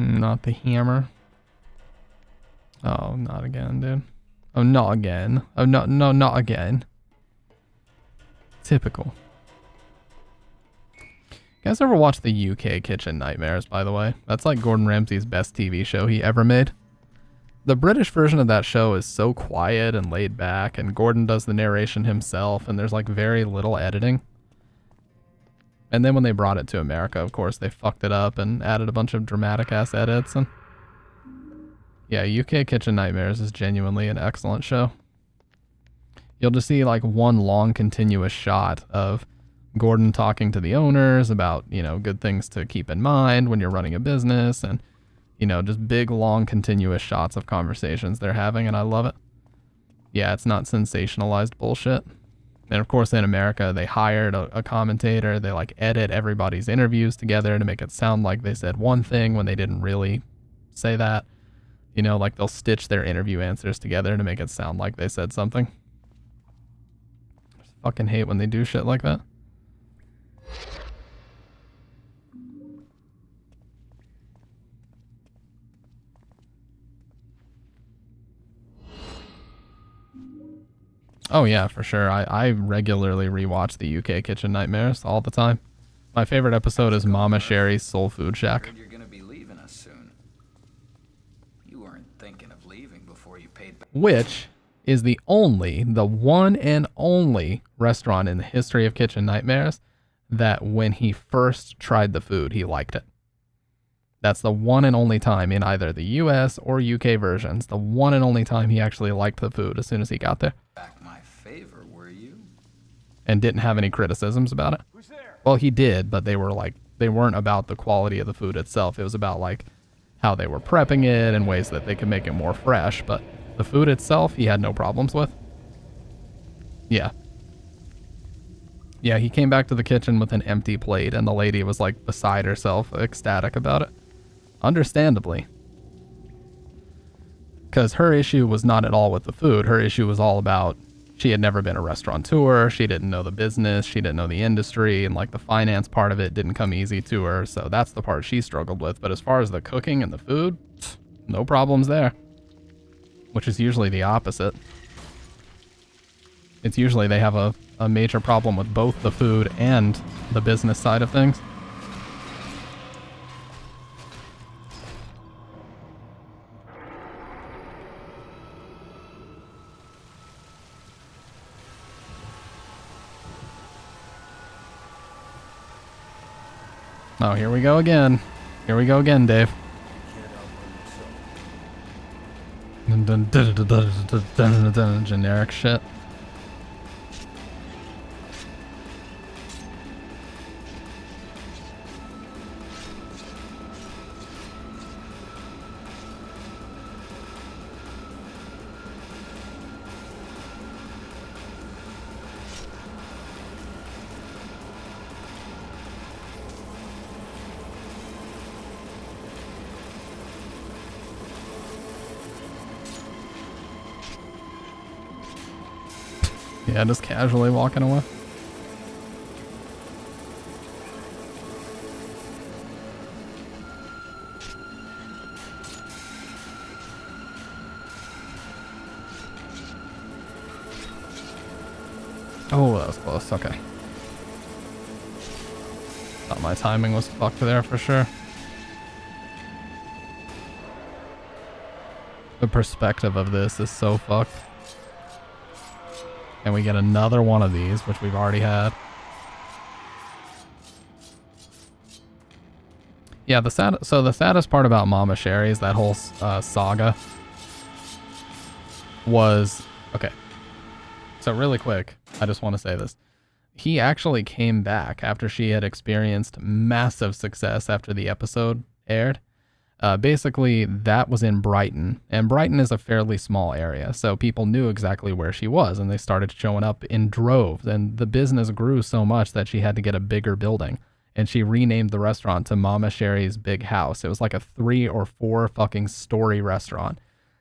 Not the hammer. Oh, not again, dude. Oh, not again. Oh, no, not again. Typical. You guys ever watch the UK Kitchen Nightmares, by the way? That's like Gordon Ramsay's best TV show he ever made. The British version of that show is so quiet and laid back, and Gordon does the narration himself, and there's like very little editing. And then when they brought it to America, of course, they fucked it up and added a bunch of dramatic-ass edits. And yeah, UK Kitchen Nightmares is genuinely an excellent show. You'll just see like one long continuous shot of Gordon talking to the owners about, you know, good things to keep in mind when you're running a business, and, you know, just big, long, continuous shots of conversations they're having, and I love it. Yeah, it's not sensationalized bullshit. And of course, in America, they hired a commentator. They like edit everybody's interviews together to make it sound like they said one thing when they didn't really say that. You know, like they'll stitch their interview answers together to make it sound like they said something. I just fucking hate when they do shit like that. Oh yeah, for sure. I regularly rewatch the UK Kitchen Nightmares all the time. My favorite episode is Mama Sherry's Soul Food Shack. You're gonna be leaving us soon. You weren't thinking of leaving before you paid back. Which is the one and only restaurant in the history of Kitchen Nightmares that when he first tried the food, he liked it. That's the one and only time in either the US or UK versions, the one and only time he actually liked the food as soon as he got there. Back my favor, were you? And didn't have any criticisms about it. Who's there? Well, he did, but they weren't about the quality of the food itself. It was about like how they were prepping it and ways that they could make it more fresh. But the food itself, he had no problems with. Yeah. Yeah, he came back to the kitchen with an empty plate, and the lady was like beside herself, ecstatic about it. Understandably. Because her issue was not at all with the food. Her issue was all about she had never been a restaurateur. She didn't know the business. She didn't know the industry. And like the finance part of it didn't come easy to her. So that's the part she struggled with. But as far as the cooking and the food, no problems there. Which is usually the opposite. It's usually they have a major problem with both the food and the business side of things. Oh, here we go again. Here we go again, Dave. Generic shit. Yeah, just casually walking away. close. Okay. Thought my timing was fucked there for sure. The perspective of this is so fucked. And we get another one of these, which we've already had. Yeah, the saddest part about Mama Sherry's, that whole saga, was... Okay. So really quick, I just want to say this. He actually came back after she had experienced massive success after the episode aired. Basically, that was in Brighton, and Brighton is a fairly small area, so people knew exactly where she was, and they started showing up in droves, and the business grew so much that she had to get a bigger building, and she renamed the restaurant to Mama Sherry's Big House. It was like a 3 or 4 fucking story restaurant,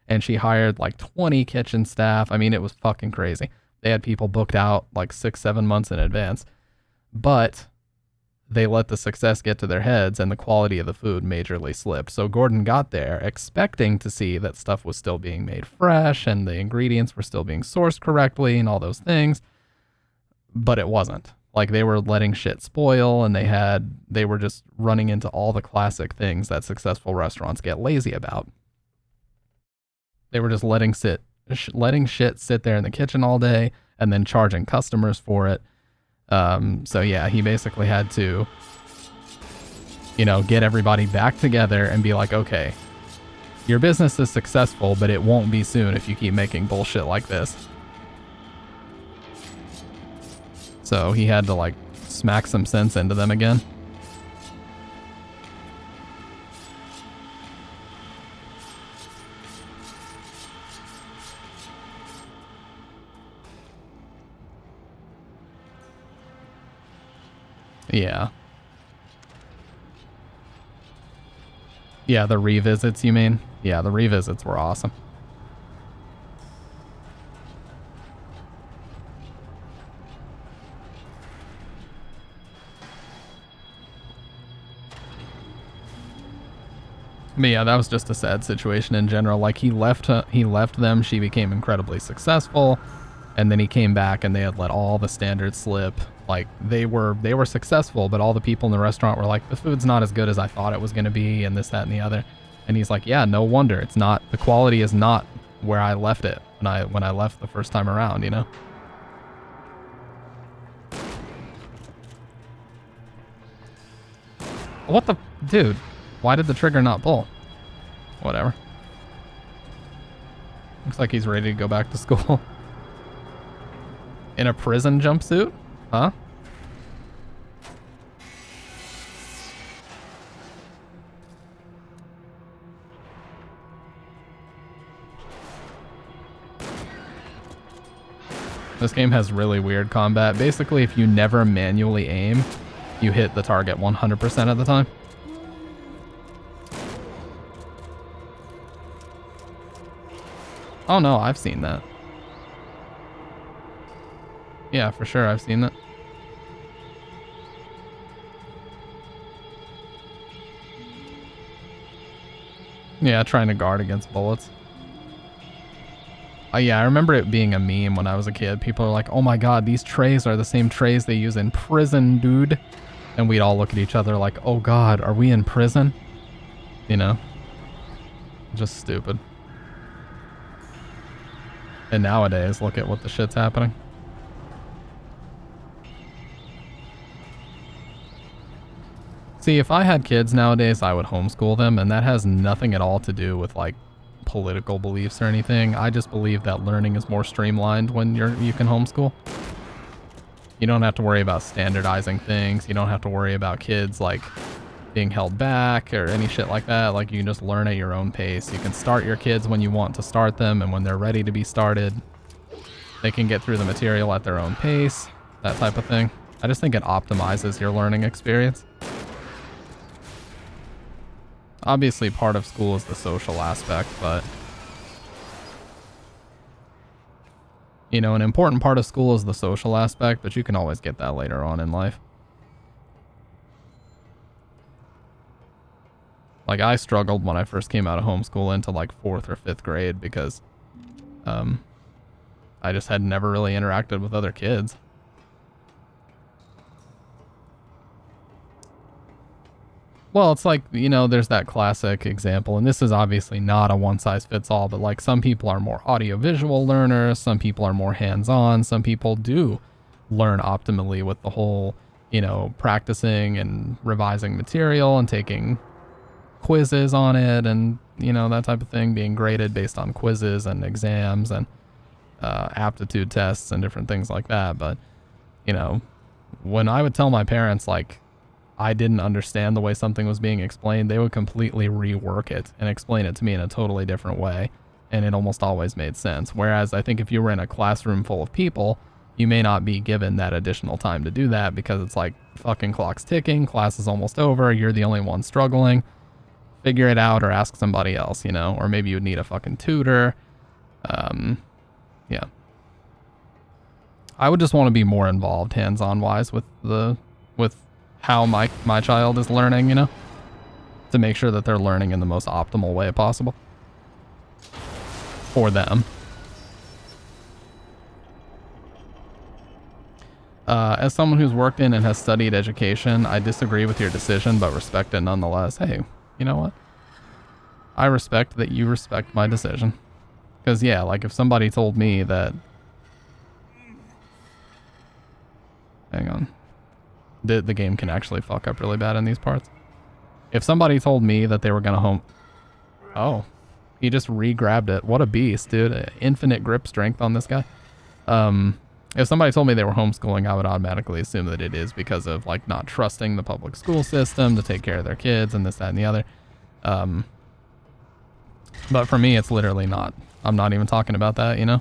and she hired like 20 kitchen staff. I mean, it was fucking crazy. They had people booked out like 6-7 months in advance, but they let the success get to their heads and the quality of the food majorly slipped. So Gordon got there expecting to see that stuff was still being made fresh and the ingredients were still being sourced correctly and all those things, but it wasn't. Like, they were letting shit spoil, and they were just running into all the classic things that successful restaurants get lazy about. They were just letting shit sit there in the kitchen all day and then charging customers for it. So yeah, he basically had to, get everybody back together and be like, okay, your business is successful, but it won't be soon if you keep making bullshit like this. So he had to like smack some sense into them again. Yeah. Yeah, the revisits, you mean? Yeah, the revisits were awesome. But yeah, that was just a sad situation in general. Like, he left them, she became incredibly successful, and then he came back and they had let all the standards slip. Like, they were successful, but all the people in the restaurant were like, the food's not as good as I thought it was going to be, and this, that, and the other. And he's like, yeah, no wonder. It's not, the quality is not where I left it when I left the first time around, What the, dude, why did the trigger not pull? Whatever. Looks like he's ready to go back to school. In a prison jumpsuit? Huh? This game has really weird combat. Basically, if you never manually aim, you hit the target 100% of the time. Oh no, I've seen that. Yeah, for sure, I've seen that. Yeah, trying to guard against bullets. Yeah, I remember it being a meme when I was a kid. People are like, oh my god, these trays are the same trays they use in prison, dude. And we'd all look at each other like, oh god, are we in prison? Just stupid. And nowadays, look at what the shit's happening. See, if I had kids nowadays, I would homeschool them, and that has nothing at all to do with, like, political beliefs or anything. I just believe that learning is more streamlined when you can homeschool. You don't have to worry about standardizing things. You don't have to worry about kids, like, being held back or any shit like that. Like, you can just learn at your own pace. You can start your kids when you want to start them, and when they're ready to be started, they can get through the material at their own pace, that type of thing. I just think it optimizes your learning experience. Obviously, part of school is the social aspect, but an important part of school is the social aspect, but you can always get that later on in life. Like, I struggled when I first came out of homeschool into like 4th or 5th grade because I just had never really interacted with other kids. Well, it's like, you know, there's that classic example, and this is obviously not a one-size-fits-all, but like some people are more audiovisual learners, some people are more hands-on, some people do learn optimally with the whole, you know, practicing and revising material and taking quizzes on it and, you know, that type of thing, being graded based on quizzes and exams and aptitude tests and different things like that. But, you know, when I would tell my parents, like, I didn't understand the way something was being explained, they would completely rework it and explain it to me in a totally different way. And it almost always made sense. Whereas I think if you were in a classroom full of people, you may not be given that additional time to do that because it's like fucking clock's ticking, class is almost over, you're the only one struggling. Figure it out or ask somebody else, you know, or maybe you'd need a fucking tutor. Yeah. I would just want to be more involved hands-on wise with how my child is learning, you know, to make sure that they're learning in the most optimal way possible for them. As someone who's worked in and has studied education, I disagree with your decision, but respect it nonetheless. Hey, you know what? I respect that you respect my decision. Because, yeah, like if somebody told me that... Hang on. The game can actually fuck up really bad in these parts. If somebody told me that they were going to Oh. He just re-grabbed it. What a beast, dude. Infinite grip strength on this guy. If somebody told me they were homeschooling, I would automatically assume that it is because of, like, not trusting the public school system to take care of their kids and this, that, and the other. But for me, it's literally not. I'm not even talking about that, you know?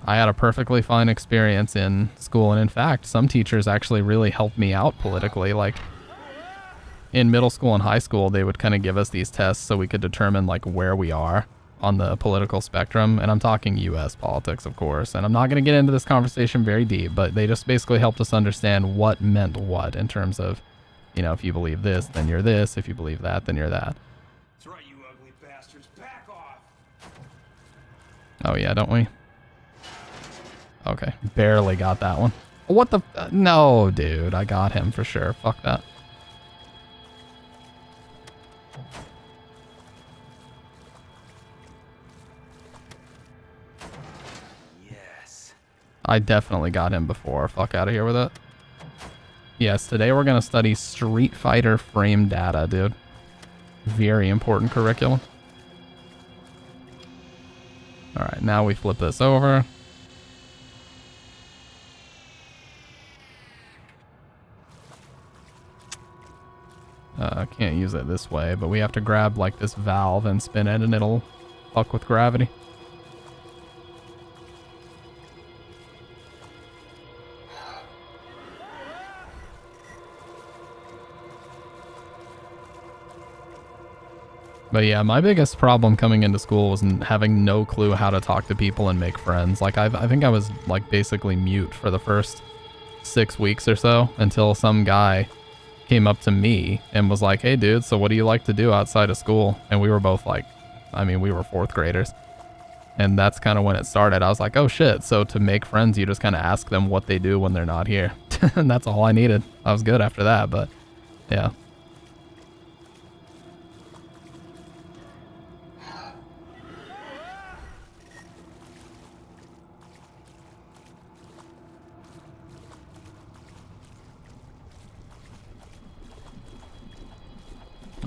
I had a perfectly fine experience in school, and in fact, some teachers actually really helped me out politically. Like, in middle school and high school, they would kind of give us these tests so we could determine, like, where we are on the political spectrum. And I'm talking U.S. politics, of course. And I'm not going to get into this conversation very deep, but they just basically helped us understand what meant what in terms of, you know, if you believe this, then you're this. If you believe that, then you're that. That's right, you ugly bastards. Back off! Oh, yeah, don't we? Okay, barely got that one. What the... no, dude, I got him for sure. Fuck that. Yes. I definitely got him before. Fuck out of here with it. Yes, today we're going to study Street Fighter frame data, dude. Very important curriculum. Alright, now we flip this over. I can't use it this way, but we have to grab like this valve and spin it and it'll fuck with gravity. But yeah, my biggest problem coming into school was having no clue how to talk to people and make friends. Like I think I was like basically mute for the first 6 weeks or so until some guy came up to me and was like, hey dude, so what do you like to do outside of school? And we were both like, I mean, we were 4th graders. And that's kind of when it started. I was like, oh shit. So to make friends, you just kind of ask them what they do when they're not here. And that's all I needed. I was good after that, but yeah.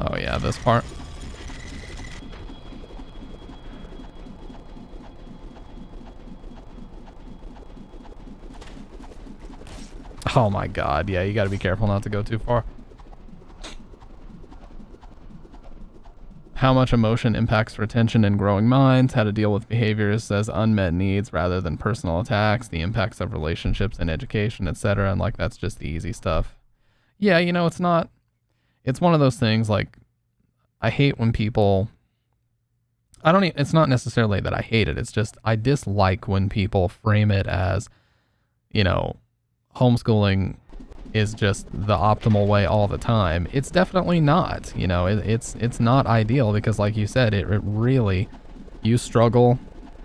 Oh yeah, this part. Oh my god, yeah, you gotta be careful not to go too far. How much emotion impacts retention in growing minds, how to deal with behaviors as unmet needs rather than personal attacks, the impacts of relationships and education, etc. And like, that's just the easy stuff. Yeah, you know, it's not... It's one of those things, like, I hate when people, it's not necessarily that I hate it, it's just I dislike when people frame it as, you know, homeschooling is just the optimal way all the time. It's definitely not, you know, it's not ideal because like you said, it really, you struggle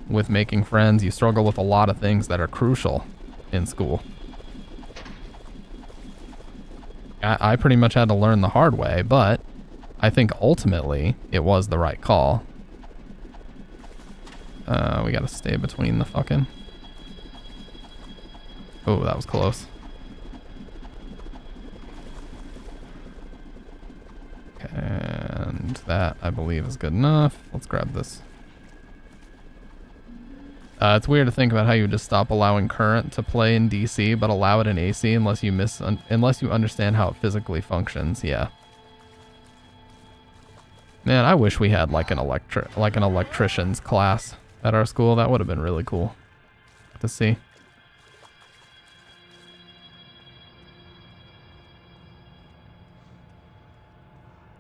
with making friends, you struggle with a lot of things that are crucial in school. I pretty much had to learn the hard way, but I think ultimately it was the right call. We gotta stay between the fucking... Oh, that was close. And that, I believe, is good enough. Let's grab this. It's weird to think about how you would just stop allowing current to play in DC, but allow it in AC unless you understand how it physically functions. Yeah. Man, I wish we had like an electrician's class at our school. That would have been really cool to see.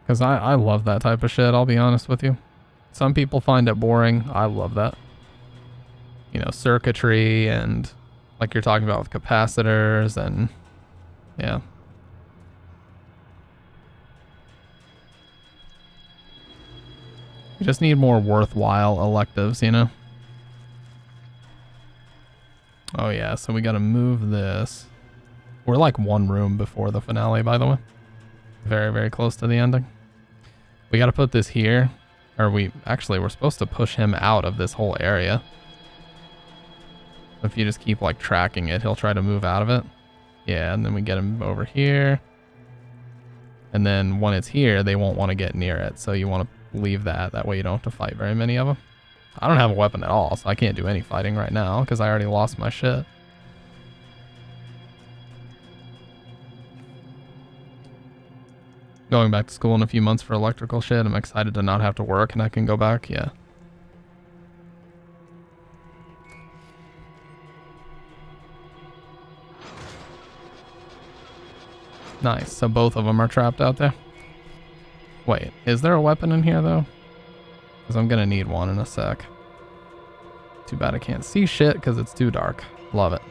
Because I love that type of shit, I'll be honest with you. Some people find it boring. I love that. You know, circuitry and like you're talking about with capacitors and yeah. You just need more worthwhile electives, you know? Oh yeah, so we gotta move this. We're like one room before the finale, by the way. Very, very close to the ending. We gotta put this here. Or we're supposed to push him out of this whole area. If you just keep like tracking it, he'll try to move out of it. Yeah, and then we get him over here. And then when it's here, they won't want to get near it. So you want to leave that. That way you don't have to fight very many of them. I don't have a weapon at all, so I can't do any fighting right now because I already lost my shit. Going back to school in a few months for electrical shit. I'm excited to not have to work and I can go back. Yeah. Nice. So both of them are trapped out there. Wait, is there a weapon in here though? Because I'm gonna need one in a sec. Too bad I can't see shit because it's too dark. Love it.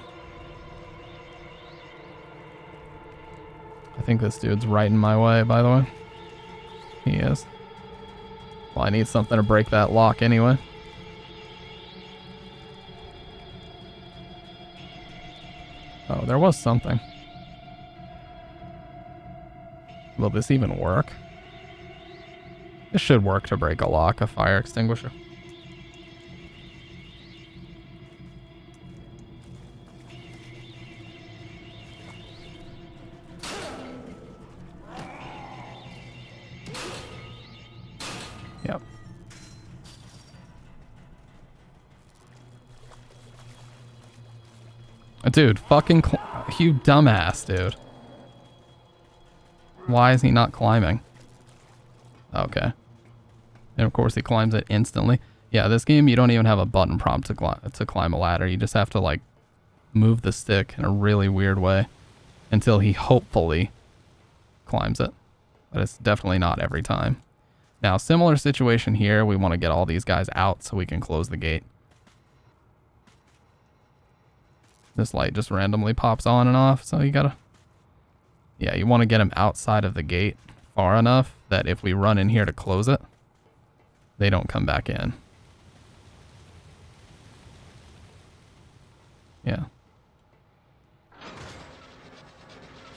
I think this dude's right in my way, by the way. He is. Well, I need something to break that lock anyway. Oh, there was something. Will this even work? This should work to break a lock, a fire extinguisher. Yep. Dude, fucking you dumbass, dude. Why is he not climbing? Okay. And of course he climbs it instantly. Yeah, this game you don't even have a button prompt to climb a ladder. You just have to like move the stick in a really weird way until he hopefully climbs it. But it's definitely not every time. Now, similar situation here. We want to get all these guys out so we can close the gate. This light just randomly pops on and off, so you gotta... Yeah, you want to get him outside of the gate far enough that if we run in here to close it, they don't come back in. Yeah.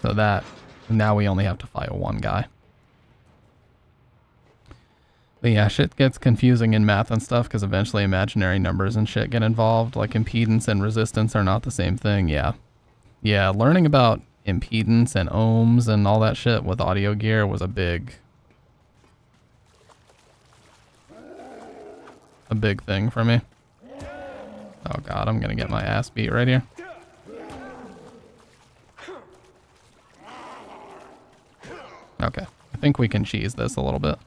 So that, now we only have to fight one guy. But yeah, shit gets confusing in math and stuff because eventually imaginary numbers and shit get involved. Like impedance and resistance are not the same thing. Yeah. Yeah, learning about impedance and ohms and all that shit with audio gear was a big thing for me. Oh god, I'm gonna get my ass beat right here. Okay, I think we can cheese this a little bit.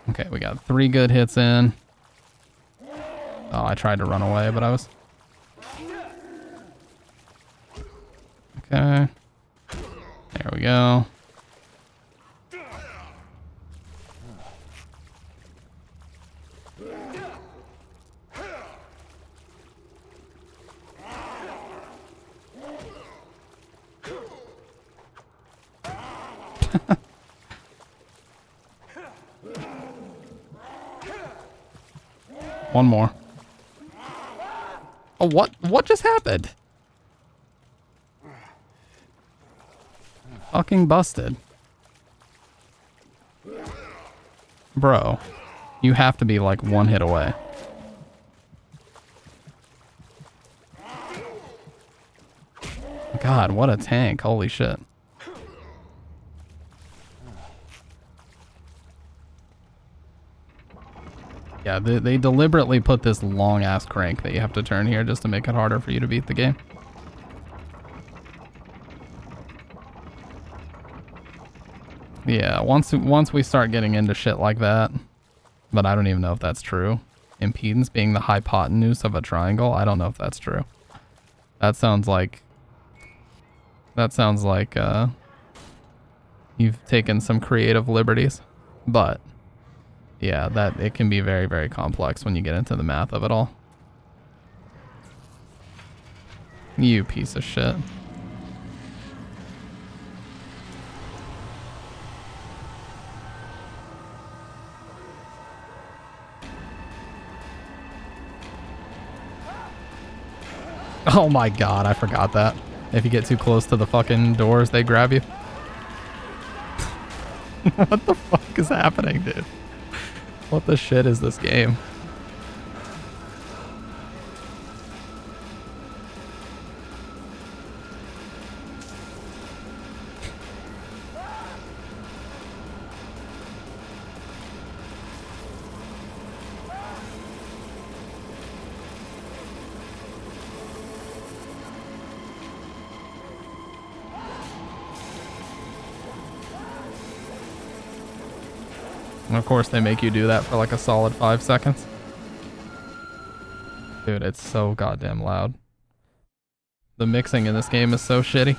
Okay, we got 3 good hits in. Oh, I tried to run away, but I was... Okay. There we go. One more. Oh, what just happened? Fucking busted. Bro, you have to be like one hit away. God, what a tank. Holy shit. Yeah, they deliberately put this long-ass crank that you have to turn here just to make it harder for you to beat the game. Yeah, once we start getting into shit like that, but I don't even know if that's true. Impedance being the hypotenuse of a triangle, I don't know if that's true. That sounds like you've taken some creative liberties, but yeah, that it can be very, very complex when you get into the math of it all. You piece of shit. Oh my god, I forgot that. If you get too close to the fucking doors, they grab you. What the fuck is happening, dude? What the shit is this game? And of course they make you do that for like a solid 5 seconds. Dude, it's so goddamn loud. The mixing in this game is so shitty.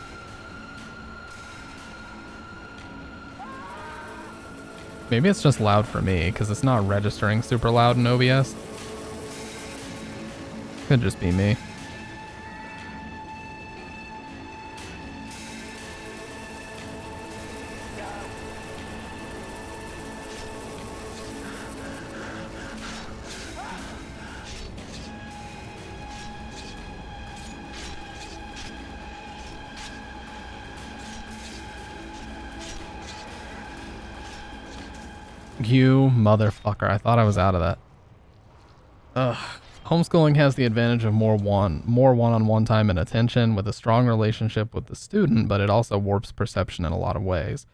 Maybe it's just loud for me, because it's not registering super loud in OBS. Could just be me. You motherfucker. I thought I was out of that. Ugh. Homeschooling has the advantage of more one-on-one time and attention with a strong relationship with the student, but it also warps perception in a lot of ways.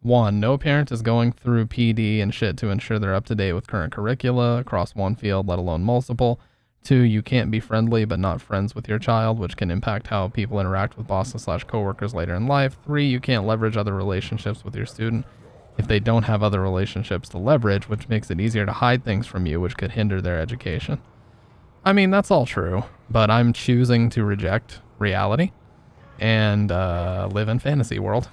1. No parent is going through PD and shit to ensure they're up to date with current curricula across one field, let alone multiple. 2. You can't be friendly but not friends with your child, which can impact how people interact with bosses/coworkers later in life. 3. You can't leverage other relationships with your student if they don't have other relationships to leverage, which makes it easier to hide things from you, which could hinder their education. I mean, that's all true, but I'm choosing to reject reality and live in fantasy world.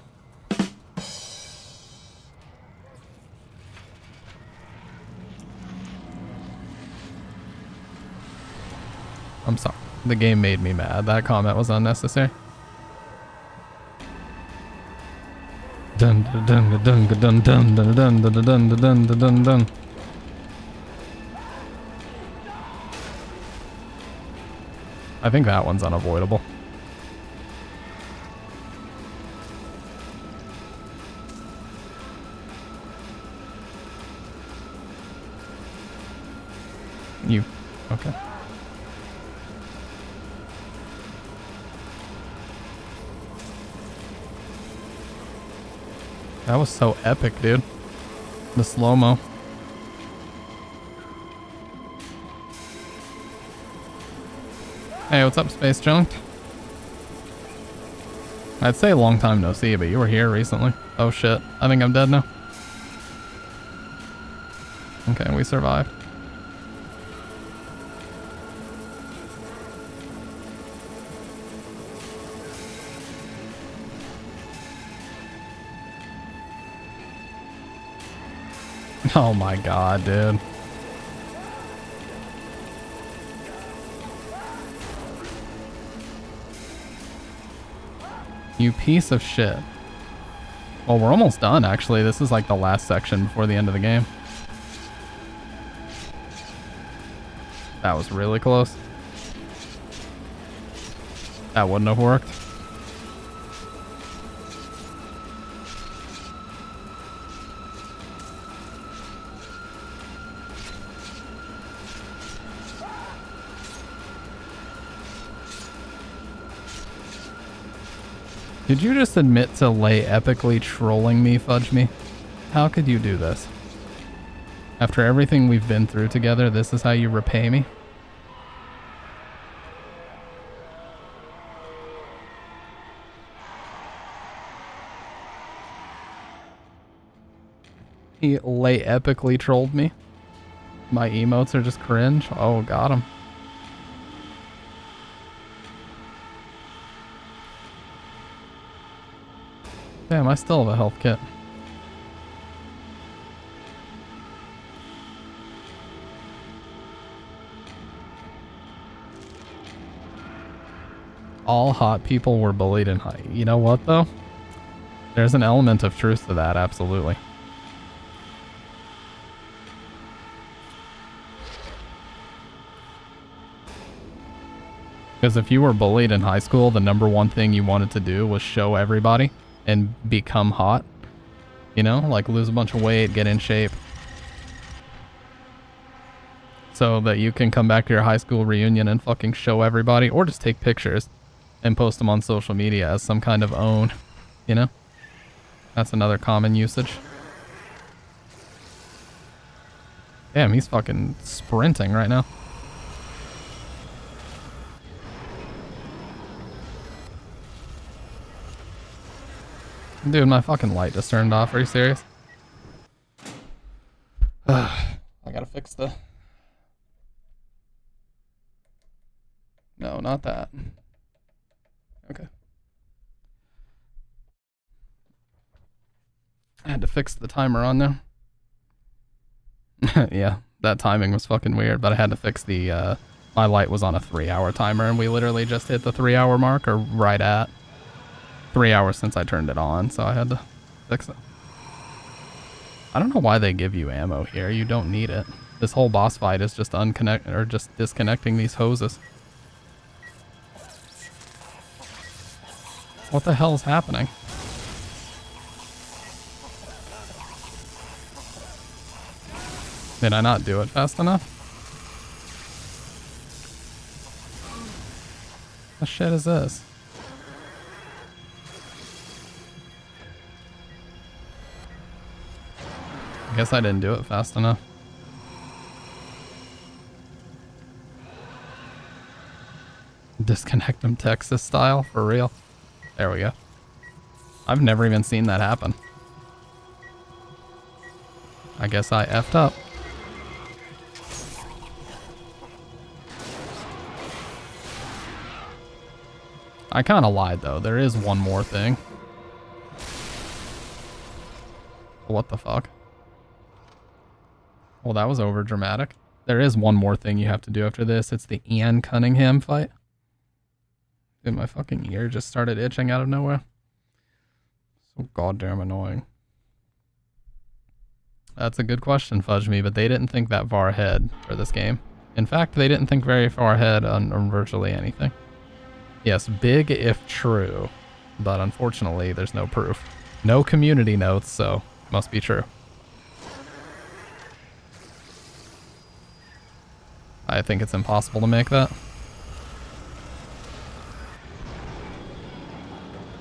I'm sorry. The game made me mad. That comment was unnecessary. Dun dun dun dun dun dun dun dun dun dun dun dun dun dun. I think that one's unavoidable. Okay. That was so epic, dude. The slow-mo. Hey, what's up, Space Junk? I'd say a long time no see, but you were here recently. Oh shit, I think I'm dead now. Okay, we survived. Oh my god, dude. You piece of shit. Well, we're almost done, actually. This is like the last section before the end of the game. That was really close. That wouldn't have worked. Did you just admit to lay epically trolling me, Fudge Me? How could you do this? After everything we've been through together, this is how you repay me? He lay epically trolled me. My emotes are just cringe. Oh, got him. Damn, I still have a health kit. All hot people were bullied in high. You know what, though? There's an element of truth to that, absolutely. Because if you were bullied in high school, the number one thing you wanted to do was show everybody and become hot. You know, like lose a bunch of weight, get in shape. So that you can come back to your high school reunion and fucking show everybody, or just take pictures and post them on social media as some kind of own, you know? That's another common usage. Damn, he's fucking sprinting right now. Dude, my fucking light just turned off. Are you serious? I gotta fix the... No, not that. Okay. I had to fix the timer on there. Yeah, that timing was fucking weird, but I had to fix the, my light was on a 3-hour timer, and we literally just hit the 3-hour mark, or right at 3 hours since I turned it on, so I had to fix it. I don't know why they give you ammo here. You don't need it. This whole boss fight is just just disconnecting these hoses. What the hell is happening? Did I not do it fast enough? What shit is this? I guess I didn't do it fast enough. Disconnect them Texas style, for real. There we go. I've never even seen that happen. I guess I effed up. I kind of lied though. There is one more thing. What the fuck? Well, that was over dramatic. There is one more thing you have to do after this. It's the Ian Cunningham fight. Dude, my fucking ear just started itching out of nowhere. So goddamn annoying. That's a good question, Fudge Me, but they didn't think that far ahead for this game. In fact, they didn't think very far ahead on virtually anything. Yes, big if true, but unfortunately, there's no proof. No community notes, so must be true. I think it's impossible to make that.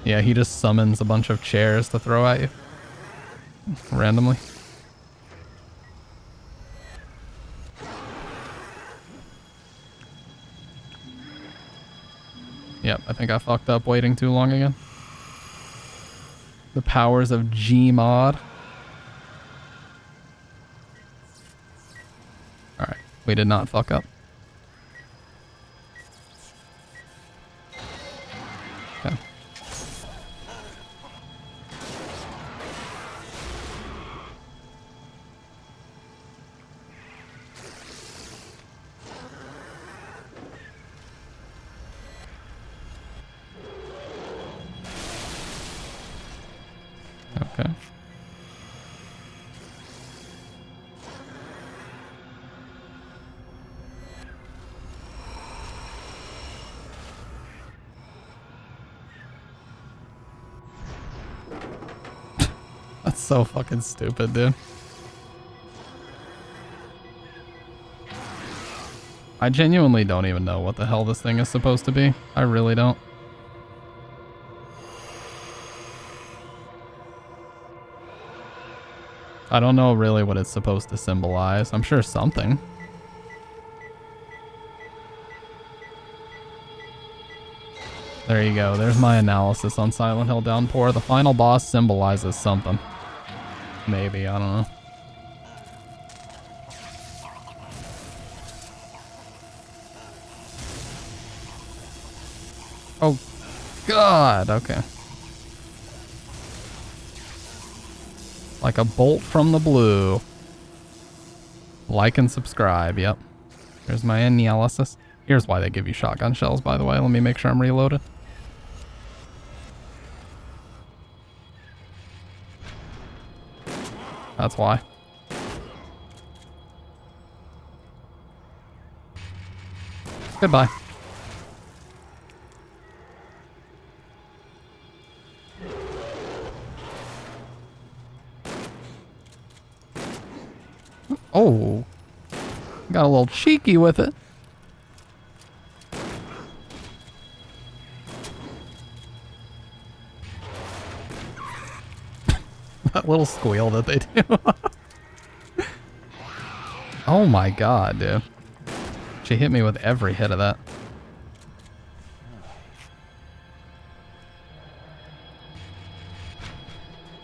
Yeah, he just summons a bunch of chairs to throw at you. Randomly. Yep, I think I fucked up waiting too long again. The powers of Gmod. Alright, we did not fuck up. Okay. Okay. That's so fucking stupid, dude. I genuinely don't even know what the hell this thing is supposed to be. I really don't. I don't know really what it's supposed to symbolize. I'm sure something. There you go. There's my analysis on Silent Hill Downpour. The final boss symbolizes something. Maybe, I don't know. Oh, God. Okay. Like a bolt from the blue. Like and subscribe. Yep. Here's my analysis. Here's why they give you shotgun shells, by the way. Let me make sure I'm reloaded. That's why. Goodbye. Oh. Got a little cheeky with it. That little squeal that they do. Oh my God, dude. She hit me with every hit of that.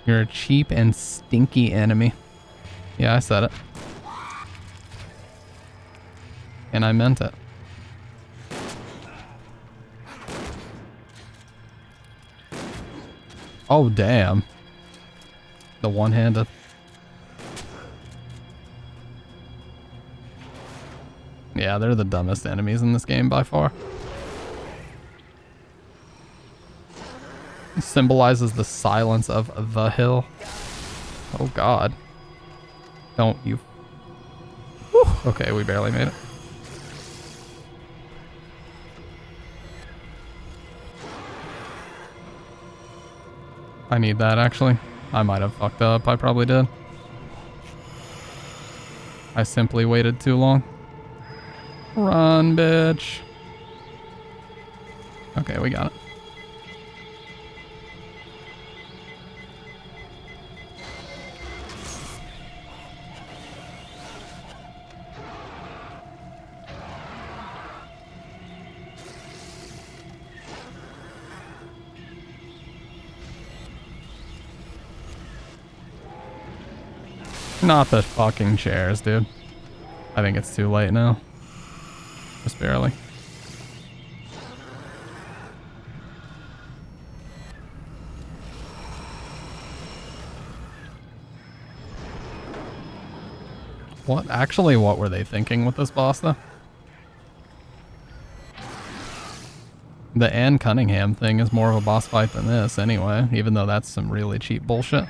You're a cheap and stinky enemy. Yeah, I said it. And I meant it. Oh, damn. The one-handed. Yeah, they're the dumbest enemies in this game by far. It symbolizes the silence of the hill. Oh, God. Don't you... Whew. Okay, we barely made it. I need that, actually. I might have fucked up. I probably did. I simply waited too long. Run, bitch. Okay, we got it. Not the fucking chairs, dude. I think it's too late now. Just barely. What? Actually, what were they thinking with this boss, though? The Anne Cunningham thing is more of a boss fight than this, anyway, even though that's some really cheap bullshit.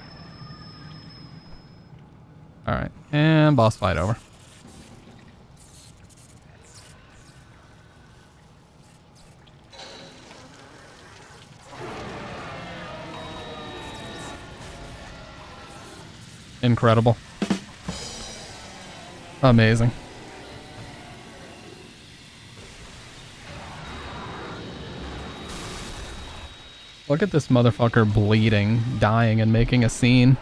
Alright, and boss fight over. Incredible. Amazing. Look at this motherfucker bleeding, dying, and making a scene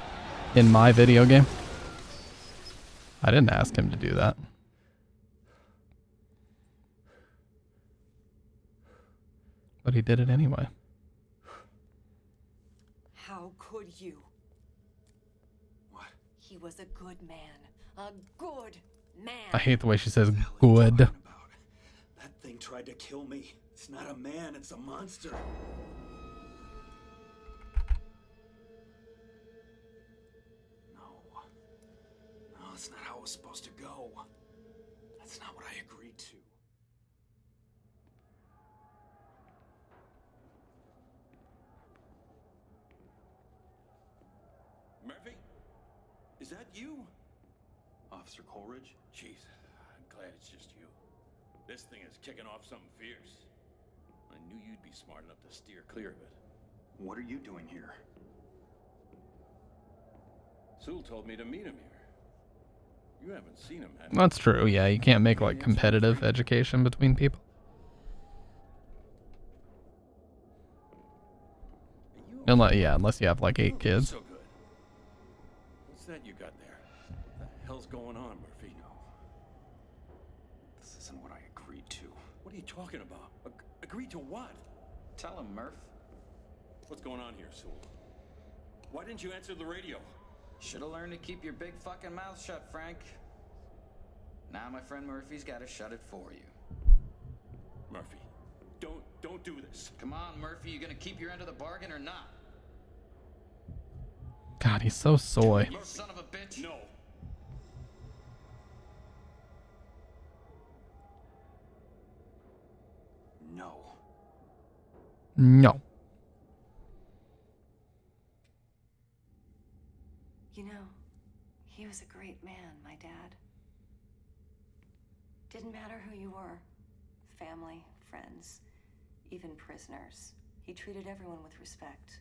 in my video game. I didn't ask him to do that. But he did it anyway. How could you? What? He was a good man. A good man. I hate the way she says good. That thing tried to kill me. It's not a man, it's a monster. No, that's not how it was supposed to go. That's not what I agreed to. Murphy? Is that you? Officer Coleridge? Jeez, I'm glad it's just you. This thing is kicking off something fierce. I knew you'd be smart enough to steer clear of it. What are you doing here? Sewell told me to meet him here. You haven't seen him, have you? That's true. Yeah, you can't make like competitive education between people. Unless you have like 8 kids. So good. What's that you got there? What the hell's going on, Murphy? No. This isn't what I agreed to. What are you talking about? Agreed to what? Tell him, Murph. What's going on here, Sewell? Why didn't you answer the radio? Should've learned to keep your big fucking mouth shut, Frank. Now my friend Murphy's gotta shut it for you. Murphy, don't do this. Come on, Murphy, you gonna keep your end of the bargain or not? God, he's so soy. You son of a bitch. No. No. No. You know, he was a great man, my dad. Didn't matter who you were. Family, friends, even prisoners. He treated everyone with respect.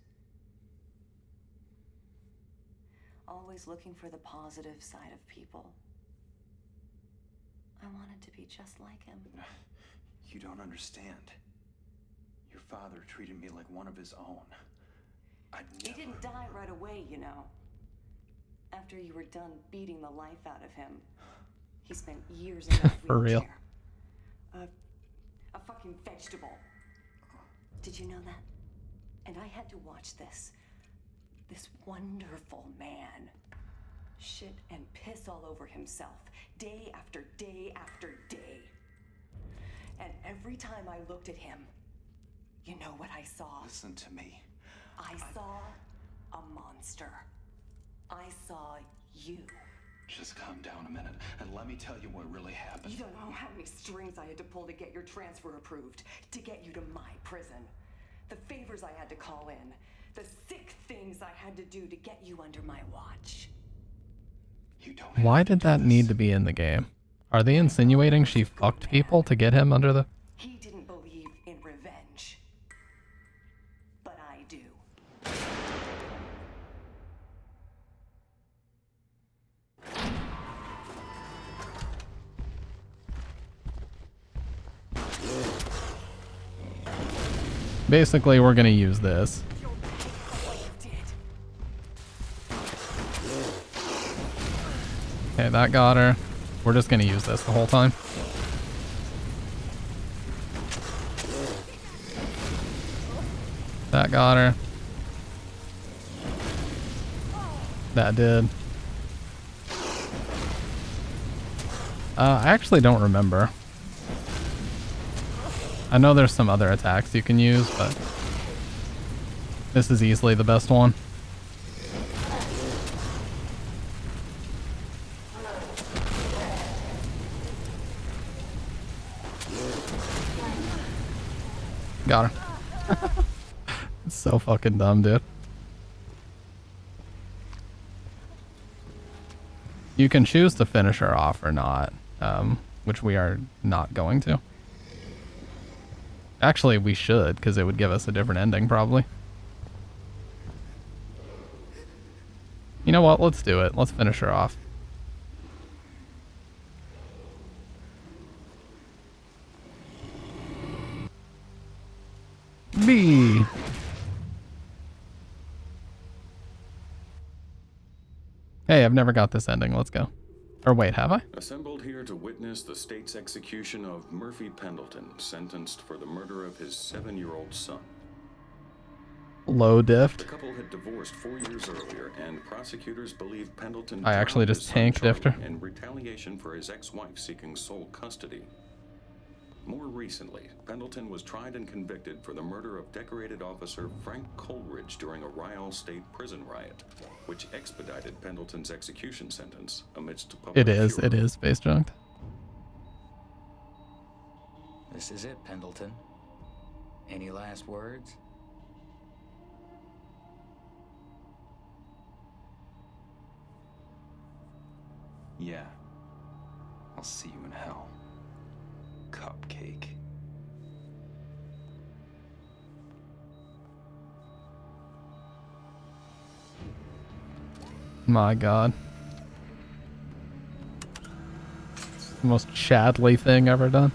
Always looking for the positive side of people. I wanted to be just like him. You don't understand. Your father treated me like one of his own. He didn't die right away, you know. After you were done beating the life out of him, he spent years in that For real. wheelchair. A fucking vegetable. Did you know that? And I had to watch this wonderful man shit and piss all over himself day after day after day. And every time I looked at him, you know what I saw? Listen to me. I saw a monster. I saw you. Just calm down a minute and let me tell you what really happened. You don't know how many strings I had to pull to get your transfer approved, to get you to my prison. The favors I had to call in, the sick things I had to do to get you under my watch. You don't. Why did that need to be in the game? Are they insinuating she fucked people to get him under the... He didn't believe in revenge. But I do. Basically, we're gonna use this. Okay, that got her. We're just gonna use this the whole time. That got her. That did. I actually don't remember. I know there's some other attacks you can use, but this is easily the best one. Got her. It's so fucking dumb, dude. You can choose to finish her off or not, which we are not going to. Actually, we should, because it would give us a different ending, probably. You know what? Let's do it. Let's finish her off. B. Hey, I've never got this ending. Let's go. Or wait, have I? Assembled here to witness the state's execution of Murphy Pendleton, sentenced for the murder of his 7-year-old son. Low diff. The couple had divorced 4 years earlier, and prosecutors believe Pendleton I actually drowned just his son tank diffed her. Charlie in retaliation for his ex-wife seeking sole custody. More recently, Pendleton was tried and convicted for the murder of decorated officer Frank Coleridge during a Ryle State prison riot, which expedited Pendleton's execution sentence amidst public It is furor. Space Junked. This is it, Pendleton. Any last words? Yeah. I'll see you in hell. Cupcake. My god. The most Chadley thing ever done.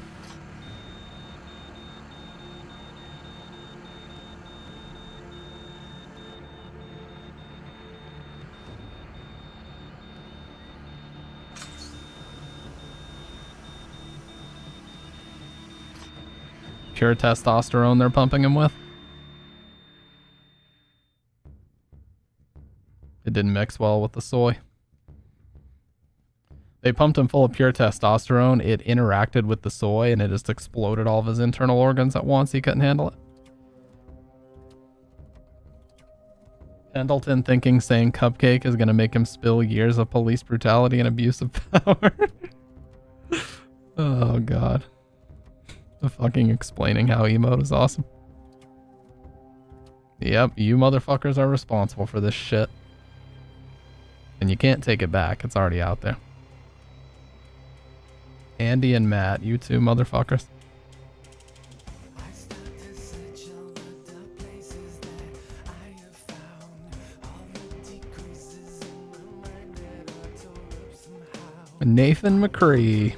Pure testosterone they're pumping him with. It didn't mix well with the soy. They pumped him full of pure testosterone. It interacted with the soy and it just exploded all of his internal organs at once. He couldn't handle it. Pendleton thinking saying cupcake is going to make him spill years of police brutality and abuse of power. Oh, God. The fucking explaining how emote is awesome. Yep, you motherfuckers are responsible for this shit. And you can't take it back. It's already out there. Andy and Matt, you two motherfuckers. Nathan McCree.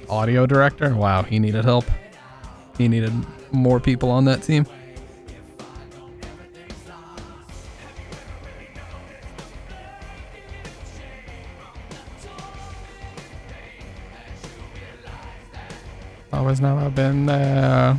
Audio director? Wow, he needed help. He needed more people on that team. Always never been there.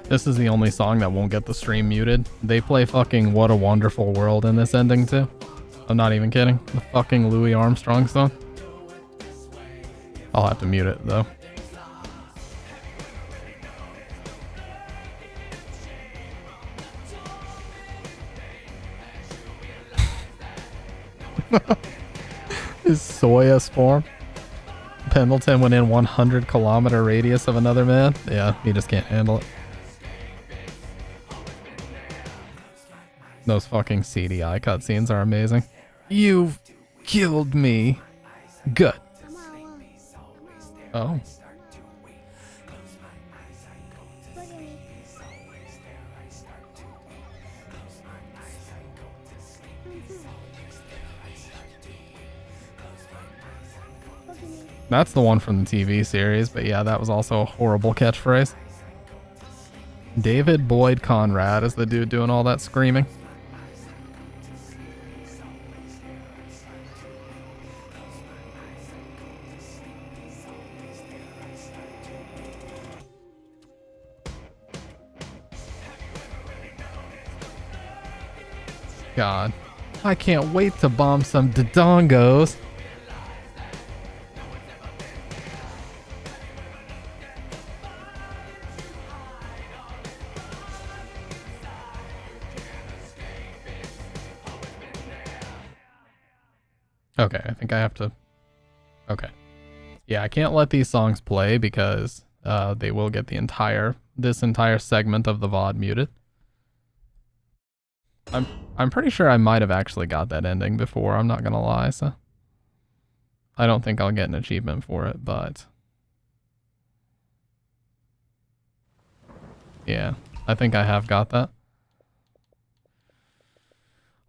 This is the only song that won't get the stream muted. They play fucking What a Wonderful World in this ending too. I'm not even kidding. The fucking Louis Armstrong song. I'll have to mute it though. His soyous form. Pendleton went in 100-kilometer radius of another man. Yeah, he just can't handle it. Those fucking CDI cutscenes are amazing. You've killed me. Good. Oh. That's the one from the TV series, but yeah, that was also a horrible catchphrase. David Boyd Conrad is the dude doing all that screaming. God, I can't wait to bomb some Dodongos. Okay, I think I have to... Okay. Yeah, I can't let these songs play because they will get this entire segment of the VOD muted. I'm pretty sure I might have actually got that ending before, I'm not gonna lie, so... I don't think I'll get an achievement for it, but... Yeah, I think I have got that.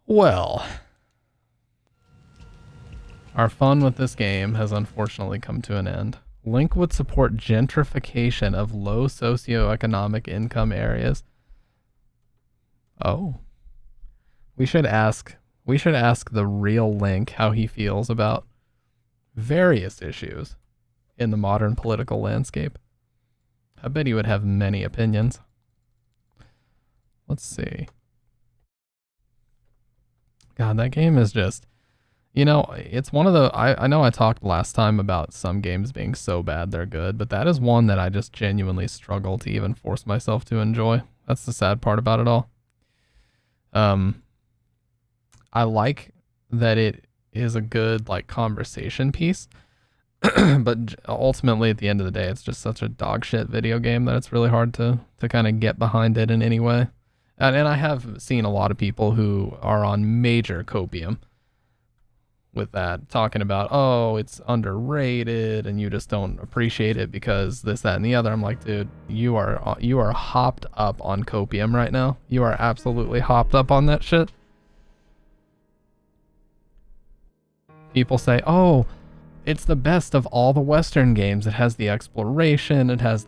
Well... Our fun with this game has unfortunately come to an end. Link would support gentrification of low socioeconomic income areas. Oh. We should ask the real Link how he feels about various issues in the modern political landscape. I bet he would have many opinions. Let's see. God, that game is just... You know, it's one of the... I know I talked last time about some games being so bad they're good, but that is one that I just genuinely struggle to even force myself to enjoy. That's the sad part about it all. I like that it is a good, like, conversation piece, but ultimately, at the end of the day, it's just such a dog shit video game that it's really hard to kind of get behind it in any way. And I have seen a lot of people who are on major copium with that, talking about, oh, it's underrated and you just don't appreciate it because this, that, and the other. I'm like, dude, you are hopped up on copium right now. You are absolutely hopped up on that shit. People say, oh, it's the best of all the Western games. It has the exploration, it has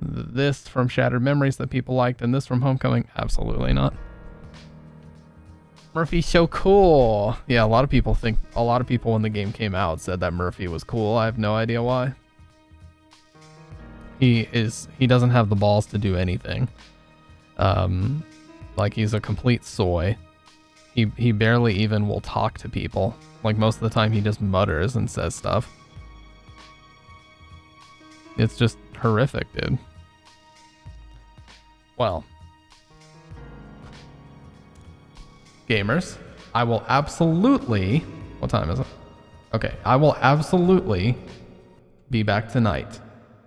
this from Shattered Memories that people liked, and this from Homecoming. Absolutely not. Murphy's so cool. Yeah, a lot of people when the game came out said that Murphy was cool. I have no idea why. He doesn't have the balls to do anything. Like, he's a complete soy. He barely even will talk to people. Like, most of the time he just mutters and says stuff. It's just horrific, dude. Well, gamers, I will absolutely... What time is it? Okay, I will absolutely be back tonight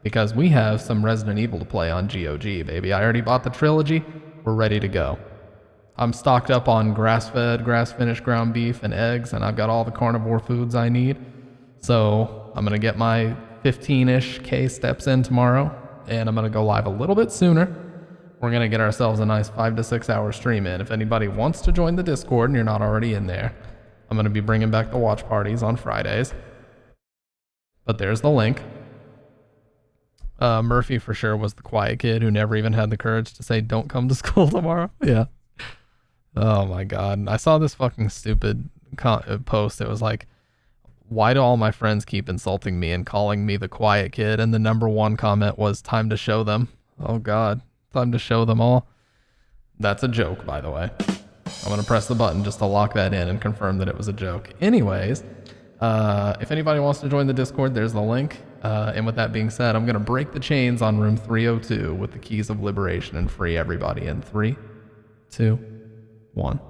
because we have some Resident Evil to play on GOG, baby. I already bought the trilogy. We're ready to go. I'm stocked up on grass-fed, grass-finished ground beef and eggs, and I've got all the carnivore foods I need. So I'm going to get my 15-ish K steps in tomorrow, and I'm going to go live a little bit sooner. We're going to get ourselves a nice 5 to 6 hour stream in. If anybody wants to join the Discord and you're not already in there, I'm going to be bringing back the watch parties on Fridays. But there's the link. Murphy for sure was the quiet kid who never even had the courage to say, don't come to school tomorrow. Yeah. Oh my God. I saw this fucking stupid post. It was like, why do all my friends keep insulting me and calling me the quiet kid? And the number one comment was, time to show them. Oh God. Time to show them all. That's a joke, by the way. I'm going to press the button just to lock that in and confirm that it was a joke. Anyways, if anybody wants to join the Discord, there's the link. And with that being said, I'm going to break the chains on room 302 with the keys of liberation and free everybody in 3, 2, 1.